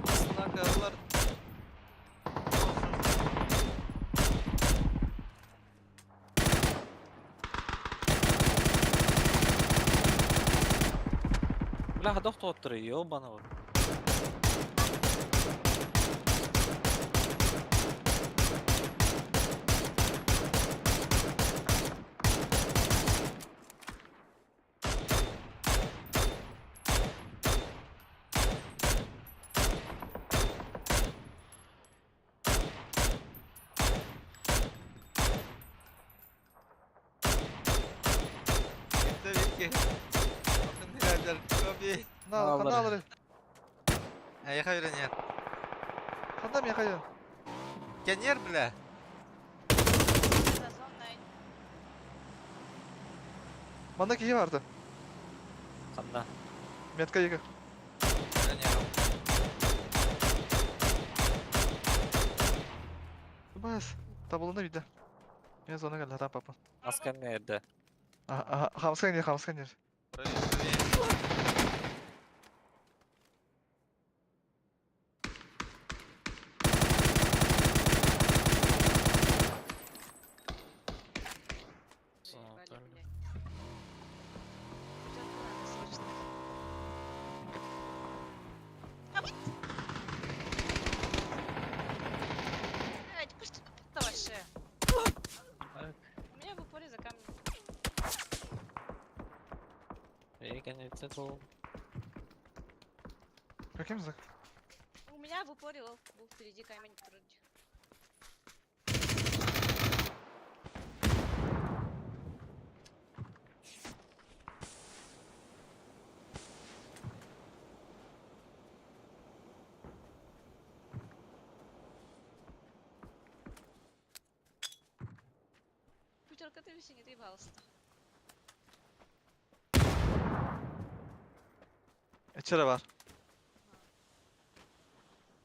Aslında karılar Бля, доктор оттыры, ёбана var. bitti biki. Bakın birader kobi. Ne al? Kanda alır. Ayaka öğren yer. Kanda mı yakayın? Ken yer bile. За зоной. Banda kişi vardı. Kanda. Metka yıkı. Öğren yer. Bas. Tabulunda bir de. Yine zona geldi adam papa. Asker nerede? Aha, hamskan yer. Burayı leveye. Заебали так. меня. Что-то надо слышно. Блядь, пусть это вообще. У меня в упоре за камнем. İyi gene tutuldu. Bakayım mısın? У меня в упоре лол был впереди камень вроде. Пятерка, ты вообще не доебался-то. İçeri var.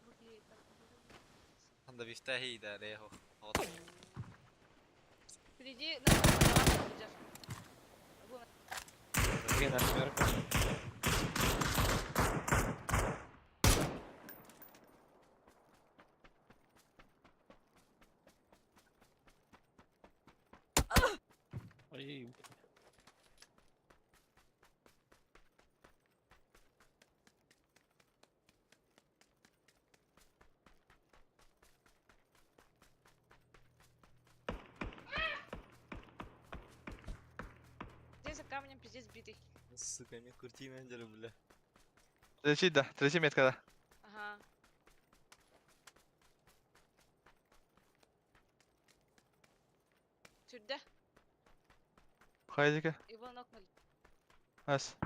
Выглядит так. Anda biftahi idare ho. Hot. Впереди на вас идет. Yine Amerika. Ой, Здесь за камнем пиздец битый. Сука, мен куртимен жүріп, бля. Третий, да, третья метка, да. Ага. Türde. Хайдика. Его нокнули. Ас.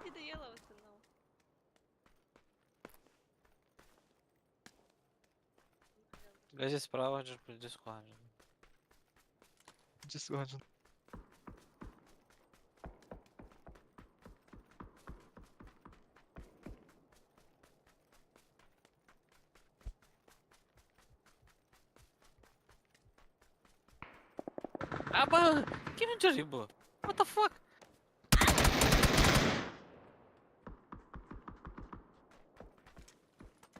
Не доела в остальном. Здесь справа же здесь схвачен. Just one. Aba! Kim injury bu? What the fuck?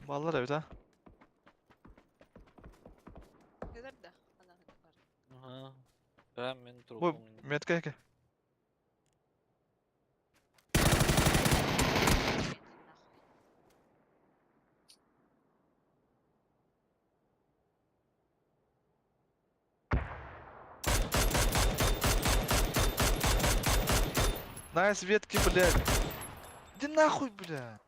Mallar evet ha. Neler de? Ana var. Ага. Прям мен Bu трупом. metka yake. Нахуй. Найс ветки, блядь. Иди нахуй, бля.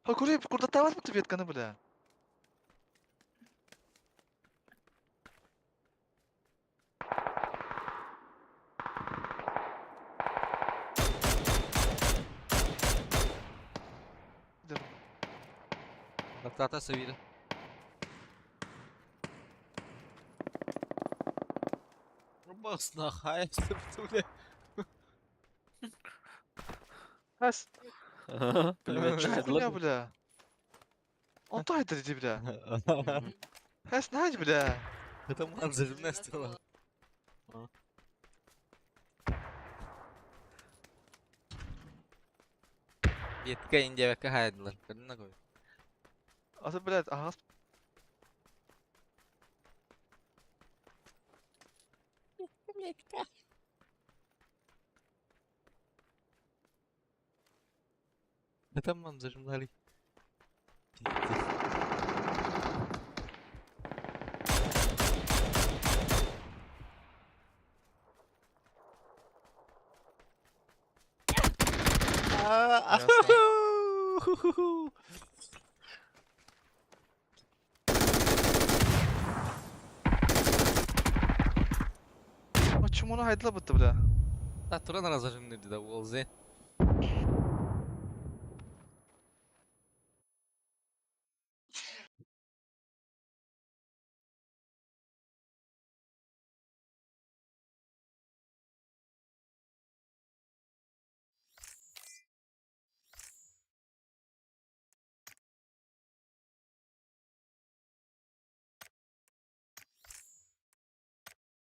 Hakuri, куда тават bu ветканы, бля. Наклата се види. Бас на хай, бля. Ас. Пулемет Что çıkardı хуйня, lan. бля? Он тайдер, иди, бля. Мгм. Ас, найди, бля. Это манзарın Nasıl üstüne. oldu? Yetka ince ve haydılar. Kadına koy. Asa, блядь, ағас. Это манзарın hali. Почему она хайдла бытты, бля? Да, Туран разожжен dedi de ол zen.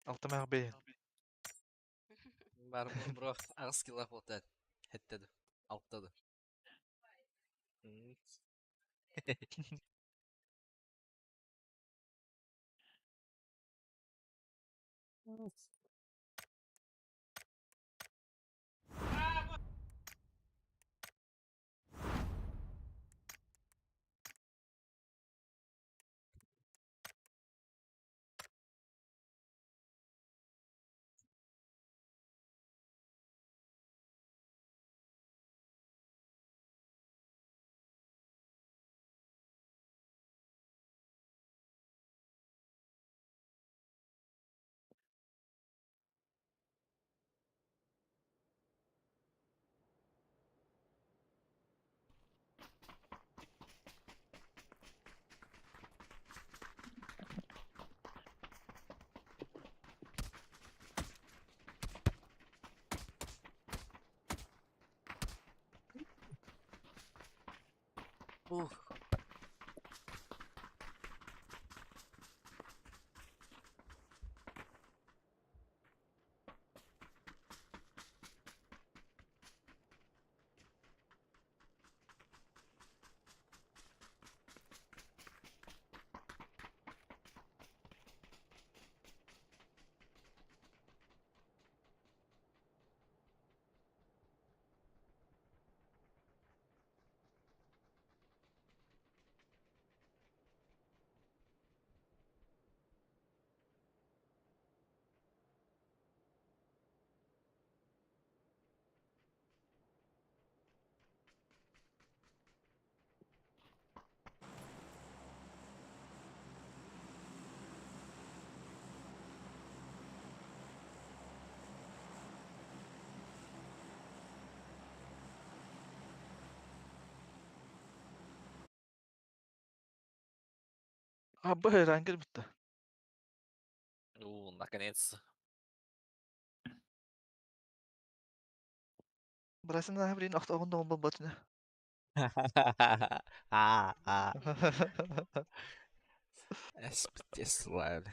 Алтымақ бей. Бар бұл бро ағыз килах отад. Хеттеді. Алттады. А, Б, рангер бітті. Наконец. Брасын ағы бірейін ақтауғын доғын бұл батыны. Эспитес лайв.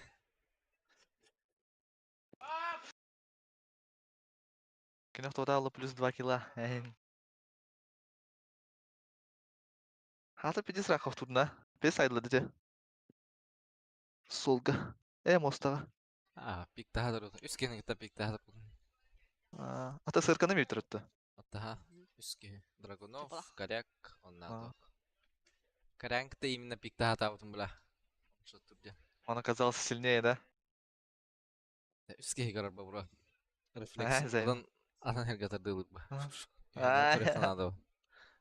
Кені ақтауда алып плюс 2 кила. Хаты 5 сұрақ ақтудына. 5 айдылады де. Солға. Мостаға. Пик тахадыр отын. Үскені кітап пик тахадыр отын. Ата сырканы мей тұрытты. Оттаха. Үске. Драгунов, Чапалах. Коряк, оннан А. тоқ. Корянг-то именно пик тахата отын бұла. Что тут Он оказался сильнее, да? Үске хигарар ба бұра. Рефлекс. Займ. Бұдан атын хергатар дылық ба. А.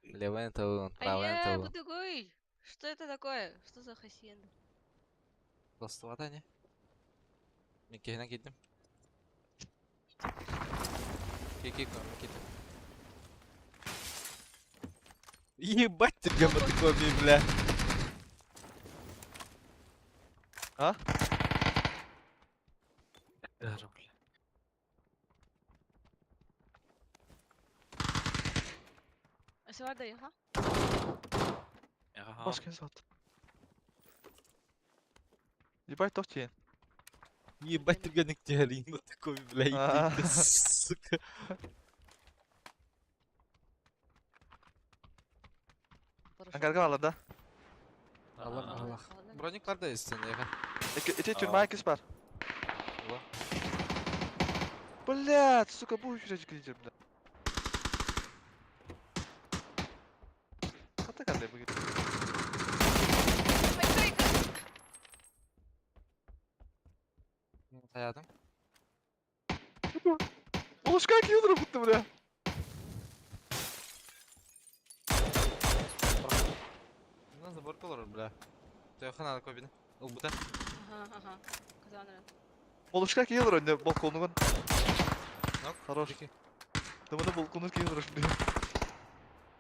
Левая тавын, правая тавын. Будугой! Что это такое? Что за хасиенда? Просто вода не. Мен кехінен кеттім. Кек, мен кеттім. Ебать ты мотокоми, бля. А? Гару, бля. Асеварда, ага. Ага. Баш кені сауыт. Ебать тоқ тейін. Ебать ты ганик тяхарин мотокоми, бля. А. Иди ты, сука. Аңғарға алыр, да? Аллах, Аллах. Броник бар да естен, яға. Ете түрма екіс бар. Блядь, сука, бұл жүрежі келейдер, бля. Қата қандай бұл кетті? Таядым. Олышқа кеудірі бұтты, бля. Ну, заборка олар, бля. Тойхан ана көбіні. Ол бұта. Ага. Казанры. Олышқа кеудірі, өнде балконығын. Нок. Хорош. Жеке. Дымыны балконы кеудірі, бля.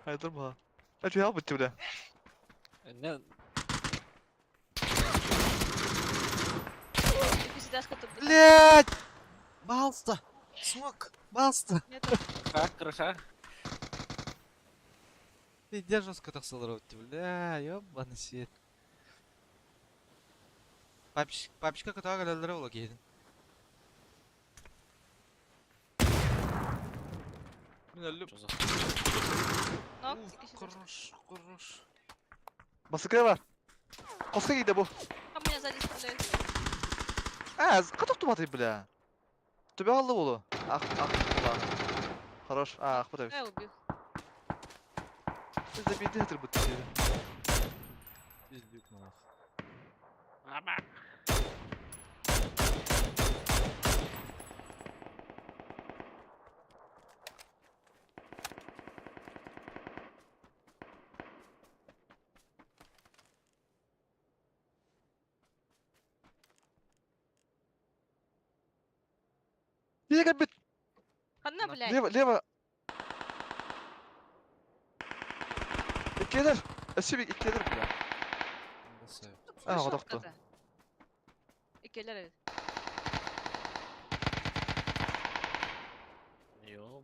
Хайдыр ба. Әтвей ал бұтты, бля. Не, Пиздашка тут. Блядь! Балста! Смок! Балста! Нету. крыша. Пиздец жестко так солировать, бля, ёбаный свет. Папичка катаға кәлелері ола кейдің. Мен өліп. Что за... Нок, Құрыш. Басықай бар. Қосқа кейді бұл. А меня сзади стреляют. Қатық туматы, бля. Төбе алды болу. Ақ, бұла. Хорош. Ақ, бұта. Я убил. Бізде бейді хетір бұтты дейді. Пиздюк нах. Ама. Егер бит. Одна, блядь. Лево. İkiler. Esibik ikiler, bля. Отақты. Икелер evet. Ёб.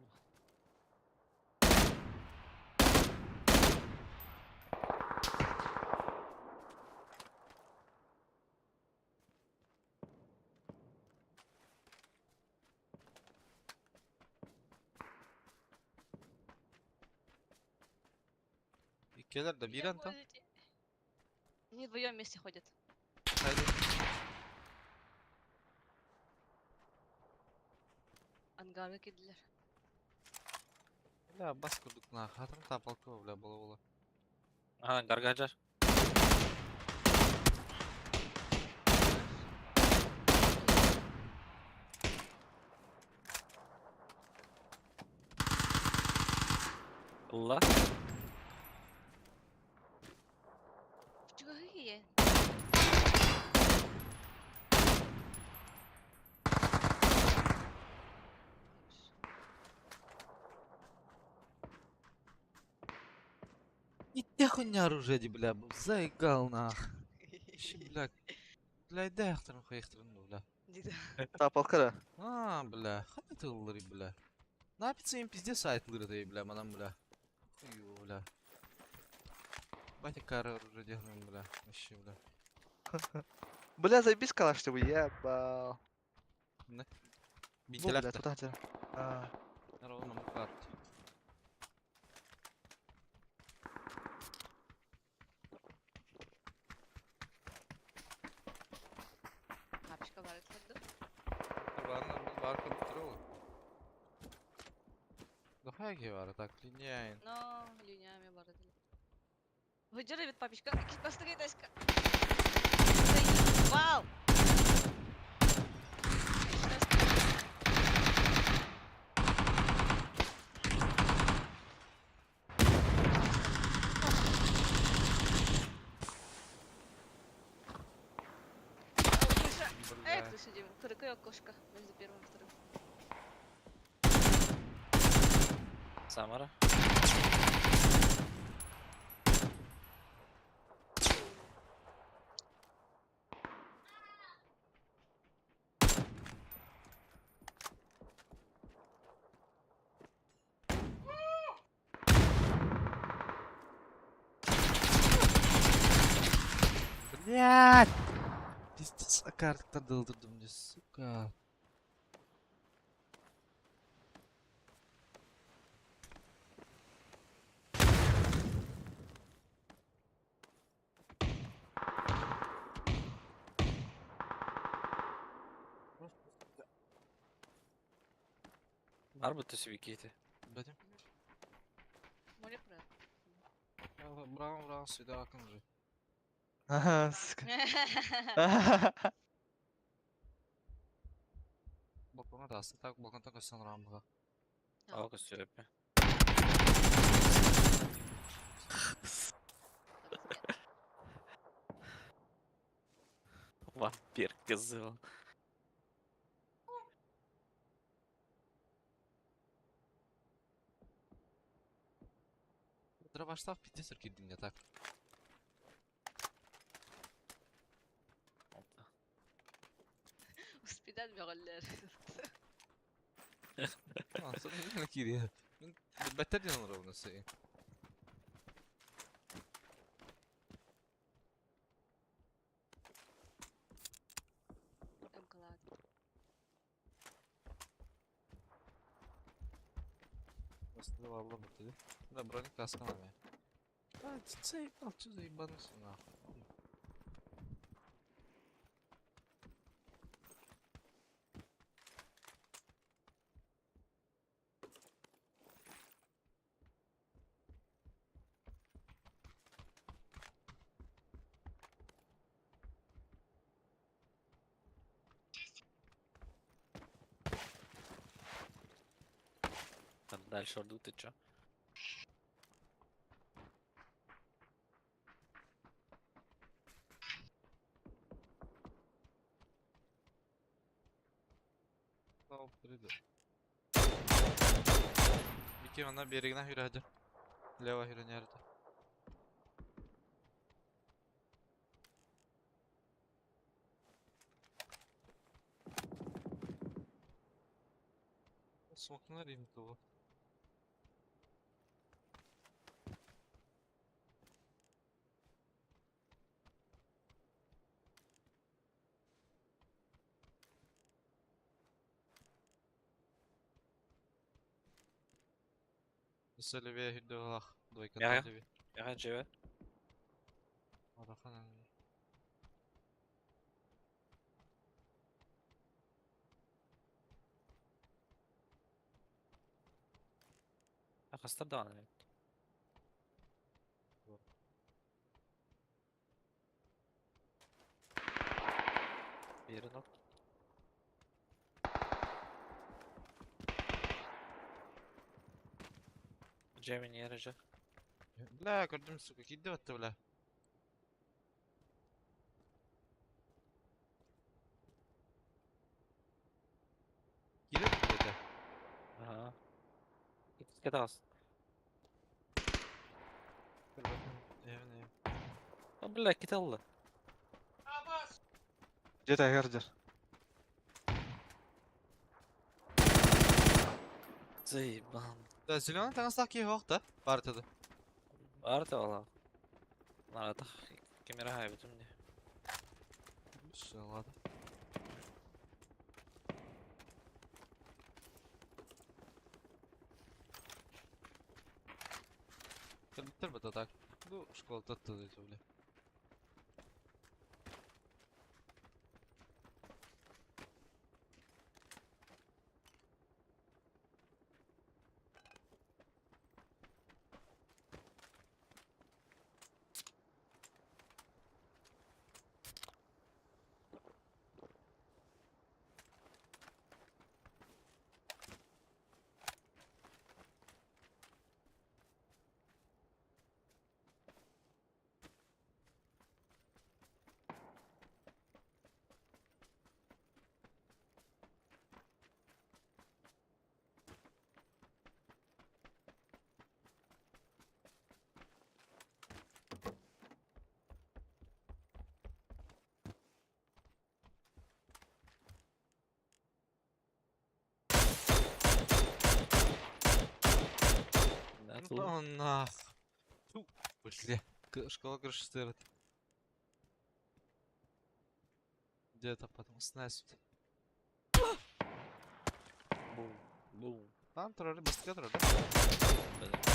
Икелер да бирен там. Они вдвоем вместе ходят. Haydi. Ангарга кидлер. Бля, бас курдук нах. Хатырым тапалкы бля, бола. Ага, гаргажар. Allah. Чего какие? Ниття хуйня оружие, бля, заигал нах. işi bile. Bile de yaktırın koyaktırın bile. Дида. Тапал кара. Бля, хай тыллары, бля. На им пиздец сайтлары да, бля, манам, бля. Хуё, бля. Батя кара уже делаем, бля. Вообще, бля. Бля, заебись калаш ты, ебал. Бу, бля, Бинтелеп туда хотя. Ровно карт. Папочка бар etmedi. Бар контроль. Да хаги var, так, линяйн. Но, линями бар etmedi. Hıcırı bit папочка. Git bastı git aşka. Вау! Эх, Бля. ты сидим. Кырык yok кошка. Между первым и вторым. Самара. Блядь! Пиздец, а карту дылдырдым мне, сука. Var mı tüsbükiydi? Блядь, Море про. браво, сюда, как же. Ага, сука. Балкона да, так, балкон так сон рамбага. Алгı sürepe. Vampir kızı. Дробаштав пиздец кидин не так. Успедан бегаллер. Sonra ne kiri? Beter yanılır onu şey. Эмкалат. Просто ладно, ты. Да, броник касками. А, заебал, что заебанулся нахуй. Дальше орду ты чё? Sağ приду. Бики ана берегine yürüdü. Leva yürü nerede? Смокнар им того. Сөлөве хүдөлах дойка Яга. талеби. Яга живе. Арахан. Akasta da ne? Biri nok. Cem'in yarıcı. Бля, gördüm сука, киди attı бля. Киди attı. Aha. İkisi de az. Dur bakayım. Evet. Bля, kit aldı. Где-то гердер. Заебан. Да, зеленый таңыстақ кей оқ да, партияда. Арты вала. Наратах камера хайбытым де. Все, ладно. Кредиттер бата так. Ну, школа татты дейді, бля. Да, Ну, тут. по нах. Ту, бля. Школа крышестырит. Где-то потом снесут. Бум. Бум. Там тұрары, бастыға тұрар, да?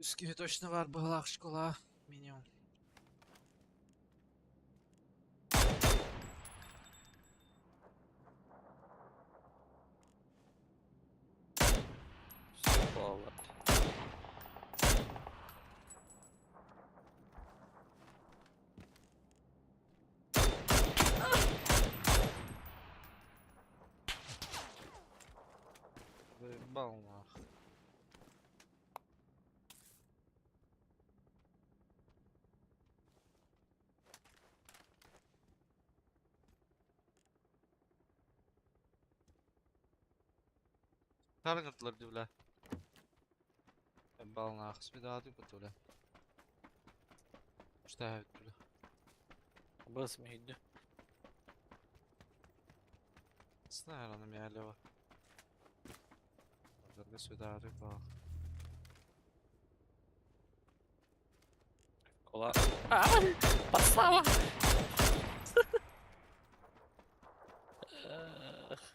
Үскеме точно бар бағлақ школа. Минимум. Школа. Заебал нах. Таргетлар ди, бля. Заебал нах. Спидаты бата, бля. Что я, бля? Бас мейді. Знаю, она меня лево. Дорога сюда, рыба. Кола. Подстава!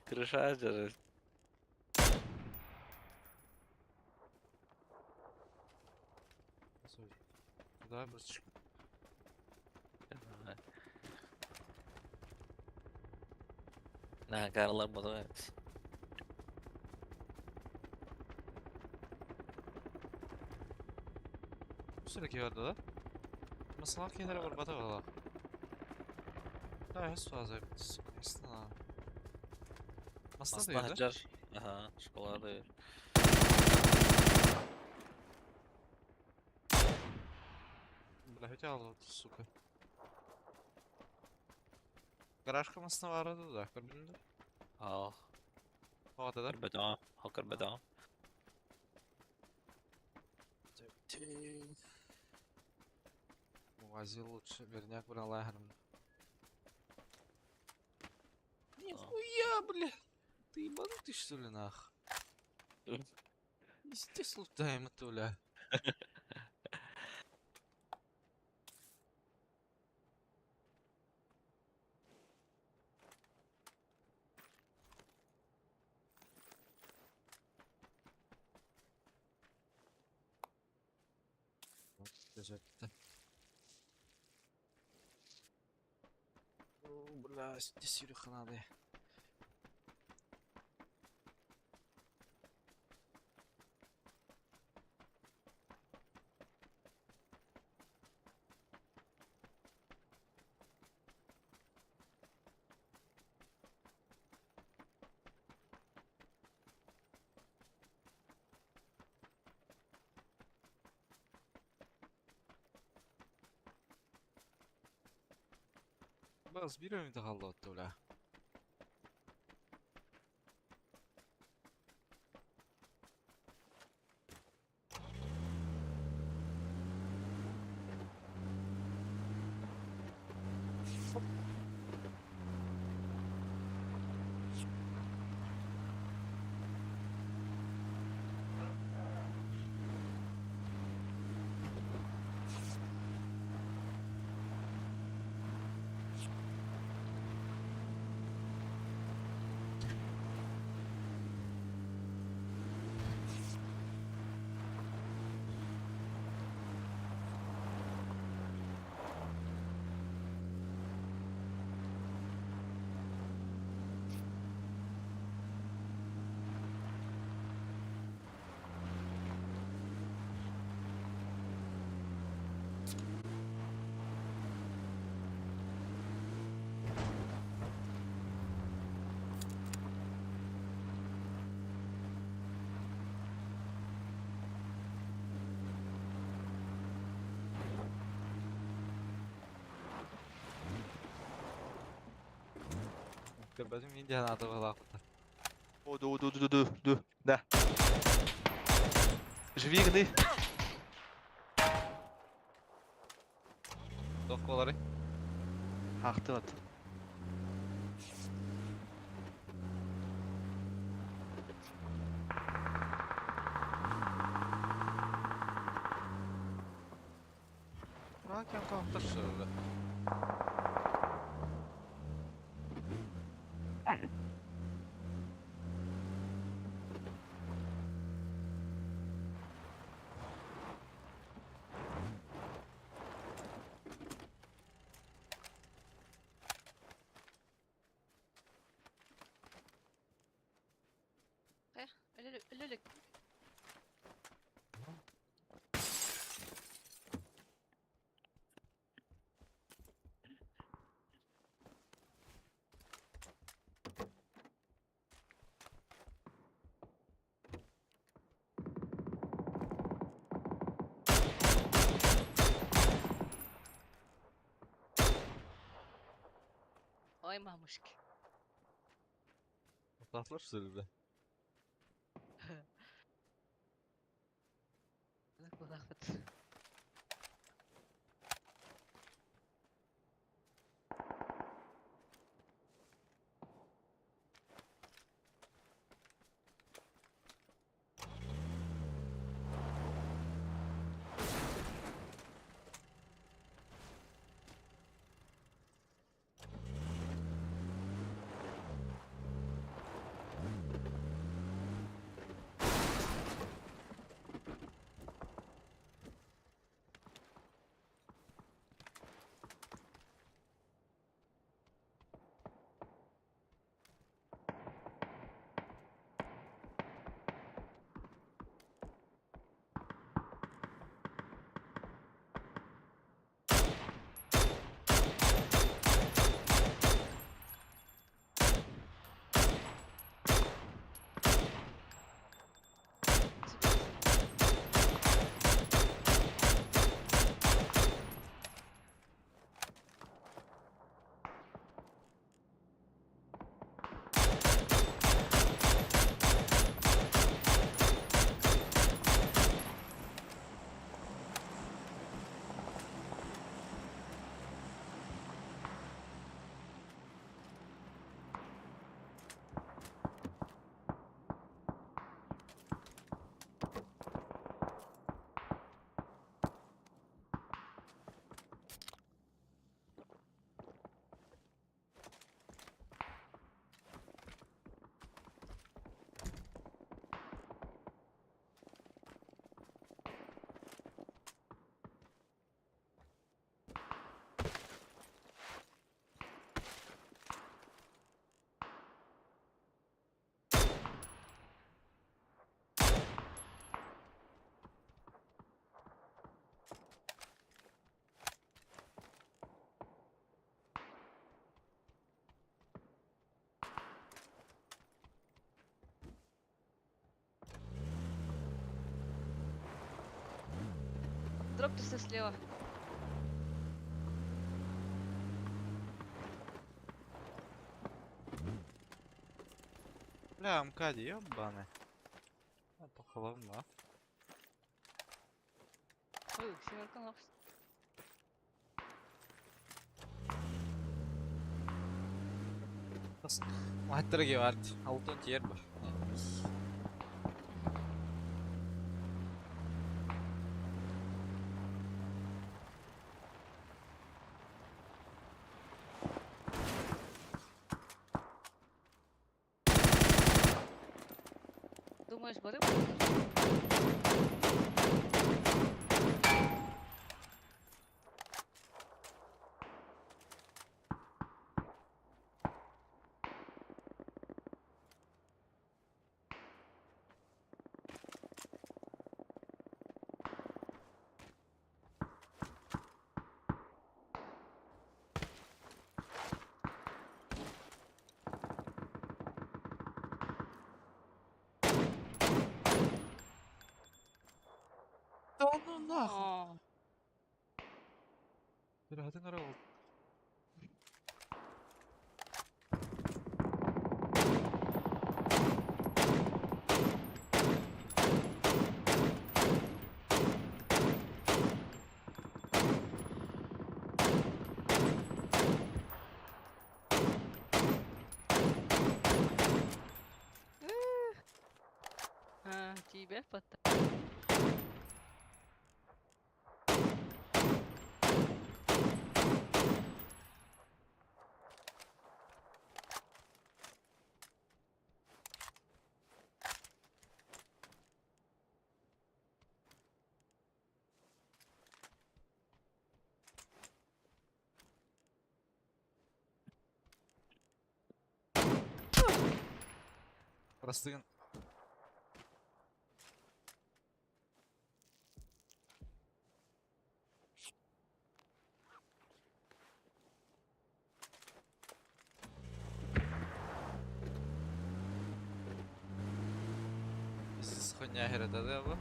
Крыша держит. Куда, брусочка? На, Карла подавается. Sürekli gördü da. Mesela kenara vur bata valla. Да, я сразу ясно. Масна да yedi. Hacer. Aha, şokolade. Бля, хотя вот, сука. Гаражка масна vardı da, gördün Ah, O da. kırbeda. Ha kırbeda. Увозил лучше, верняк брал агром. Нихуя, бля! Ты ебанутый что ли, нах? Здесь лутаем это, бля. Вот, лежать-то. О, бля, здесь Юрюха надо. Бас бирем да халлы отты бля. Körbedim indi hanada bala. Ду. Да. Живи, гни. Док болары. Хақты бат. Ракен тоқтыр шыры. Ölülük. Ой, мамушки. Tatlar şırı. Kulaklık. Дроп ты слева. Бля, МК-ди, ёбаный. Это холодно. Ой, семерка лапс. Маттырги барт. Алтын тиер бар. Думаешь, бары? Да ну нахуй. О, Бля, нара болду. Тебе пота. Растыгын. Сіз хуйня гередады абы.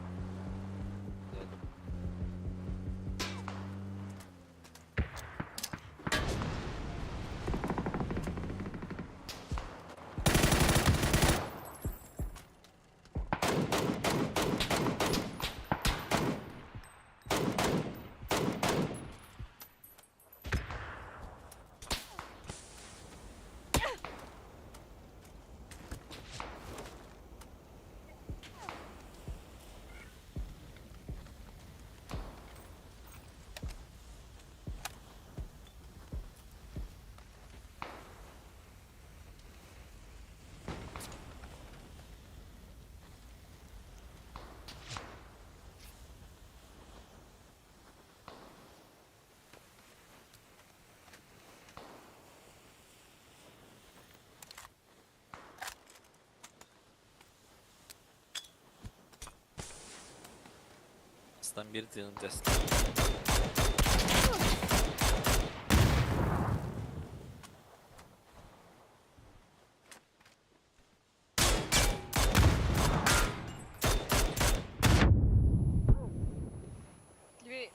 Aslan bir dilin test. Тебе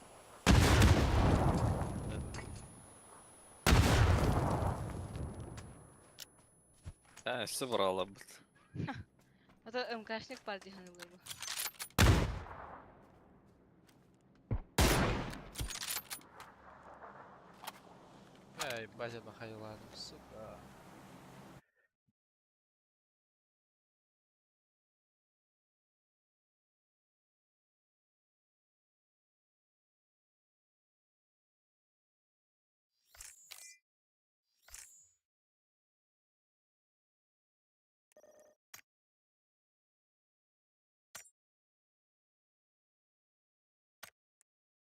Ha, üstü buralı bud. это МКшник партии был бы. Эй, базя бахайладым, сука.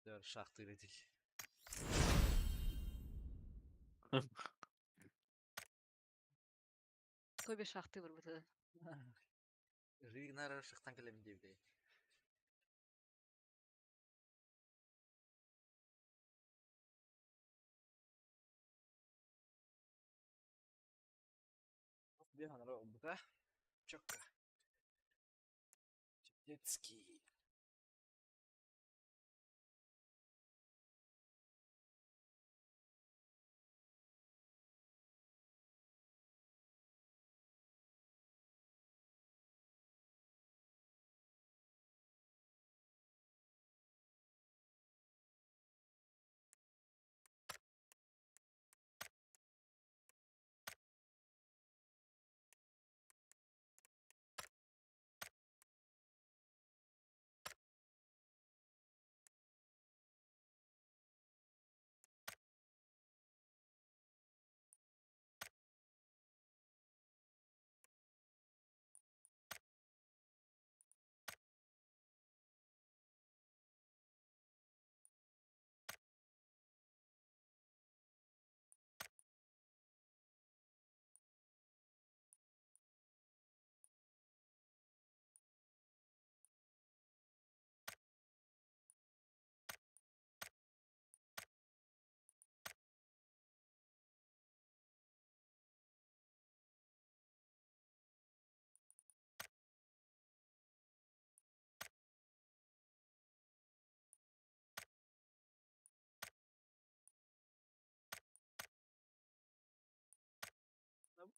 Dur, şahtı iledik. Көбе шахты бар бутада. Ригнар шахтан келем дейбдей. Беган робота. Чокка. Детский.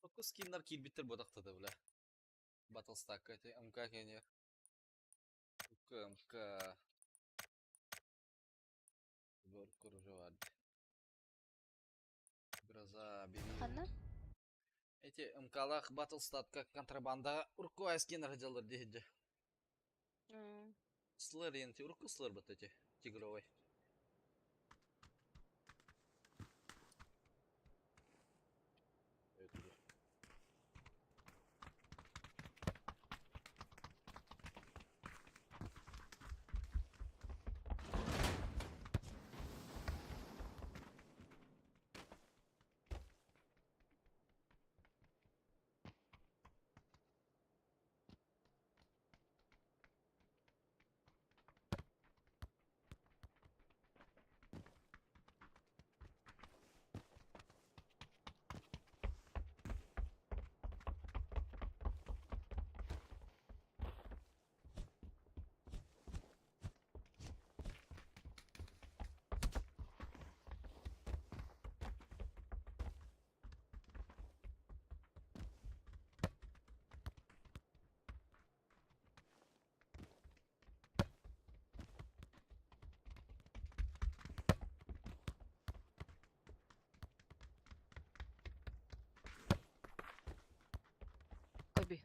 Oku skinler kilbitir bodakta da bile. Battlestack эти МК кенер. МК. Böyle kurucu vardı. Biraz biri. Ханна? Эти МКлах Battlestack'ка контрабанда урку скинер делали диһиджи. Слэр енти урку слэр вот эти тигровый. Это же. Коби.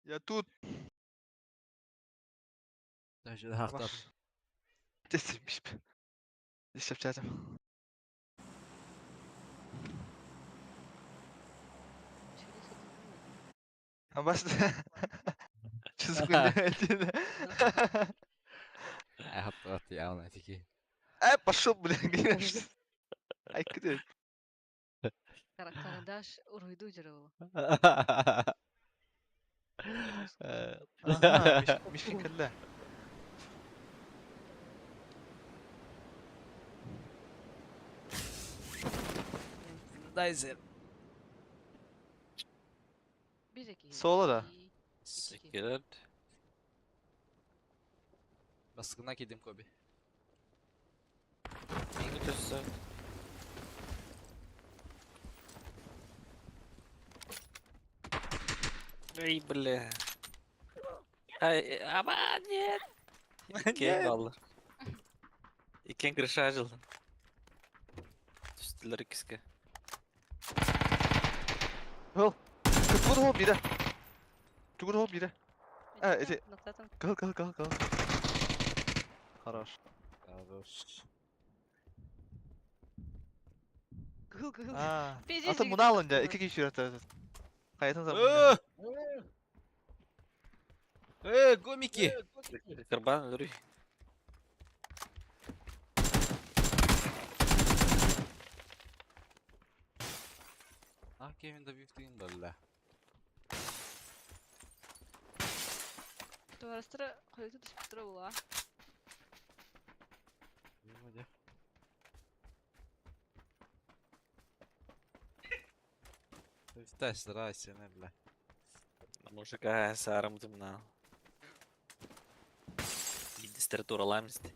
Я тут. Даже хахтар. Маш. Здесь Здесь в чате. А баш. Что за хуйня эти? Хахтар явно тики. Пошел, блин, конечно. Ай, куда? Карандаш уруйду жырыл. Ага, مش في كلا. Дайзер. Бизеки. Sola da. Siktir. Baskına gidim Kobi. En kötüsü. Эй, бля. Ай, aman нет. İki kaldı. İki kırışa açıldı. Düştüler ikisi. Hıl. Kıpır hop biri. Tugur hop biri. эти- Ноксатан. Кал. Хорош. Хорош. Кыл. Пиздец, Atın жигит bunu alınca тапкырлар. iki kişi üretir. Hayatın zamanında. Гомики! Kırban ölür. Кевин да бифтин бәллә. Туарастыра койду диспутра була. Вроде. Витай, старайся, не, бля. Мужика сарım дымна. Дистратура ламсти.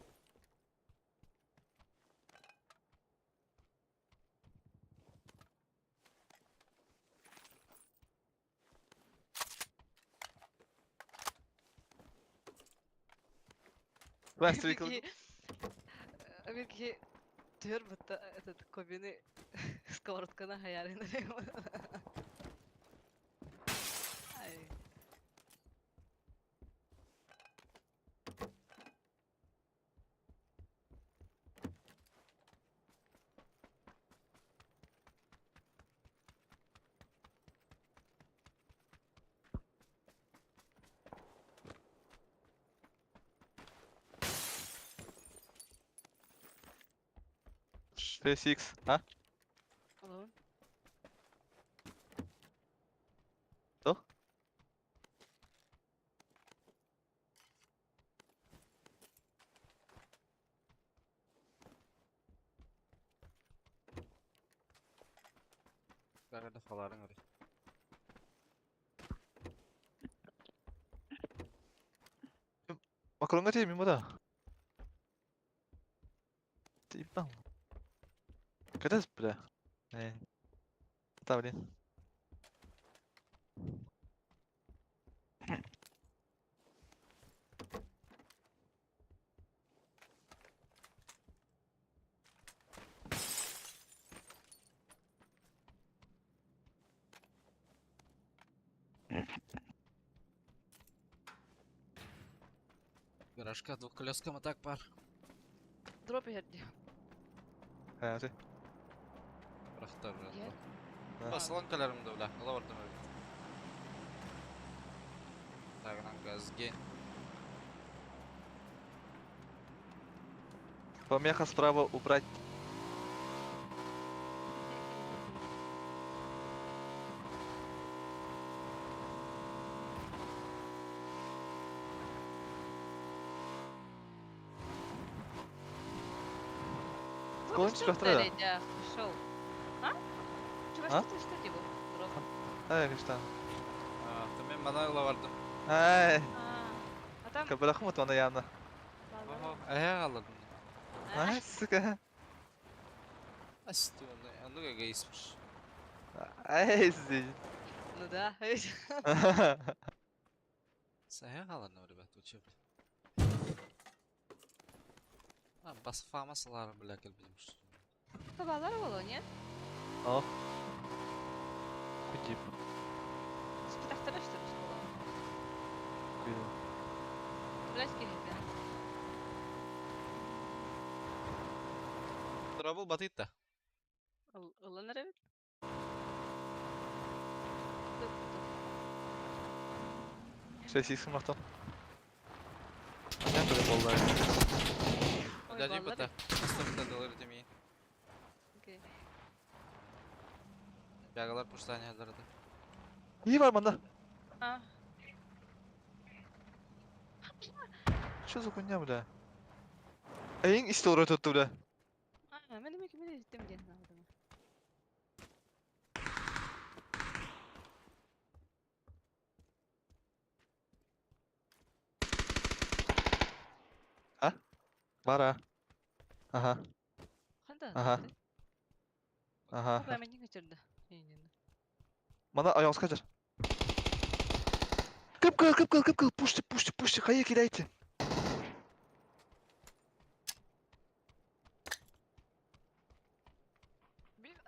Ben sürekli Америки төр бутта этот кобины сковородканы хаярын. Ай. SpaceX. Ha? Алло. Что? Bägede falaryň öri. Makaronga teyim bu da. Teyip lan. Kadar bile. Ne? Tabii değil. Garajka двухколёска так бар. Дроп ерді. Hayatı. Бырахтар. Yer. Басылган каларымды белә. Ала бардым öri. Тагынан газге. Помеха справа убрать. Колын çıkarttı da. Пішов. А? Чого ж А? ти що діло? Дроп. Ay işte. Та мен мана ала бардым. Ay. А там... Kabelakı mı ona yanına? Ого, ая алырдым. Ay sıkı. Асты оны, аны эгоистмиш. Ay sizi. Ну да. Сая алырны, ребят, учеб. Бас фамасылары белә кел bizim. Табалар болу, не? Al. Kutip. Спитахтар аштырыш болу. Kuydu. Блять керек, да? Трабл батыйт та. Ылыныр эбит? Sessiz sınıftan. Ne böyle bollar? Ой, Дяди баллар бата. Астымда доллар демейин. Окей. Бягалар пуштанияларды. İyi var bende. А, Что за хуйня, бля? Эйң исте орой tuttu, бля. мен эме кемеде життем ден алдыма. Бар ha. Aha. Кандай? Aha. Aha. Купа мен кечирди. Bana ayağınız kaçar. Kıp kıl. Puştu. Hayır kirayeti.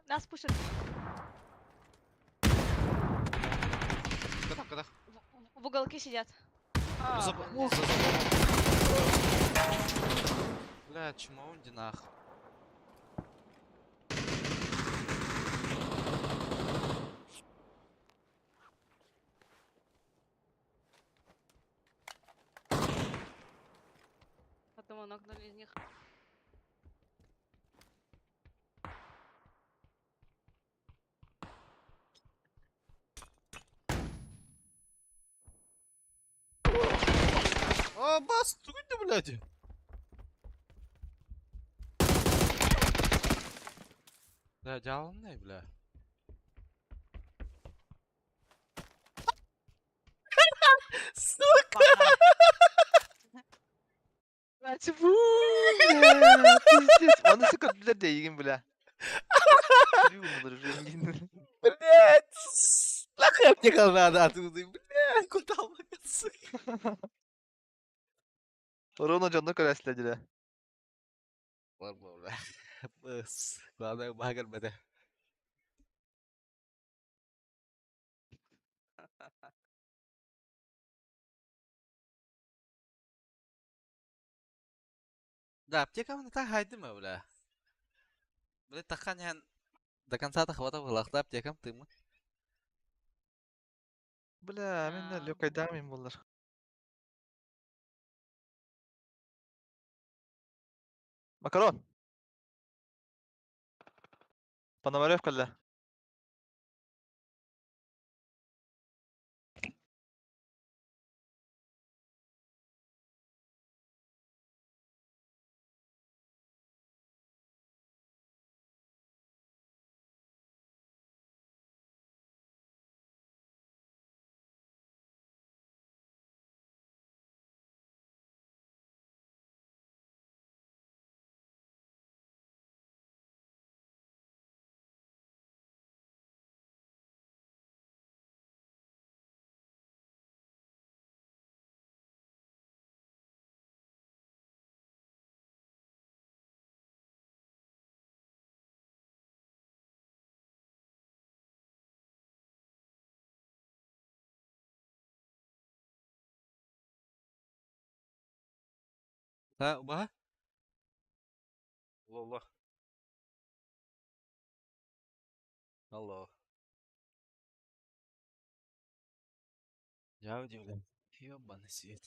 Нас пушат. Кыдах. В уголке сидят. Бля, чему он динах? Потом нокнули из них. Бас, тугунда, блядь. Бля, дялынный, бля. Çabuk. Bля, пиздец. Bana sıkı bize de iyi, bля. Bunları rengin. Блядь! Нахуй мне надо оттуда, блядь, куда ловится? Orona canına körəslədilər. Var mı, bля? Бас, главное, багер беде. Да, аптека мы так хайдым, бля. Бля, таханян до конца хвата вылахта аптекам тымы. Bля, mən də yok edəmiyim bunlar. Makaron. Пономарев калла. Та, ба? Лоло. Алло. Я удивлен. Ёбаный свет.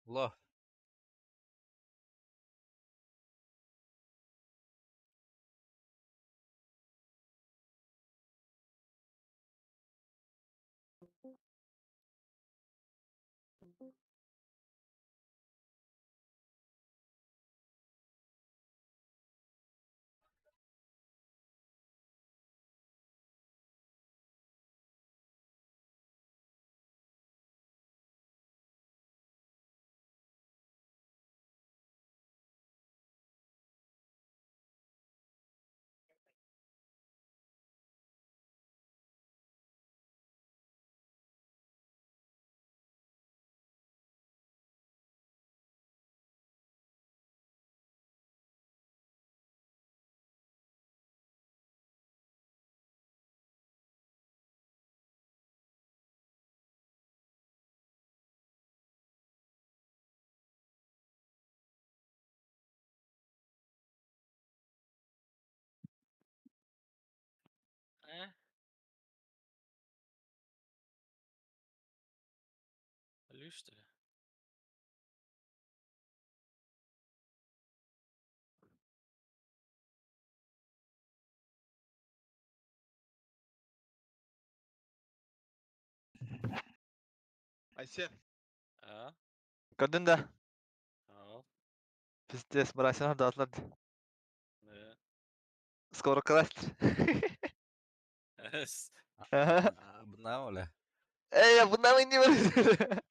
Ло. Э? Лю, что ли? Айсе, А? gördün de. Ал. Пиздец, брасина да атлады. Да. Скоро крастер. Эс. Бна, оля. Эй, bundan mı indiğim?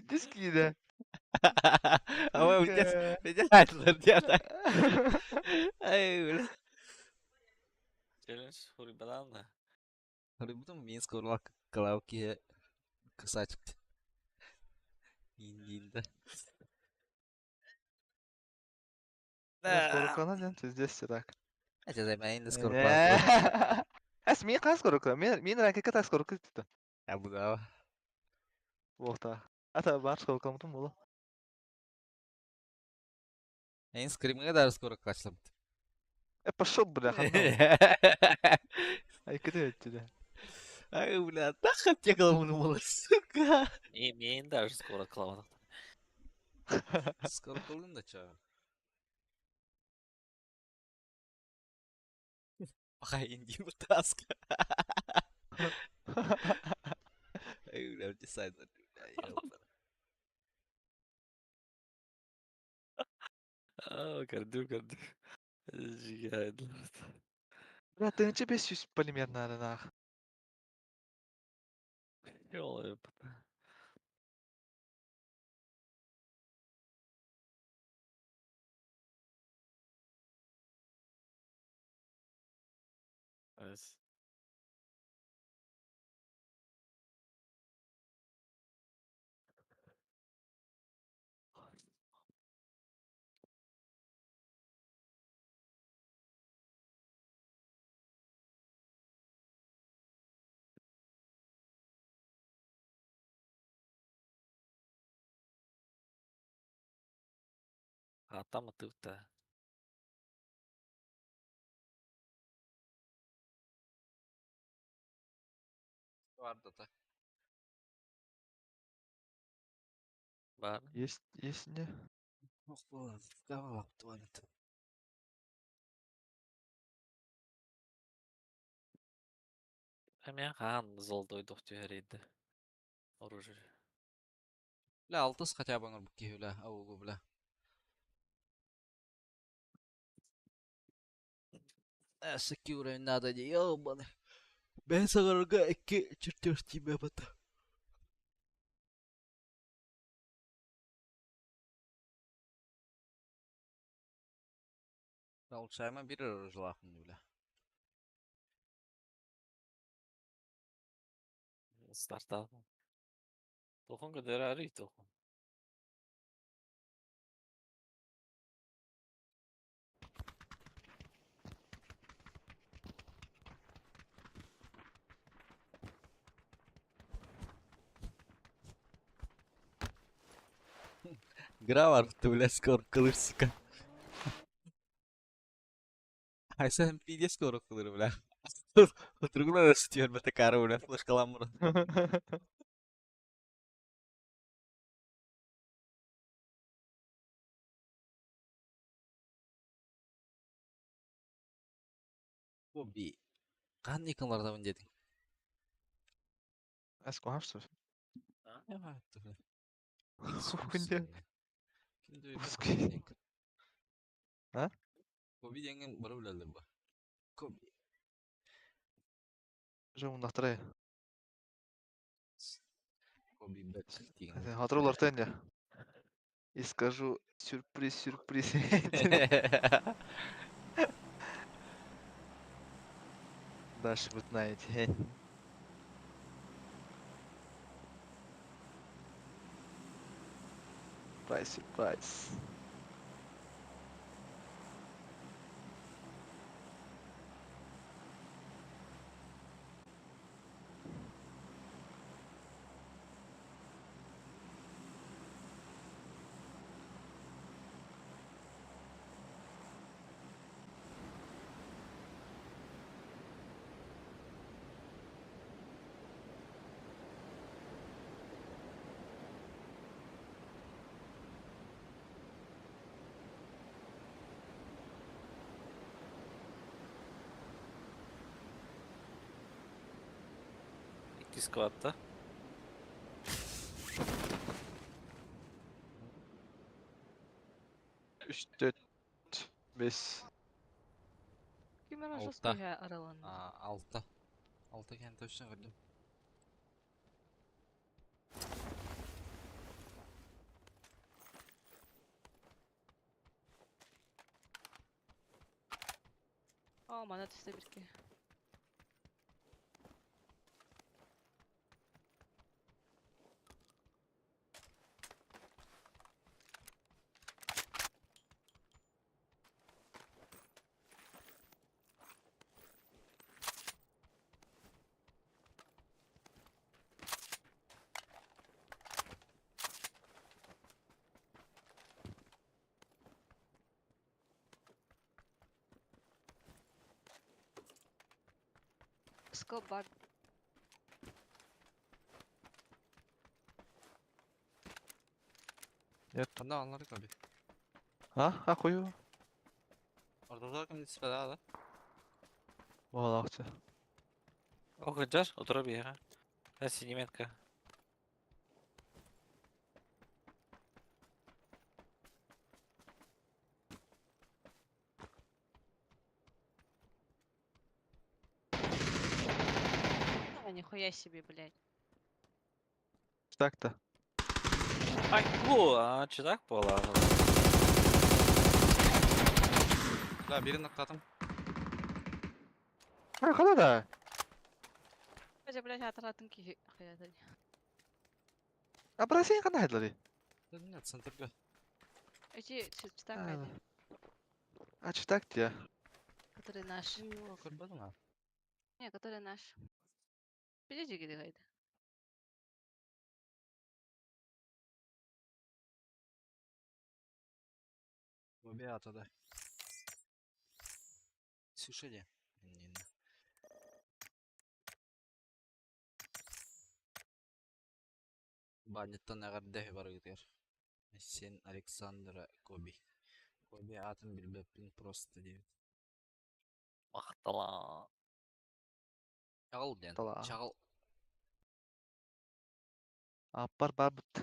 Diskiydi. Ama меня это Ай, бля. Челлендж хурибалана. Рыбутам Минск урлак калауки касачык. Индинда. Скоро канал, пиздец, так. Aja saya main di skor kelas. Мин қай скоро кра? Мен ракетка так скоро кетті. Я буду. Волта. Ата бар скоро крамтым болу. Эйн скримге даже скоро качлам. Пошел, бля, ханна. Ай, кіде өтті. Ай, бля, тахап текал мұны, сука. Мен даже скоро кылабадык. Скоро кылдым да ча. Ай, инди таска. Ай, бля, в дизайнер. Кардю. Жигает. Бля, ты не тебе сюсь полимерная нах. Ёлы. Эс. А там ты-то. Vardı da. Бар. Есть не? Ох, блин, вкавал туалет. Мен хан золдойдук түйөрейди. Оружие. Бля, алтыс хотя бы нор буки, бля, аугу, бля. Эсеки уровень надо, не ёбаный. Ben сагарга эки чертёж тебе бата. Получаемо bir желахын бля. Стартап. Толкун кадер арый толкун. Гра var burada bile skor kılır sıka. Ay sen pide skor kılır bile. Oturgula da sıtıyor bete karı bile. Flash kalan bunu. Bu bir. Kan yıkımlarda mı dedin? Esko hapsır. Ne var bile. Kunde. Şimdi öyle Uski. bir denk. Ha? Bu bir dengin bara bile bu. Kobi. Жо мындактыр. Kobi bet деген. Hatırlar тенде. И скажу сюрприз, сюрприз. Дальше вы знаете. Сюрприз, сюрприз. İki squad'da. Üç, dört, beş. Kim ben Altta. жесткий араланды. Altta. Altta kendi точно gördüm. Aa, mana düştü bir ki. Scope bug. Kanda anları kobi. Ha? Ha koyu. Orada da kim dispeda da. Valla akçı. O kadar otura bir yere. Ben sinimetka. А, нихуя себе, блядь. Так-то. Ay bu çırak bu ola. La birini tıkladım. Ha kadar da. Aja, блядь, hatırlattım ki hayatı. Ha burası senin kadar hayırları. Нет, центрга. Эти читак Ha. haydi. Ha çıtak ya. Который наш. Көрбедім а. Не, который наш. Подожди, где haydi. Kobi atada. Сушили. Банеттан ағарда бар гитер. Сен Александра Коби. Коби атын білбеппін просто deyip. Maqtala. Çağıl den. Tala. Çağıl. Аппар бар бут.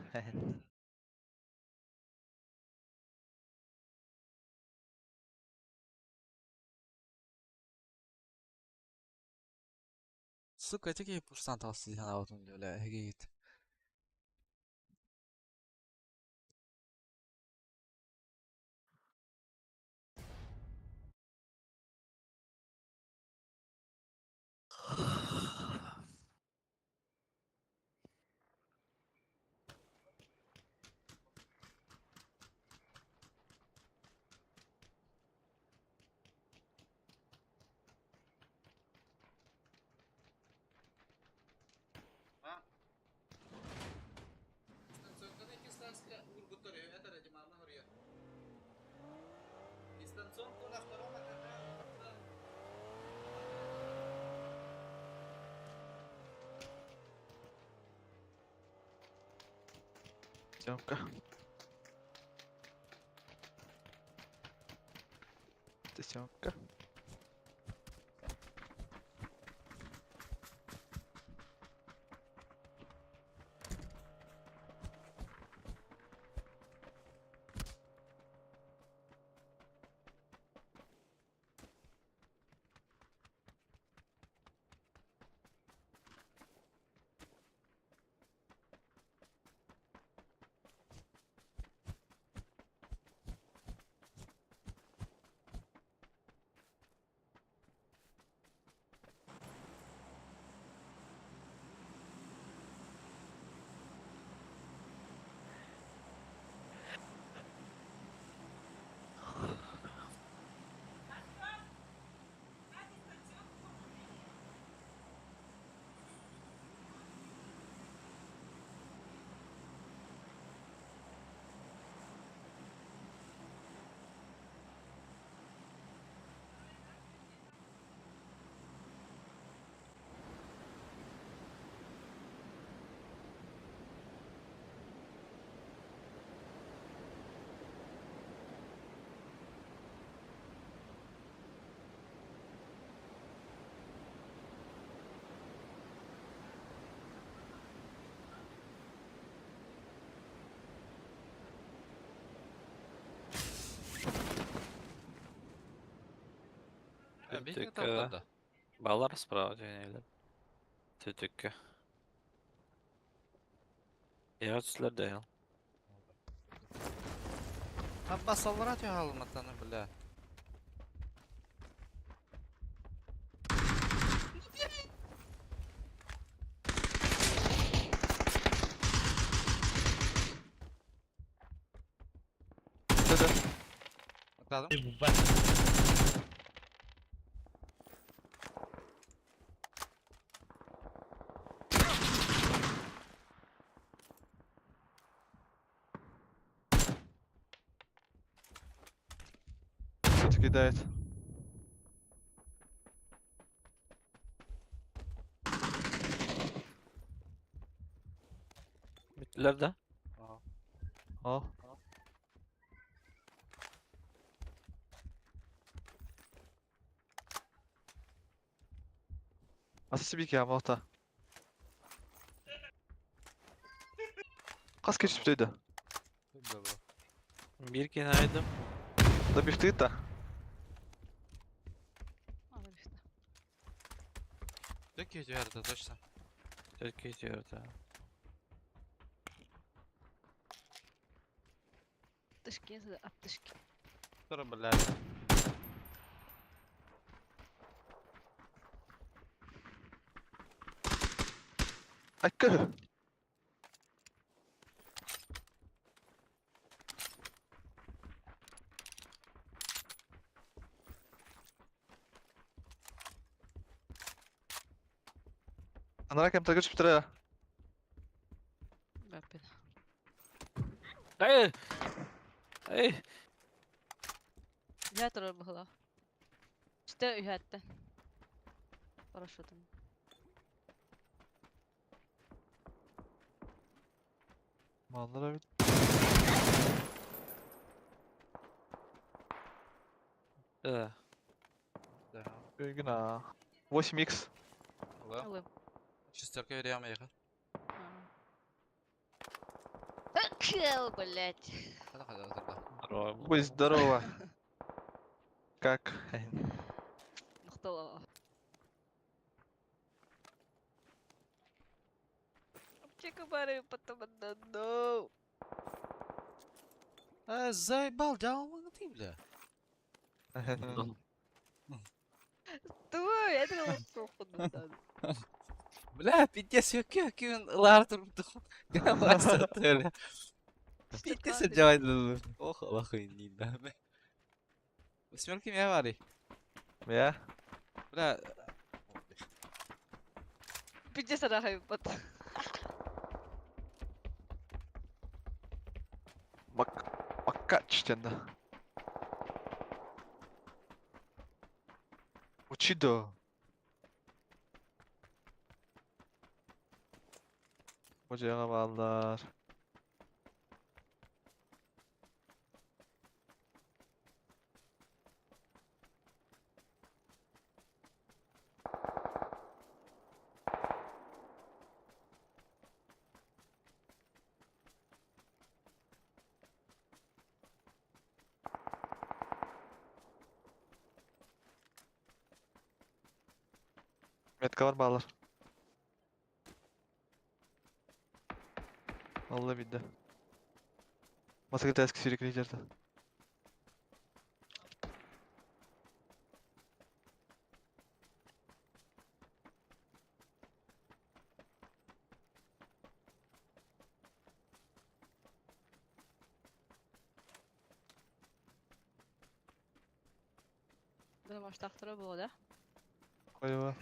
Сука, тільки пурсант алсыз ден аутун öyle hege git. Съемка. Это съемка. Бик Тик, тапканда. Балар справа дегенелер. Түтікке. Я түслер дейін. Басалар атıyor алматаны, бля. Да-да. Atladım. Кто-то кидает. Bittiler de. Al. Асасибик я малта. Қас кешіп түйді. Bir kenaydım. Да бифты да. Ала бифта. Дөк етуерді, точно. Türkiye diyordu. Тышки yazdı, aptışki. Sonra bля. Айкы. Анара кем тагыш бітірі. Бәппен. Hey! Hey! Ühә тұрар бұғыла. Үсті ühәтті. Парашютым. Малlara бит. Да. Да. Гына. 8х. Алло. Алым. Шестерка веряма ехать. Кел, блядь. Хада отырда. Здорово. Будь здорово. Как? Мықтала. Аптека бары потом отдану. Заебал, дяуманы ты, бля. Твой, я думал, походу. Бля, пиздец, я лар тұрды. Граммастер төлі. Пиздец, делать. Ох, охуенный, да, бля. Восьмерки меня вари. Я? Бля, Пиздец, арахай, пот. Макач тенді. Чидо. Hocağa bağlar. Metka var bağlar. Vallahi bildi. Masaka ters kişilik ricardı. Benim baştaktıra bu da. Koyma.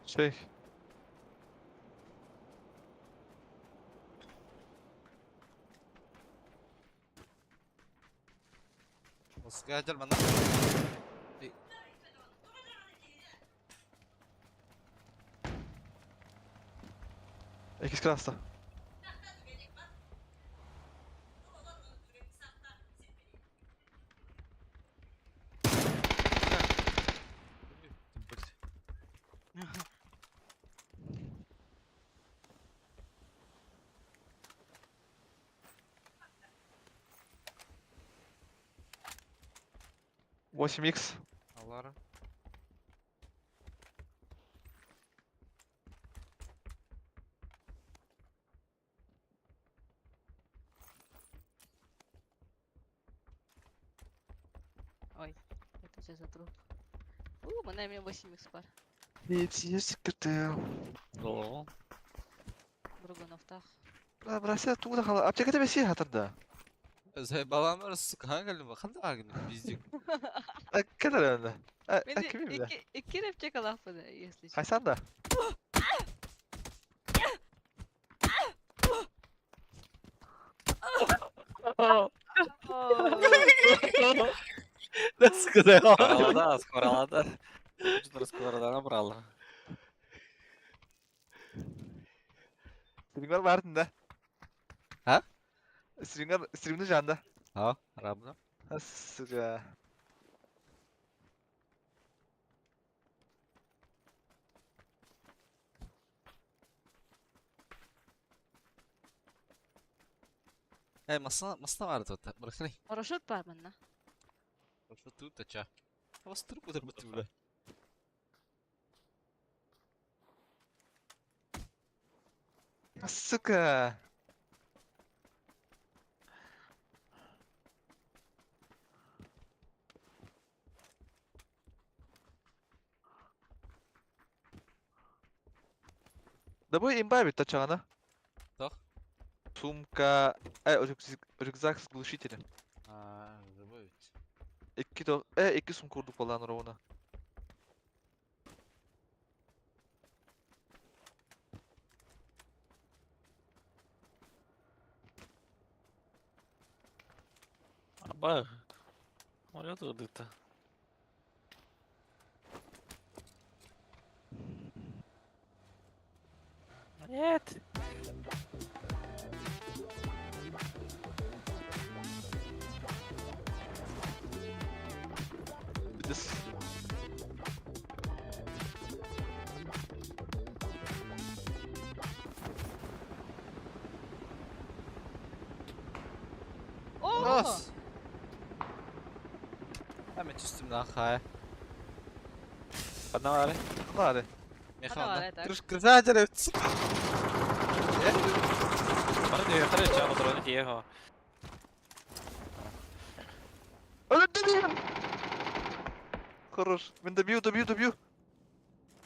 Şey. Oscar hajar mana? X klasta. Восемь X. Allah'ım. Ой, это сейчас за труп. Мене у меня 8 бар. Hepsi sıkıntı. Голову. Другой нафтах. Burası tuğla kala. Apçakete besi hatırda. Sen balamı sık hangi bakanda hangi bizdik. Kadar öyle. Beni Kimi bile. iki rapçe kalak bu da, если Hay sen de. Nasıl kadar? Скоролада, скоролада. Что-то скоролада набрала. Streamler vardın da. Ha? Streamde canda. Ha, Rabna. Sıra. Masna vardı orada. Bırakın. Парашют бар мында. Şu тут açа. Bastırıp budur bu türlü. Сука. Да бой имба бит тачана. Так. Сумка, рюкзак с глушителем. Забавить. İki sum kurduk falan ona. Абар. Olha tudo, tá. Нет. Biz Oo! Nos. Hemen üstümden kaya. Одна варе. hadi. Mekanda. так. Kırsa hajar evet. Пора директора, чего тронуть его. Öldüm. Хорош. Ben добью.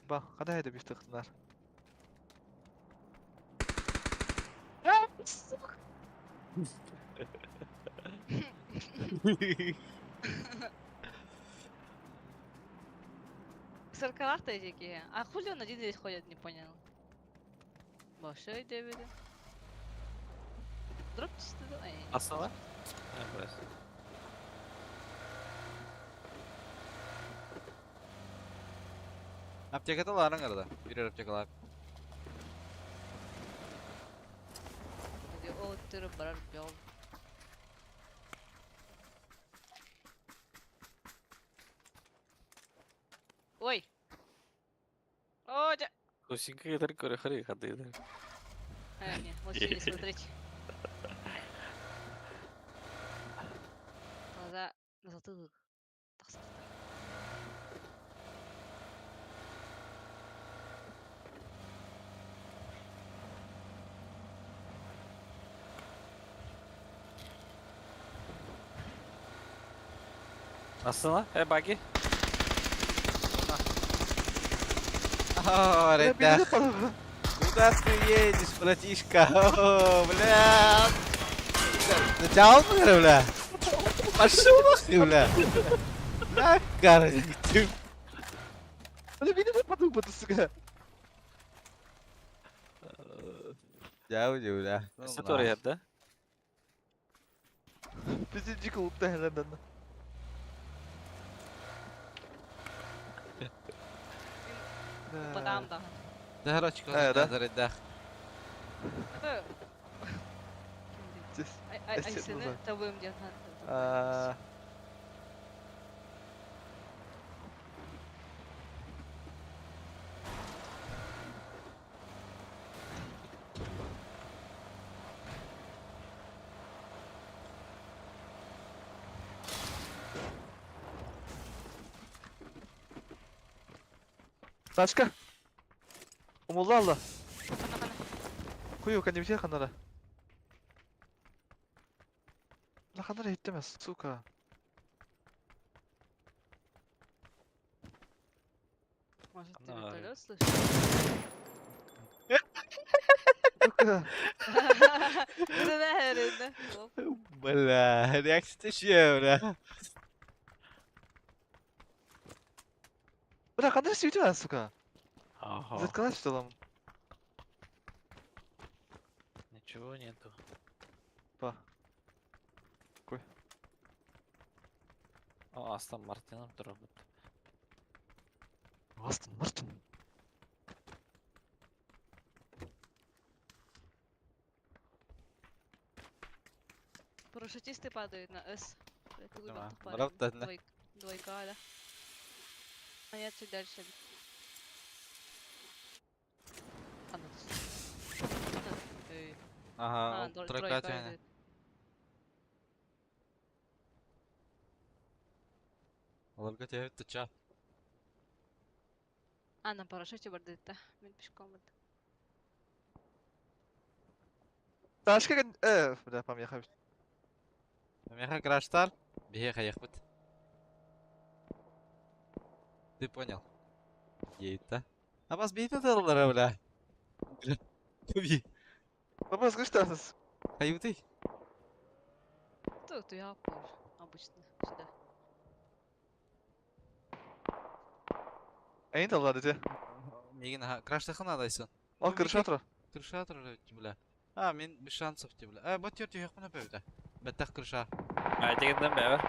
Bak, hadi hadi bir tıktılar. Саркалах-то эти. А хули он один здесь ходит, не понял. Большой Дэвида. Дроп түсті да. Астана? Burası. Аптекада ларың арада. Бирер аптекалар. О, түрі барар бел. Ой! О, да! Косинка который корехари ходит. Не, лучше не смотреть. Глаза на затылок. Тахсахта. Астана? Баги. О, Бля, ребят, бензин подал. куда ты едешь, братишка? О, бля. Начал, бля? Пошел нахуй, бля. На карты. Бля, бензин подал, сука. Jauh jauh dah. Сатори да? Бензин дико лутает, наверное. Потам, да. Dah rocik dah. dari dah. Это... Здесь. Айсыны назад. табуем держать. Тачка. Умулды алды. Қана, қана. Кую, кәнемесе қанара. Бля, қанара еттемес, сука. Может, ты Қана. вертолет слышишь? Сука. Это наверное. Blah, reaksi taşıyor blah. Бля, қандай сөйтемес, сука. Ага. Заткалась, что там? Ничего нету. Па. Кой. О, Астон Мартином дробит. Астон Мартин. Парашютисты падают на С. Это Tamam, выбор тупая. bravo da ne? Двойка, да. А я чуть дальше. А, ну, Aha, o тройка trojka yani. идет. Olurga tevhid tıça. А, на парашюте барды, да. Мен пешком барды. Тачка, бля, помехай. Меха краштар, беха ехбит. Ты понял? Ейта. А вас бейта дылдары бля. Туби. Баба, скажи, что нас? Каюты. Тут я позже. Обычно. Сюда. Әйін талғады, те. Меген краштахын адайсын. Ал, кіріш атыр. Крыша тұрыр бля. А, мен без шансов те бля. Вот тер тек мына пәвді. Бәттәк крыша. Айтегенден бәвер.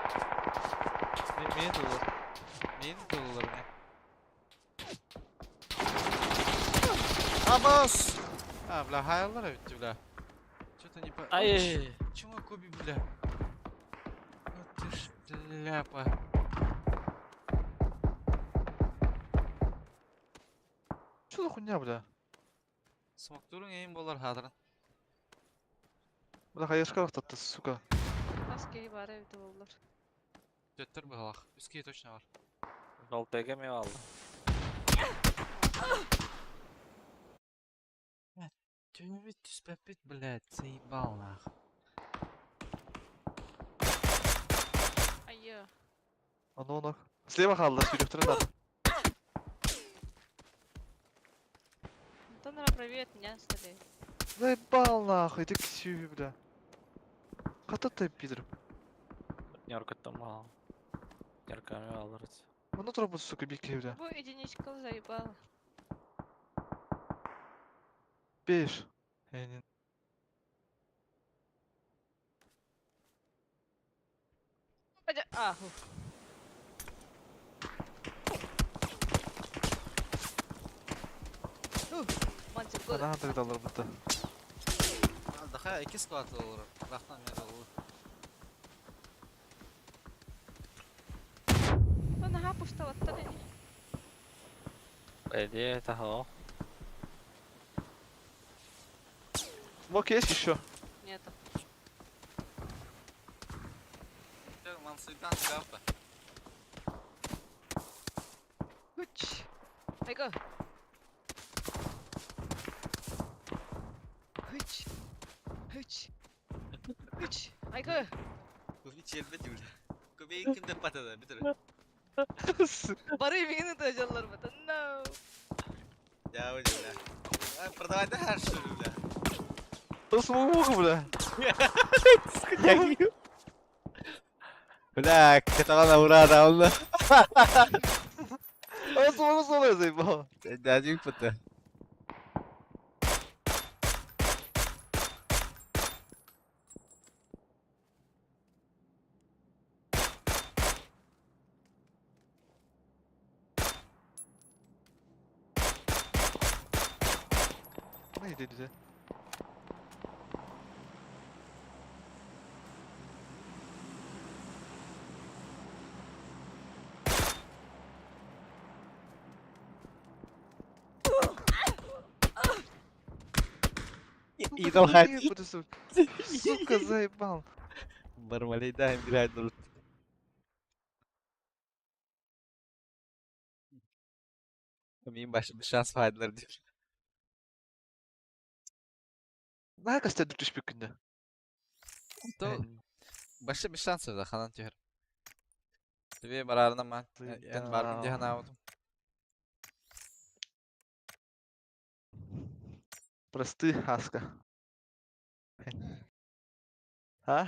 Мен тулар. Мен тулар мне. Абас! А, бля, хайалар ведь, бля. Что-то не по... Ай. Чего Коби, бля? Вот ты ж шляпа. Что за хуйня, бля? Смоктурың ең болар хадырын. Бля, қайыршқа вақтатты, сука. Таски бар evde oldular. Төттір бұғалақ. Үске точно бар. Жолтеге ме алды? Тюневит, түспәппет, блядь, заебал нах. Айё. Оно. Слева қалды, сүйректірін да. Тонра привет, меня стреляет. Заебал нахуй, иди к сюи, бля. Қата ты, пидор. Нерка там мало. Нерка ме алырыз. Оно тұра бұл, сука, бекей, бля. Бу единичка заебала. 5. Әйнен. Ahu. Mançıl gol. Ana hantar dallar burada. Daha 2 squad olur. Rahtan yer olur. Bana ha puştavatta beni. Belediye taho. Смок есть еще? Нету. Мансыйдан скапа. Hıç. Haygo. Hıç. Hıç. Hıç. Haygo. Kofi çelme diyor. Kofi kimde patada bir türlü. Barı evini de ajallar mı? No. Ya hocam ya. Продавать her şeyi bile. Да смог, бля. Бля, кетаган урада он. А смог соло заебал. Дядик пыты. Ne dedi? Идол хайт. Сука, заебал. Бармалей да, играет дурт. Benim başka bir şans faydaları diyor. Herkes de düşmüş bir günde. То başka bir şans var da kalan diyor. Tabii bararına man. En bargın diye aldım. Просты, Аска. А?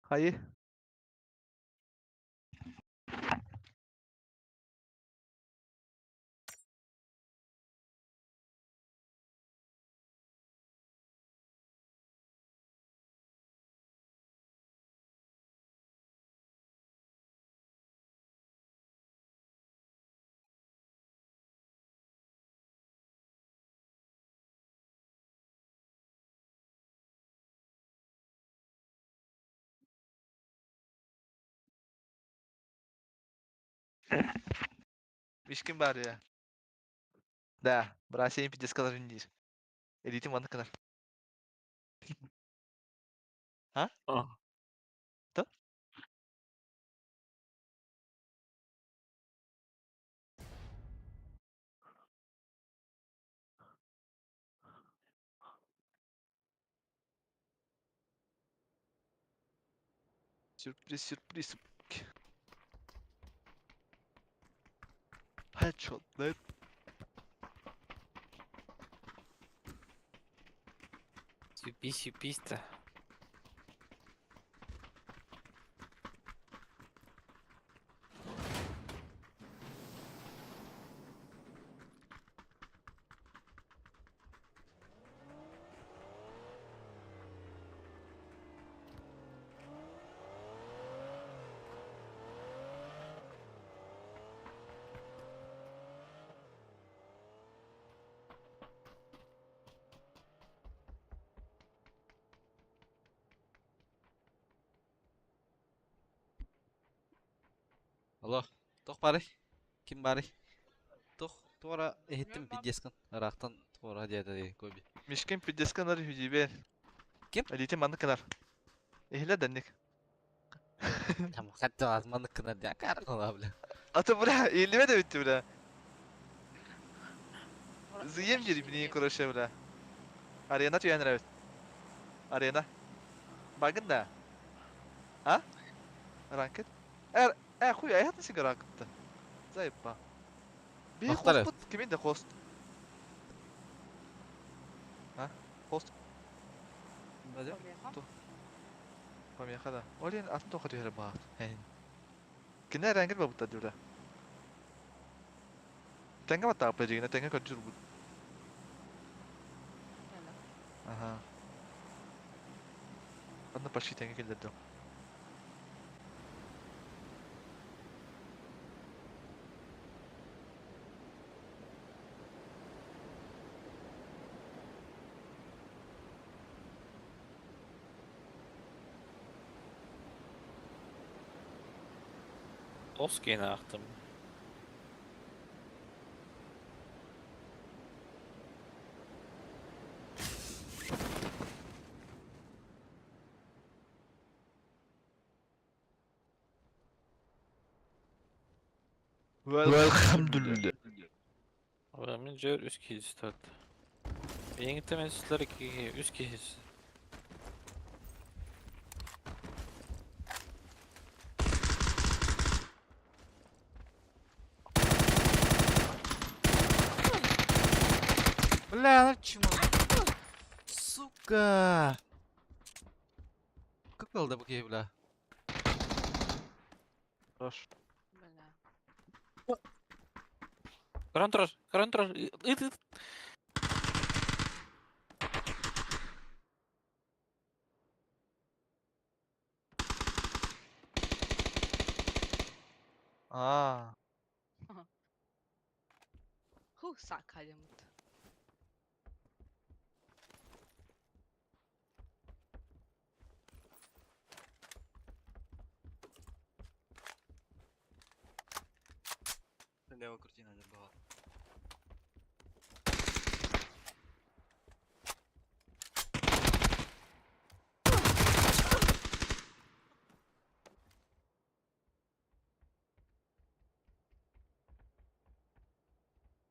Hayır. Мишкин бар ya. Да, брат, 7 пиздец сказал индийс. Элитим ванна канал. А? Да? Сюрприз, сюрприз. Headshot, lan. Сюпись то. Alo. Tok bari. Kim bari? Tok. Tora ehittim pideskan. Raktan tora diye de kobi. Мишкин пиздец канал yüzüğü Kim? Элитим ванна канал. Ehle dendik. Tamam hatta azmanlık kınar diye. Karın olabilir. Atı bra, elime de bitti bra. Zıyım geri bini kuraşa bra. Arena tüyen evet. Arena. Bakın da. Ha? Ranket. Хуй, hayat nasıl ranketta? Zayıf ba. Bir Muhtar host put kimin de host? Ha? Host помеха да. Олин атын тоқы дүйері ба. Кіне рәңгіл ба бұтта дүйірі. Тәңгі баттағы пәжігіне тәңгі көт жүр бұд. Ага. Аны почти тәңгі келдерді. Тоскейін ақтым. Welcome. Мен жер үз кейіз тұрды. Ең темен сүтлер үз кейіз. Бля, ну чмо? Сука! Как было бки, бля? Хорош. Бля. Карантрош. Ит. А, Ху, сакалимут. Левая картина не была.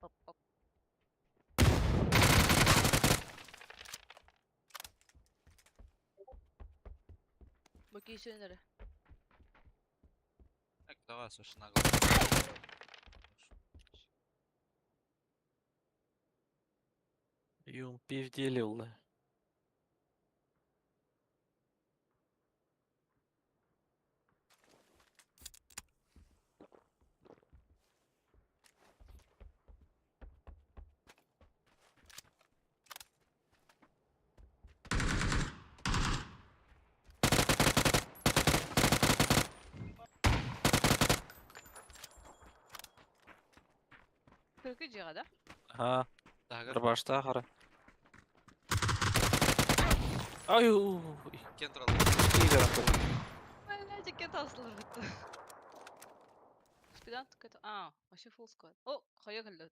Оп. Bakayım sönere. Так, давай, слушай, нагло. Юм пивделил. Kırkı cihada. Ha, Тагыр, бір башта қара. Аю, кен туралы. iyi karantрош. Bana ceket asılır bitti. Спидан tıkıdı. Aa, вообще full squad. O, kaya geldi.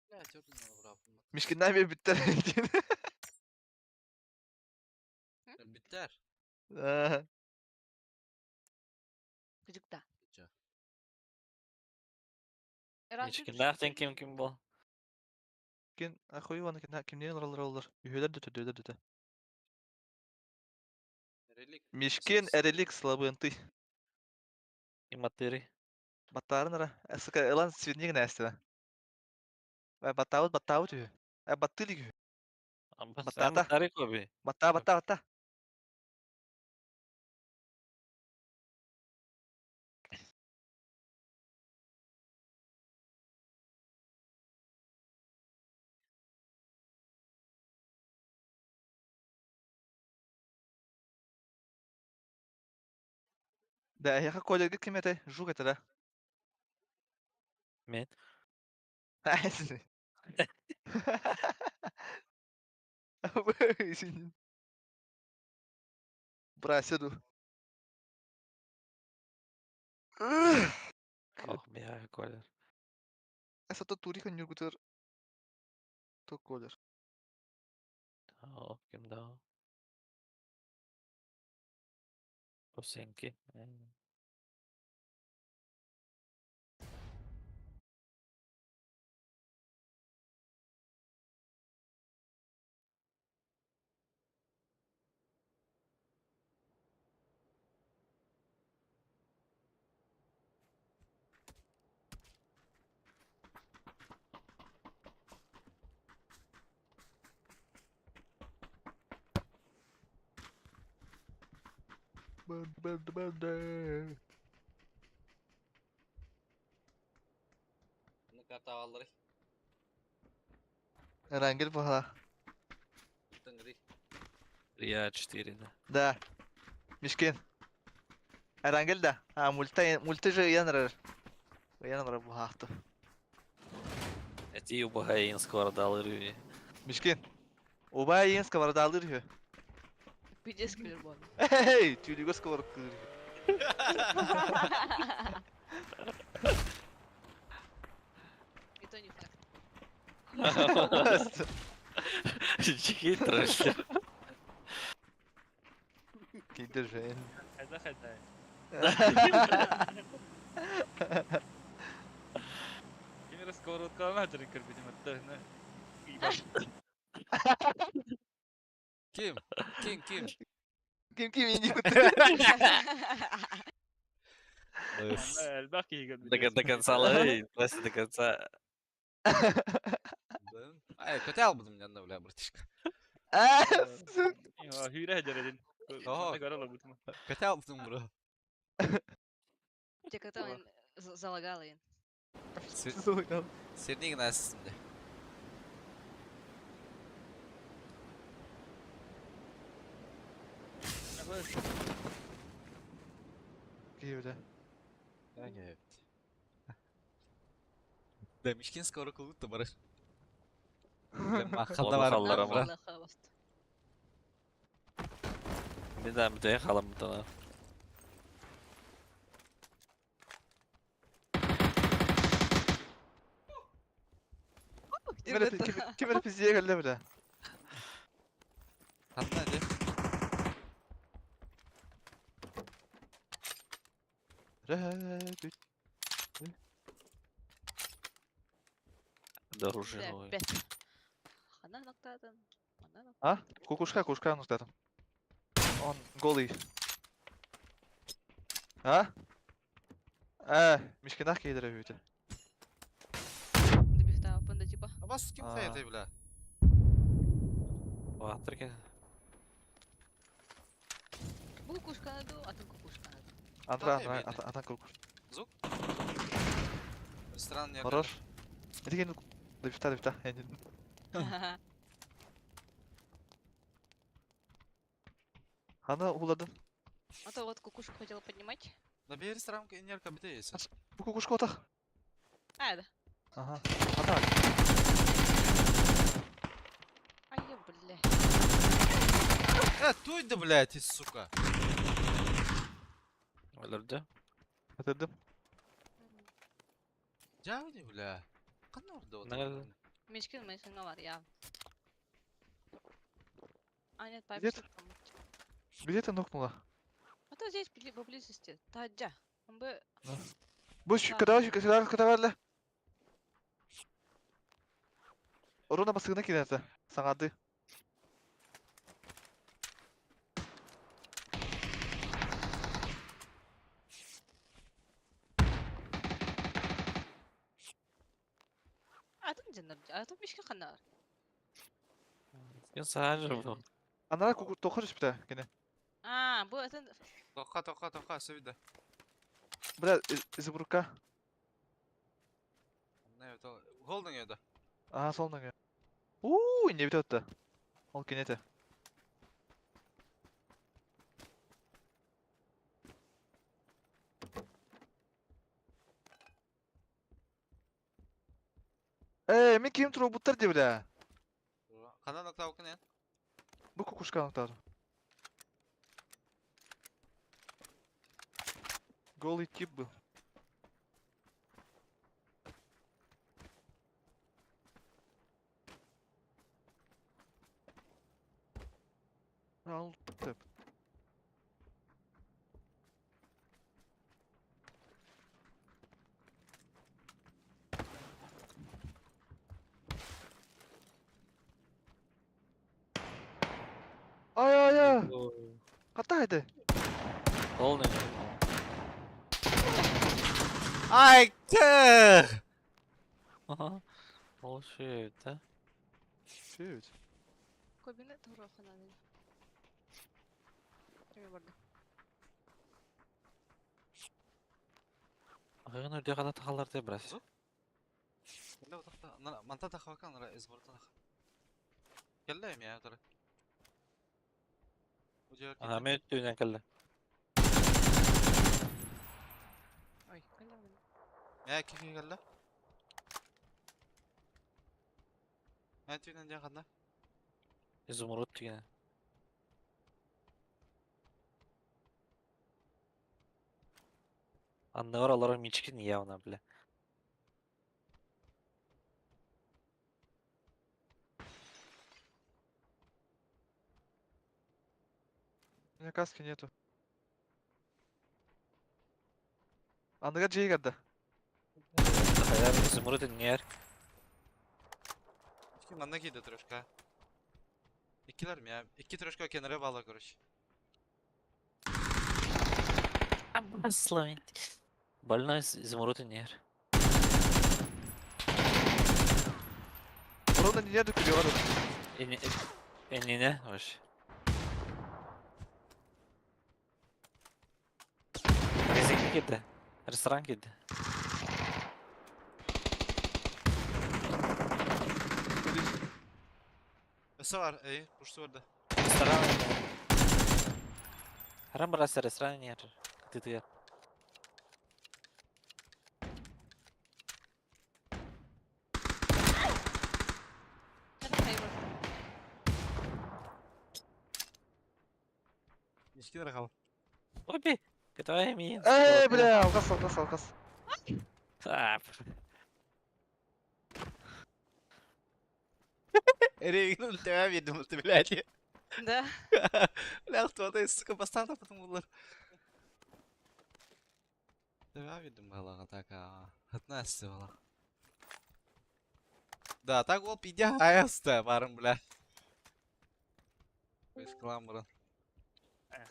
Бля, тёртый надо врапом. Мишкиnden bir bitter. Биттер. Aha. Gıcıkta. Чё? Ешкінде ақтен кем бол. Kin ахуй кин kimden alır. Üheler dütü. Релик. Мишкин эреlik слабынты. Иматыри. Battарын ara. Sıka elan sivniğin ästine. Ve battavut ühü. Battılık ühü. Batata. Иматари көбі. Batta. Da yaha koylar git kimete. Juk etele. Мен. Äsini. Brasedu. Ох, бия көйлер. Esa to turi kan yurgutur. To koylar. Ох, кем да. Осенки. Ben. Ну-ка, tavalları. Rangel pahala. Тынгри. Рия 4, да. Da. Mishkin. Erangel de. Ha multi yanır. Yanır bu hafta. Эти убогая скоро дал рюни. Mishkin. Obaya yiyin skavarda alır ya. Пиздец, киллер был. Hey, tüylüğü skavarda kılır. И то не факт. Хитро, что ли? Gider jen. Хаза хаза. Kimi сковородка ма жүрекер бидим өттө. Kim? Kim? Kim indi? Элбак кийген. До конца лови, просто до конца. Kötü almadım yanına bile bratишка. Yo, hüre hajaredin. Oho. Ne garala butma. Kötü almadım bro. Тебе как-то залагало. Senin ignarsın de. Giyivde. Evet. Demişken skoro kulut da barış. Akılda var Allah'ım. mı? Allah'ım. Bir de yakalım bir tane. Kim öyle pizziye geldi bile. Hatta hadi. Redüt. Дорожевой. Опять. Она ноктатан. Она ноктатан. Ha? Kukuşka noktadım. On голый. Ha? Mishkinah giydir evde. Добивта, панда типа. Bas kim Aa. kayıtı bile? Ватрики. Бу кукушка наду, а ты кукушка наду. Atan kukuş. Restoran yakın. Хорош. Иди гин. Дэвта. Хана уладын. А то вот кукушку хотела поднимать. Da bir restoran enerka bir de yesin. Bu kukuşka otak. А, да. Aha. Ata. Ай, я, бля. Tuydu блядь, сука. Öldürdü. Ötürdüm. Cavdi bile. Kan orada o. Nerede? Мечкин мейсинга var ya. А нет, Где-то. папа. Где ты нокнула? А то здесь поблизости. Таджа. Он бы... Bu şu kadar. Oruna basığına giderse. Sanadı. А, тут где а тут мечкин хана. Ben sadece bu. Anlara dokunuş bir de gene. А, bu это... Toka sevdi. Bırak izburka. Ne o? Golden yedi. Aha soldan gel. İnce bir öttü. Ol kinete. Men kim tur butlar diye bile. Kanal nokta okun ya. Bu kukuşka noktalar. Голый тип был. Al tep. Ay. Kataydı. Полный. Ay tüh. Ага. Bullshit, да? Şut. Кабинет гроха надо. Время борда. Ағайын өйде ғана тағалар деп біраз. Kelle o takta. Manta da hakan ra ezbortan. Kelleyim ya tara. Ага, мен өттігінен кәлі. Ой, калла мен. Кеге келді. Түйінен жақында. Изумруд деген. Андагар алар мичкин явно, бля. У меня каски нету. Андыга Джей geldi. Hayal изумруд нер. Kim anda giydi troşka. İkiler mi ya? İki troşka kenara bağla короче. Обословить. Больной изумруд нер. Burada niye dökülüyor oğlum? Enine hoş. Gezek gitti. Restoran gitti. Öse var, iyi. Kuştu orada. Restoran. Харам барасы restoran yer. Gitti. Hadi hayır. İlişkiler kal. Обе. Kita yemin. Bля, алкас, алкас, алкас. Эревин ультимя видим ультимляти. Да. Бля, кто-то из сука бастарда потом улар. Тебя видим балага така. Отнасся бала. Да, так ол пиде аясты барым бля. Поиск ламбрын.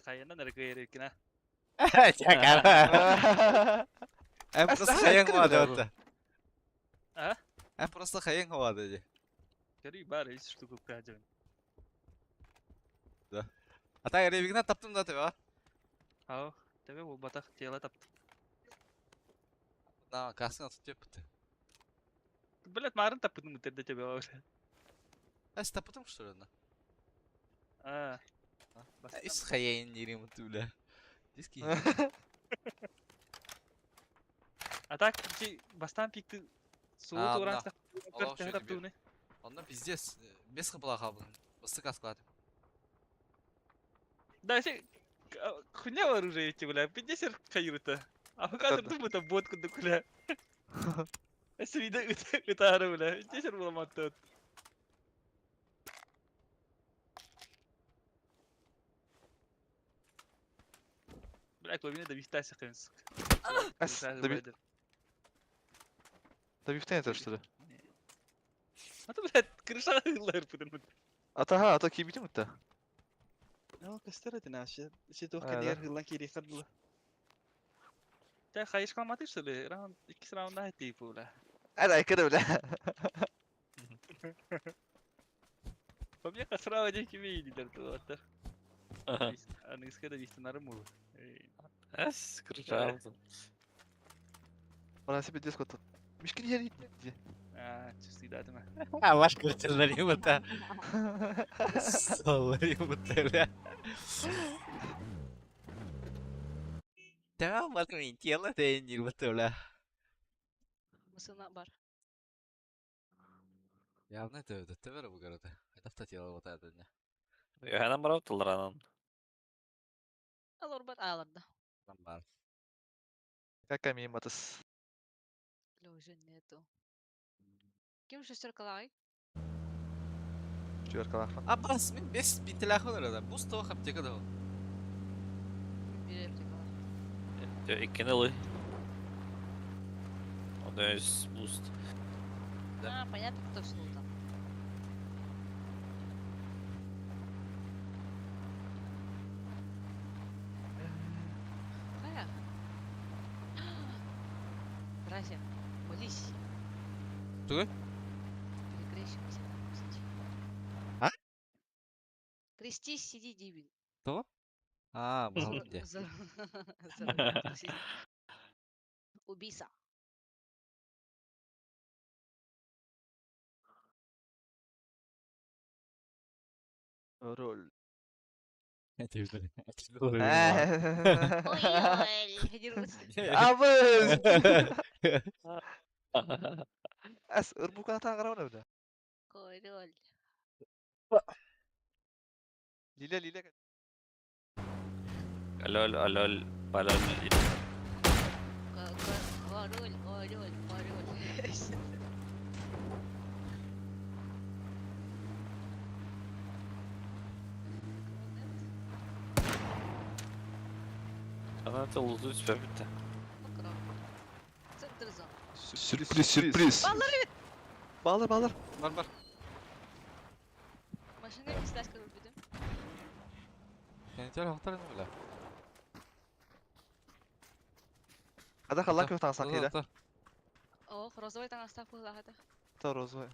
Kayana nereye gerek yine? Чакара. En просто Aslında hayın hakkını havada da bu. orada. Ha? En просто hayın havada dedi. Geri bari hiç tutup kayacağım. Ata Erevig'den taptım da tabi ha. Ha, tabii bu batak tiyala taptı. Да, касын atıp yapıtı. Блять, марын taptın mı tedde tabii öyle. А с tapıtım что ли? Ha. Из hayın yerim tu bля. Диски. Atak ki bastan pikti. Soğut Ha, oran Allah. sak. Allah Kırk şöyle taptı bir- ne? Onda пиздец. Без хапла хабын. Быстрый каскад. Да şey хуйня var уже эти, бля, 50 каюта. А пока ты думаешь, бот куда куля. Если видно, это ара, бля, 50 было матот. Бля, клавина да вистася кэнск. Да бифтен это что ли? А то, блядь, крыша лэр потому. Ата кибити mi de? Ну, кастер это наш. Şey Ha, tohka da. diğer hırlan kiri kadlı. Ya kayış kalmadı işte le. Round 2 round daha etti bu la. Hadi aykırı bile. По мне как сразу один kimi yediler tu atar. Anıska da vistanları mı? Es kıracağım. Bana bir disko tut. Mişkin yeri gitti. Ah, çüstü daha değil mi? А, ваш квартирный ремонта. Соло ремонта, бля. Tamam bakın intiyala da indir bля. Мысына бар. Явно это ТВР bu arada. Это автотела вот это не. Hemen bırak tıllar anan. Алор бар аларда. Там бар. Какая мимо тас. Бля, уже нету. Ким шестер калай? Чуверкалар. А бас мен 5000 телефон arada. Bu stoğu apteka da. Бирер калай. İkini lı. O da boost. А, понятно, кто вснул там. Кая? Здрасте. Молись. Что? Перекрещивайся. Сиди. А? Крестись, сиди, Дивин. А, балым де. Убийца. Rol. Ой-ой, хидирус. Abız. As ırbukan tangram ne bile? Koydol. Lile. Alol, alol, balol. Koydol, koydol, koydol. Она это лузу тебя bitti. Центр зон. Sürpriz. Bağlar. Бар. Машина не стаскал будем. Kenetler haktar ne öyle? Hadi kalak yok tansan kıyla. О, розовый там остав была это. Ta rozvay.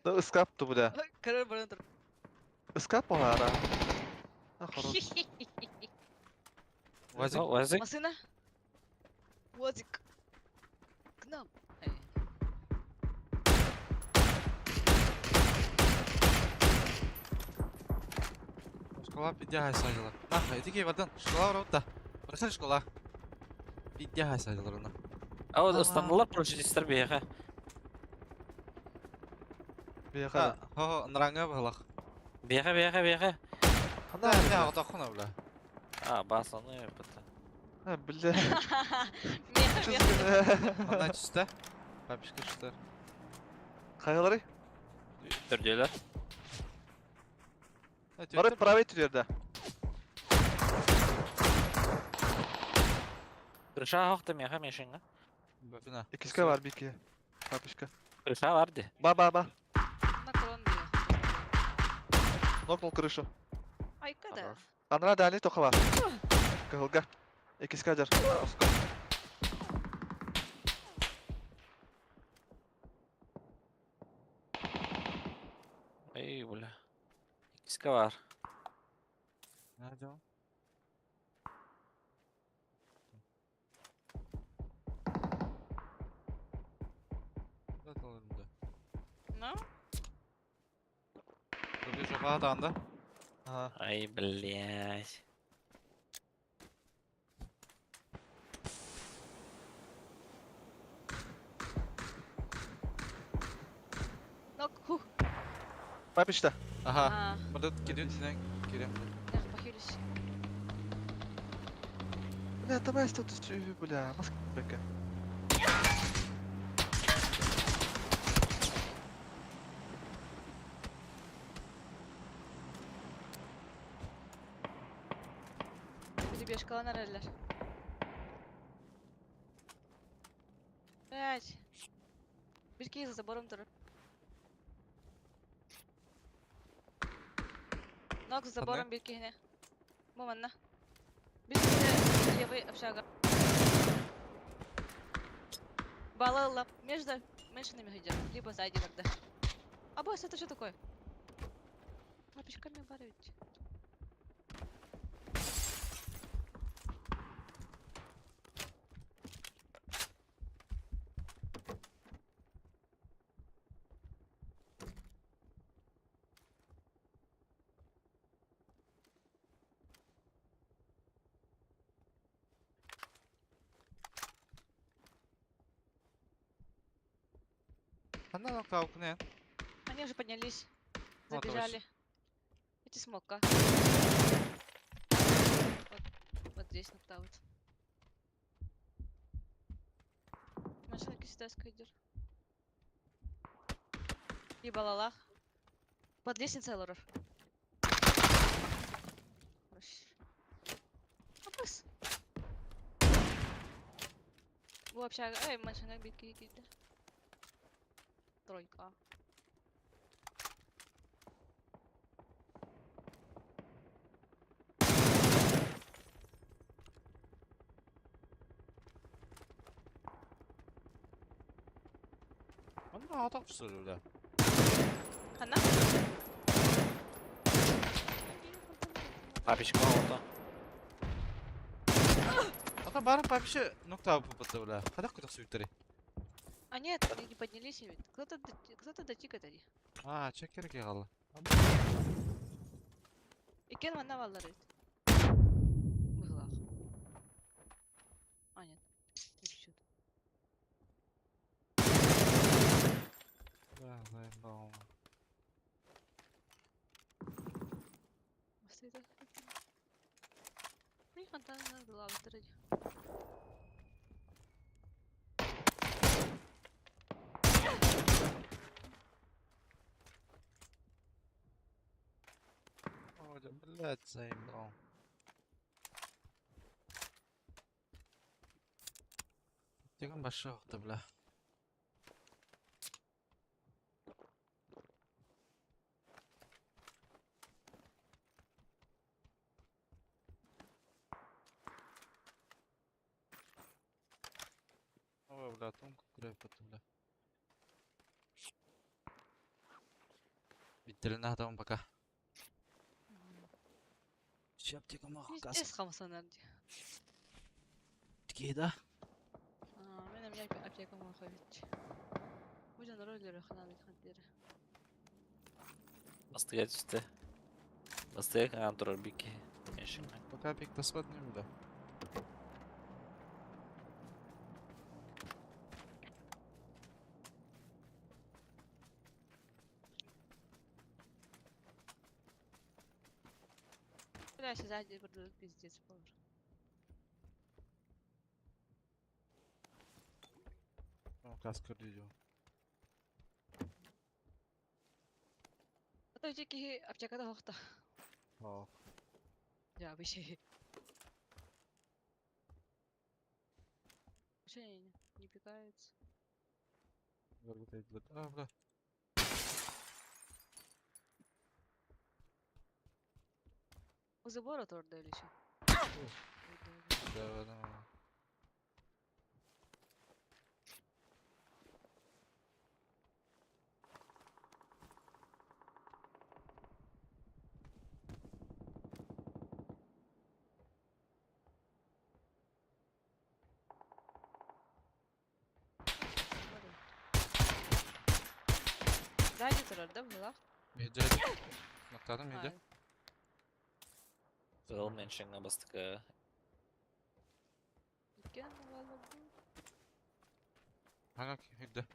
Da ıskap tu bile. Король барон тур. Iskap mı ara? Ha horoz. Вазик. Вазик? Машина. Возик. К нам. Школа пидя хайсайдылар. Эти кей бардан. Школа бар да. Барсana школа. Пидя хайсайдылар оны. А вот станdılar projetistler bir yere. Bir yakala. Нранга балах. Bir yere. Да, я вот охуна бля. А, басаны yapıtı. Ha bile. Меха. Она чиста. Папишка чиста. Kaygaları. Dördüler. Barı private yerde. Kırşa haktı meha meşinga. Бина. İkiska var bir iki. Kapışka. Kırşa vardı. Бар. На крон бия. Noknol kırışı. Ай, когда? Kanına değerli toka var. Kahılga. İkiska jar. Ey bula. İkisi var. Nerede o? Zaten önümde. Ну? Dur bir sokağa dağında. Aha. Ay блядь. Нок. Хух. Pipe işte. Aha. А, Burada gidiyor içinden giriyor. я похилюсь. Bля, давай тут бля. Nasıl bekle. Перебежка на реллер. Блять. Бирки за забором тур. Ног за забором бирки не. Моманна. Бирки левый общага. Балала между меньшинами идет, либо сзади иногда. А босс, это что такое? А пешками барывать. Она нокта окне. Они уже поднялись, Вот, забежали. Эти смока. Вот здесь нокдаут. Машина кистайская идет. И балалах. Под лестницей лоров. Хорош. Апас. Bu общага. Ey машина битки gitti. Тройка. Она атак түсірді бля. Она? Папичка oldu. Ата барып папиші нокта попытты бля. Қадақ құдақ сүйіктері. А нет, они не поднялись ведь. Кто-то дотикает они. Чек керек қалды. Икен манна баллар ит. Быгылах. А, нет. Ничего. Да, заебал. Бастыйда. Ну, их антанна была второй. Володя, блядь, заебал. Тегін башы оқты, бля. Ой, бля, тонко крепит, бля. Биттеріне атамын пока. Ще аптека мақ Эс қасым. хамсан арди. Ткейда. Мен меня аптека махович. Будем ройлеры ханады хандыры. Бастыга түсті. Бастыга каған тұрар беке. Ешіңмен. Пока пик таспад не бля. Бля, сзади продадут пиздец повар. Каска видео. А то тики аптека да хохта. О, Я вообще. Вообще не пикается. работает, бля. А, бля. У забора торда или что? Да, да. Сзади торда была. Миді. Мақтадым, миді. Зал меншіңа бастыга. Икен баллар. Ага, миді.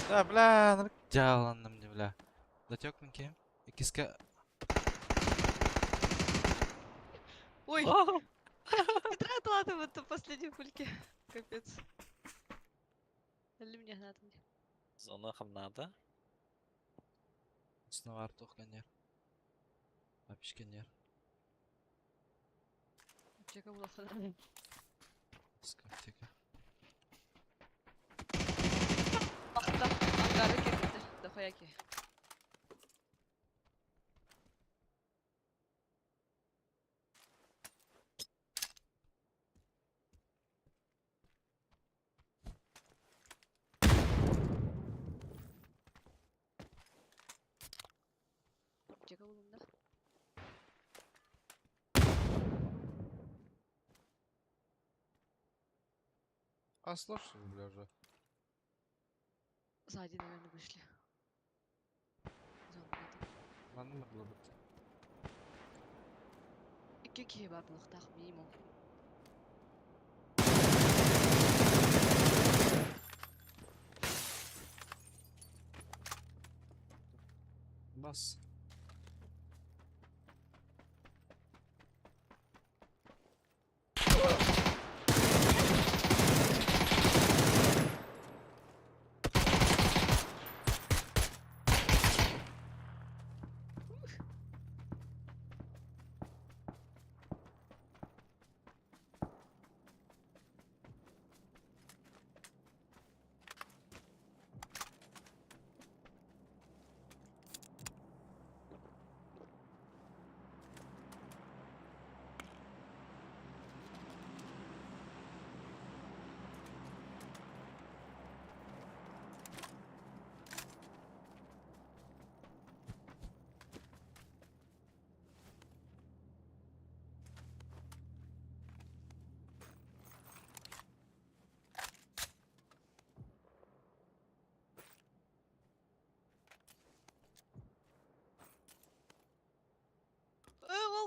Да, бля, ну жаланным не, бля. Затек мінке. Икиске. Ой! Не тратила вот последние пульки. Капец. Или мне надо. Зона хамнада. Снова артух кенер. Апиш кенер. Аптека была хана. Скаптика. Мақта ангары кетті. Дохаяки. Аптека болында. А слушай, бля, же. Сзади, наверное, вышли. Зомбиді. Ладно, могло быть. Ике кие бар бұлықтақ минимум. Бас.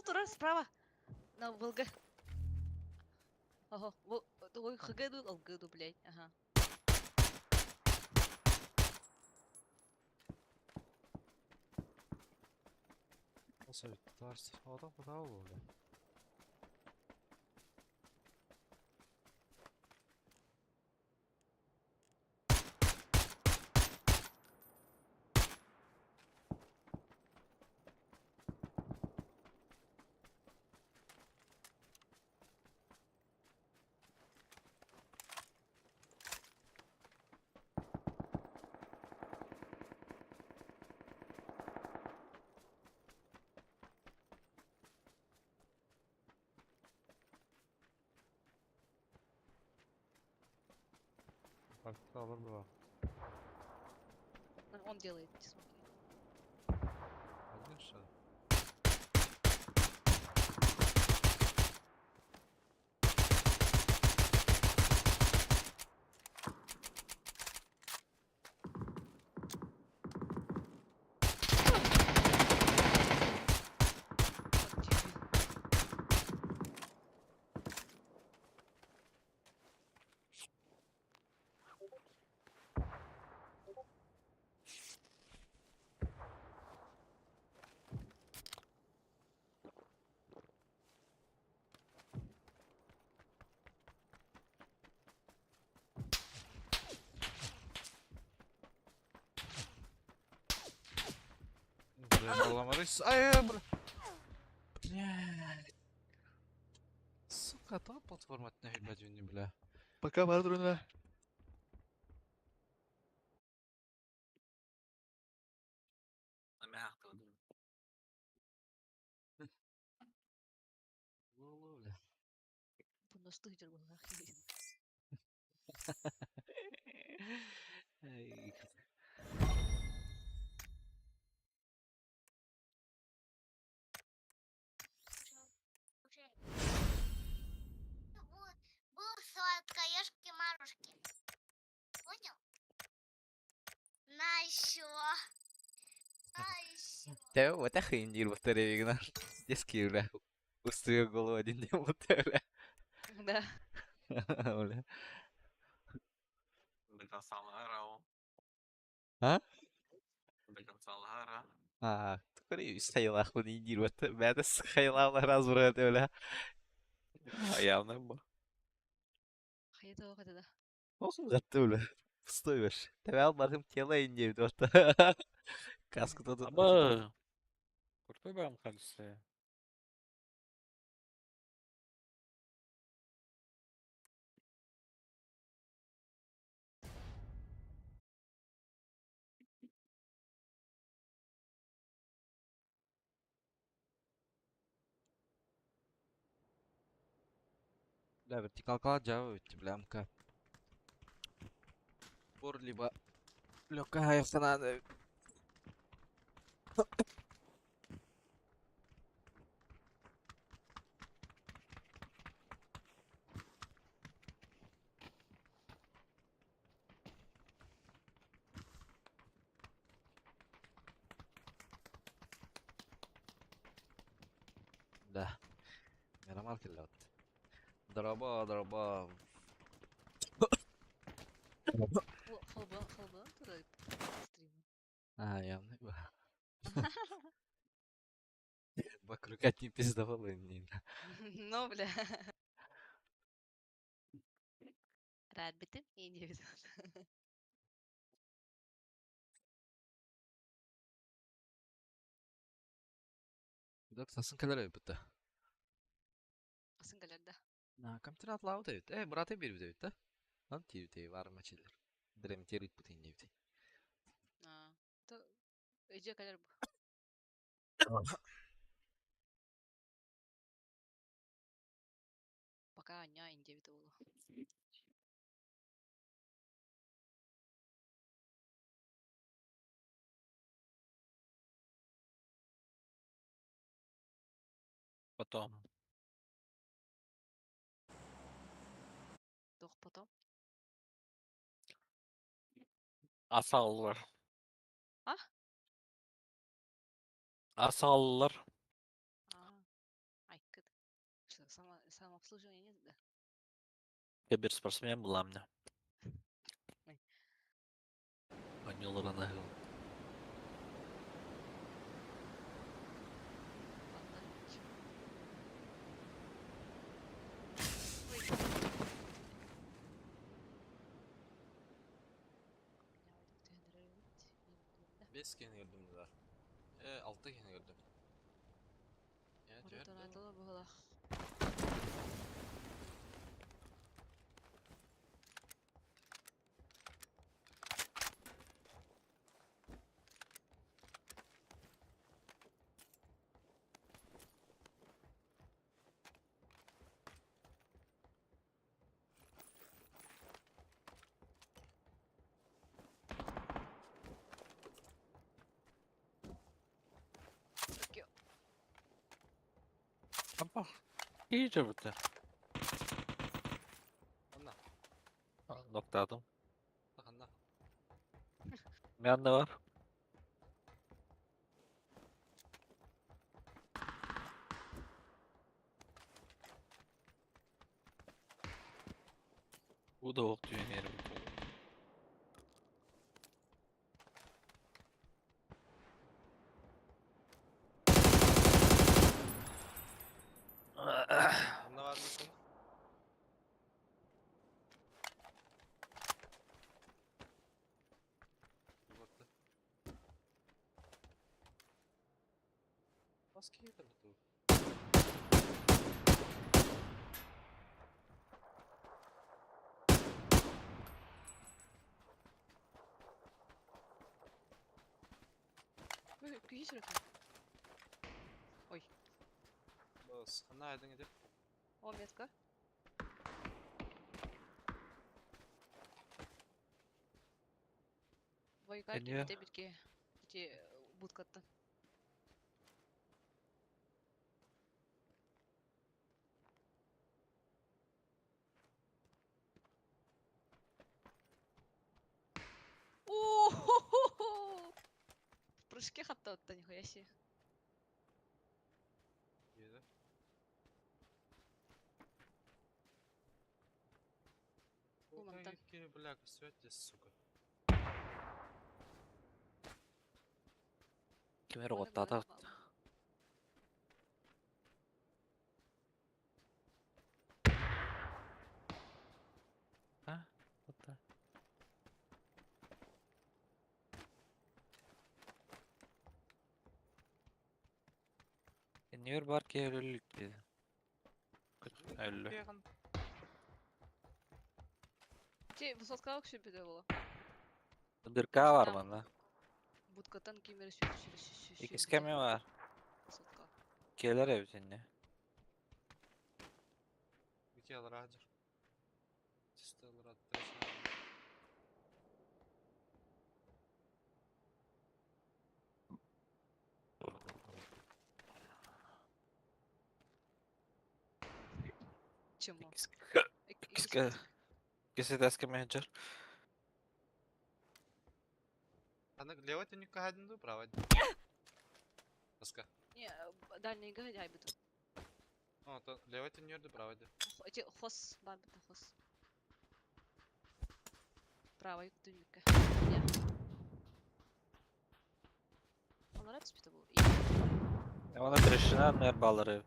турар справа. На волга. Ого, ой, хгду, алгду, блядь. Ага. Nasıl tutarsın? Adam bu daha oldu. Farklı alır bu. Он делает, не смотри. Aldın şu an. Вот дебил. Блин, ломарись. Ай, бля. Блядь. Сука, та платформа не ебать не бля. Пока бар durun Лоло, бля. Bu nasıl hıcır bu? Ай, Вот, был сладкоежки Марушки. Понял? На еще. На еще. Te вот охренел батарея, Игнат. Детский, бля. Устроил голову один день, вот, бля. Да. Бля. Bekansallara. Ha? Bekansallara. تقولي يستحيل اخذ يجي بعد السخيل الله راز برات ولا Явно bu. Hayata o kadar da. olsun gattı öyle pıstığı ver tabi almadım kela ince bir orta kaskı da Ama kurtuyor benim kalesi. لا вертикал калаcağı öğüttü bile amka vur liba легкая hayfsana da ده انا مالك اللوت ضربة Халба турар стрима. явно вокруг одни пиздовалы не Ну, бля. Рад битим iyi diyor. Dok sasın kadar öpüttü. Asın galerda. Kam tira atlağı da öpüttü. Brate bir öpüttü. Lan tiri var maçıdır. Direm tiri putin öpüttü. То иди galer bu. Пока Аня индивидуал. Потом. Doch потом. Asallar. Ah? Asallar. Bir спортсмен bulam ne. Ой. Oynuyorlar ana. Ладно. Бес кен көрдім дилар. 6 кен көрдім. Оротон айтылы бұғыла. Apa? İyice bitti. Anna, Nokta adım. bak anna. Bir anda var. Bu da ok düğün yeri. Anna var mısın? Baktı. Maske getirdi bu. Күйі сүріп. Bas, anna aydın edip. О, метка. Двойка Geliyor. кемете бірге. Кете будкатты. О-хо-хо-хо! В прыжке хатта отта, нихуя себе. Yedi. Умантан. Какие, бля, косвете, сука. Kimer Оны otta көріп atar. қалдым. Ha? Otta. Niye var ki ölülük dedi. Öldü. Яғын. Те, высоткалық шөпеді болы. Dırka var Там bana. Будкаттан кемері сүйді. İki skemi var. Высотка. Gelir evsinle. Вики алыр адыр. Тесті алыр адыр. Чему? İkisi de eski menajer. Ана левой ты не каден ду, правой. Маска. Не, дальний гайдай біту. О, то левой ты не ерді, правой ду. Те, хос, бар біту хос. Правай дүнікке. Не. Олар әтіс біту бұл. Ona dırışına anlar balları.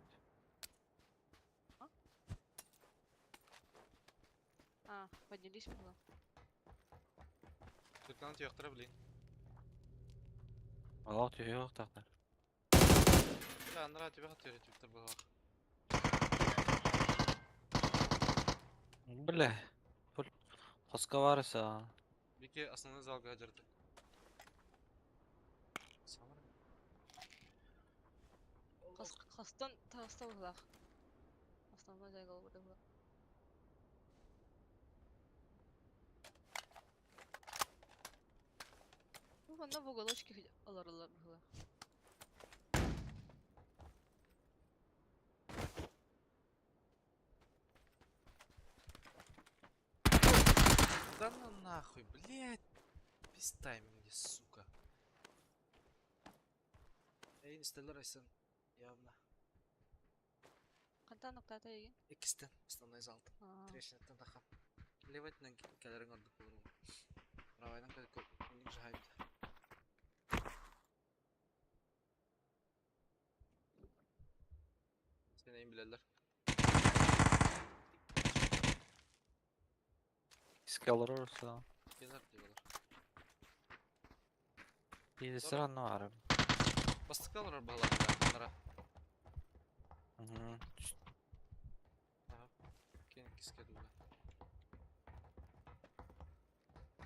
А, поднялись было. Türkten tüyaktыра bileyim. Allah tüyü yok taklar. Бля, анра тебе хотели тюктыр было. Bile. Full koska varsa. Вики основной залга одерді. Самар. Хостан тағыста бұлақ. Основной жайғалы бұда бұлақ. Ну, ванда в уголочке алар бұла. Да ну нахуй, блядь. Без тайминга, сука. Ey installer aysan явно. Кантан ноктата еген. Икистен, основной зал. Трещинаттан тахам. Левайтынан келерин ордук болурум. Правайдан көндүк жайбыт. Сен эйин билелер. Скалор орса. Келер дебелер. И сразу арам. Бастыкалар баглар. Мгм. Кен киске дулы.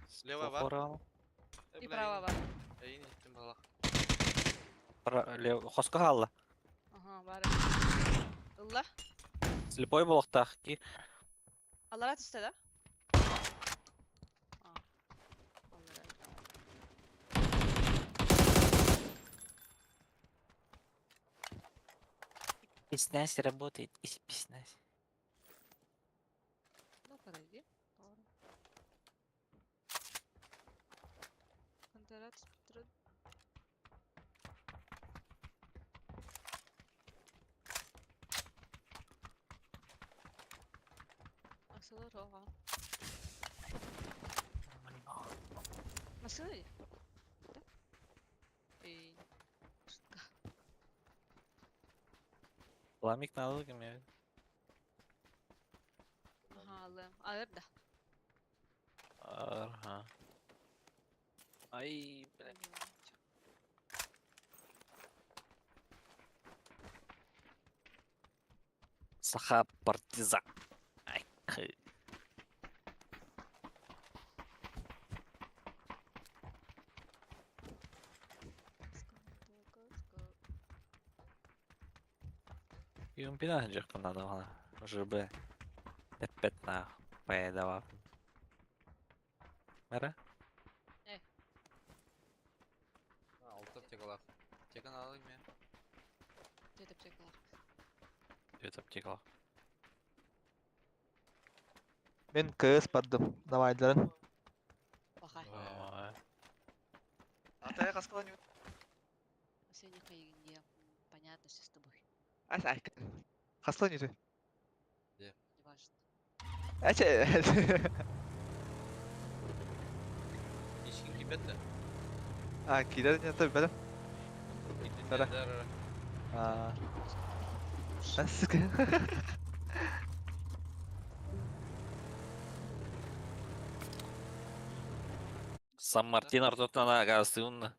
Слева бар. Форал. И право бар. Эйин иттим баглак. Хоска халла. Ага, бар. Ылла. Слепой болохтах ки. Алара түсті да? Писнась работает, и писнась. Ну, подойди. Контракт спектр. Акселер оға. Машина ли? Да? Эй. Шутка. Ламик надо кеме. Ага, лэм. А, да. Ага. Ай, блядь. Саха партизан. Ай, хы. Юм пинах жакта надо бана. ЖБ. Теппет на. Поедава. Мера? Алты тегалар. Теган алайын мен. Жетіп чекала. Өтіп текла. Мен КС бардым. Давайдарын. Бақай. Атая қасқалан ют. Сені қайгенде понятно, что с тобой. Ай. Қасқалан юты. Не важно. Әче. Ишкин кипетті. Кейдер не таби бәлем. Тара. Әсік. Сан-Мартин ортотана агасыунна.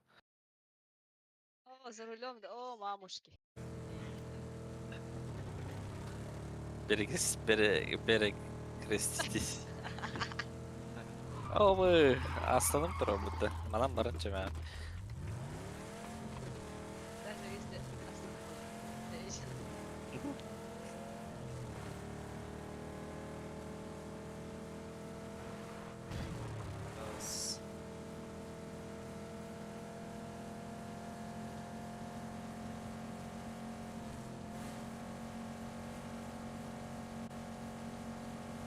О, за рулем, да. О, мамушки. Перекреститесь. Обы, астанып тұрам бұтты. Манам барынча мәм. Даже если остановилась.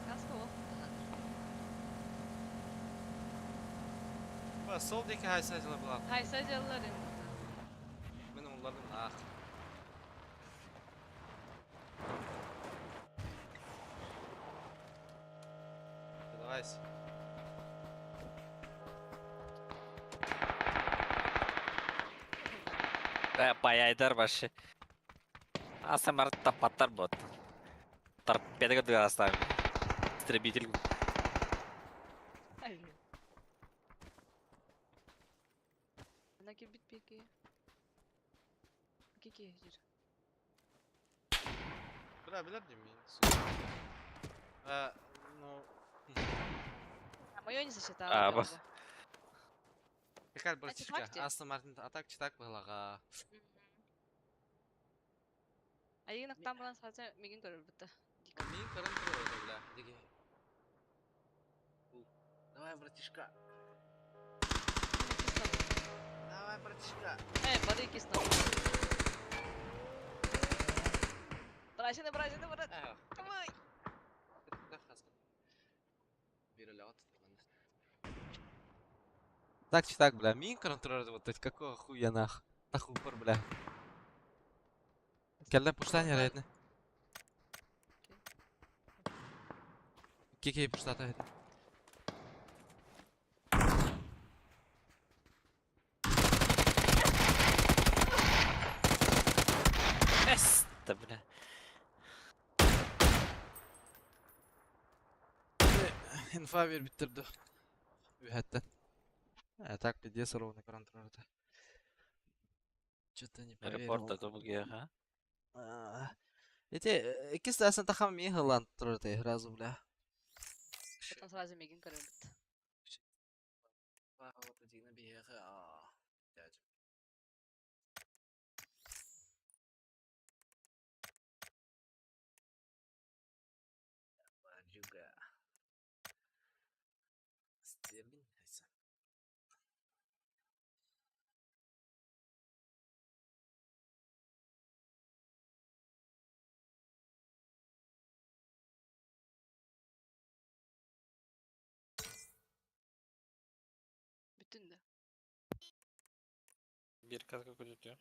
Каска ол. Сол деке хайсайдылар бұлақ. Хайса жалылар енді. Менің олардың ақ. Давайся. Паяйдар башы. Асан тапаттар бот. Торпеда көтігі астан. Истребитель. Ана келбит пеки. Кеке жер. Бля, білер дейм мен. Ну... А майонез еще там. А, бас. Какая Факте? братишка? Астон Мартин атак читак бағлаға. А егін ақтан бұлан сағатса меген көрір бұтты. Мен көрін тұры өйді, бля. Деге. Давай, братишка. Давай, братишка. Бады кисно. Брашины, брат. Давай. Так, читак, бля. Мен көрін тұры өйді, какого хуя нах. Таху пор, бля. Келден пуштан ярайдны. Кекей пуштата это. Эс-то, бля. Инфа бер биттерди. Үһәттен. Так, где ровно экран турарда. Что-то не Репорт поверил. это бугия, ха? Эти, кистасын тахам ми хылан турарда, разу, бля. Потом сразу мигин корыбыт. Вот один бега. Дядь. Juga. Стерлинг, haysa. Bütün de. Bir kaska kötütüyor.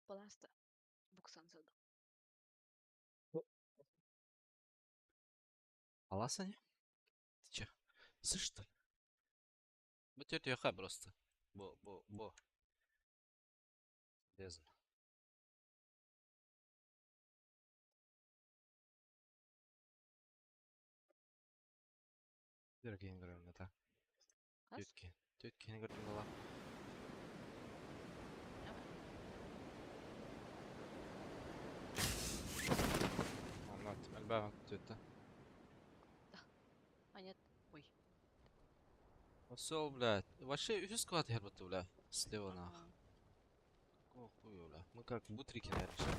Баласта. Буксан заду. Аласани? Ты чё? Слышь, что ли? Bu tетя ха просто. Бо. Бездна. Дорогие игры, это. Хас? Тетки не говорим была. Анлат, альбам тетя. А нет. Ой. Посол, блядь. Вообще, еще склад гербату, бля. Слева нах. Ага. Какого хуя, бля. Мы как бутрики, наверное, сейчас.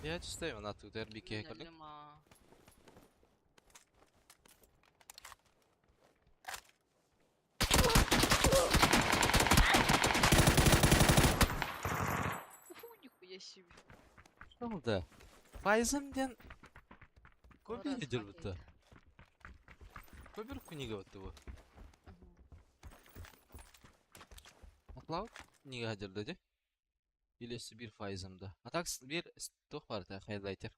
Я читаю на тут RBK, Мен коллег. өлім, Фу, нихуя себе. Что да? Файзымден Олар көбе асфальт жүрбүтті. дейді. Көбір күніге өтті бұл. Мгм. Атлау неге жүрді де? Елесі бір файзымды. А так бір тоқ бар та хайлайтер.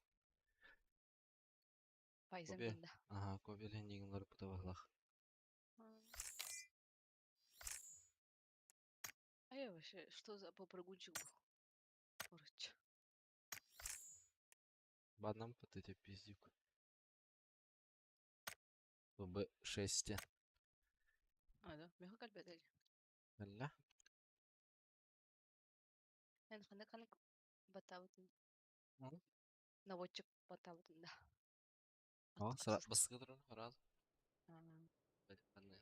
Пайзам Көбе. динда. Ага, көбелен дегенлер бұта бағлақ. А я вообще, что за попрыгунчик был? Короче. Баднам пыты те пиздюк. ББ6. А, да? Меха кальбет эти. Әллә? Эн хана канык батавытын. Мгм. Наводчик батавытын да. О, басқа тұрын, раз. Ага. Бәдіпқанды.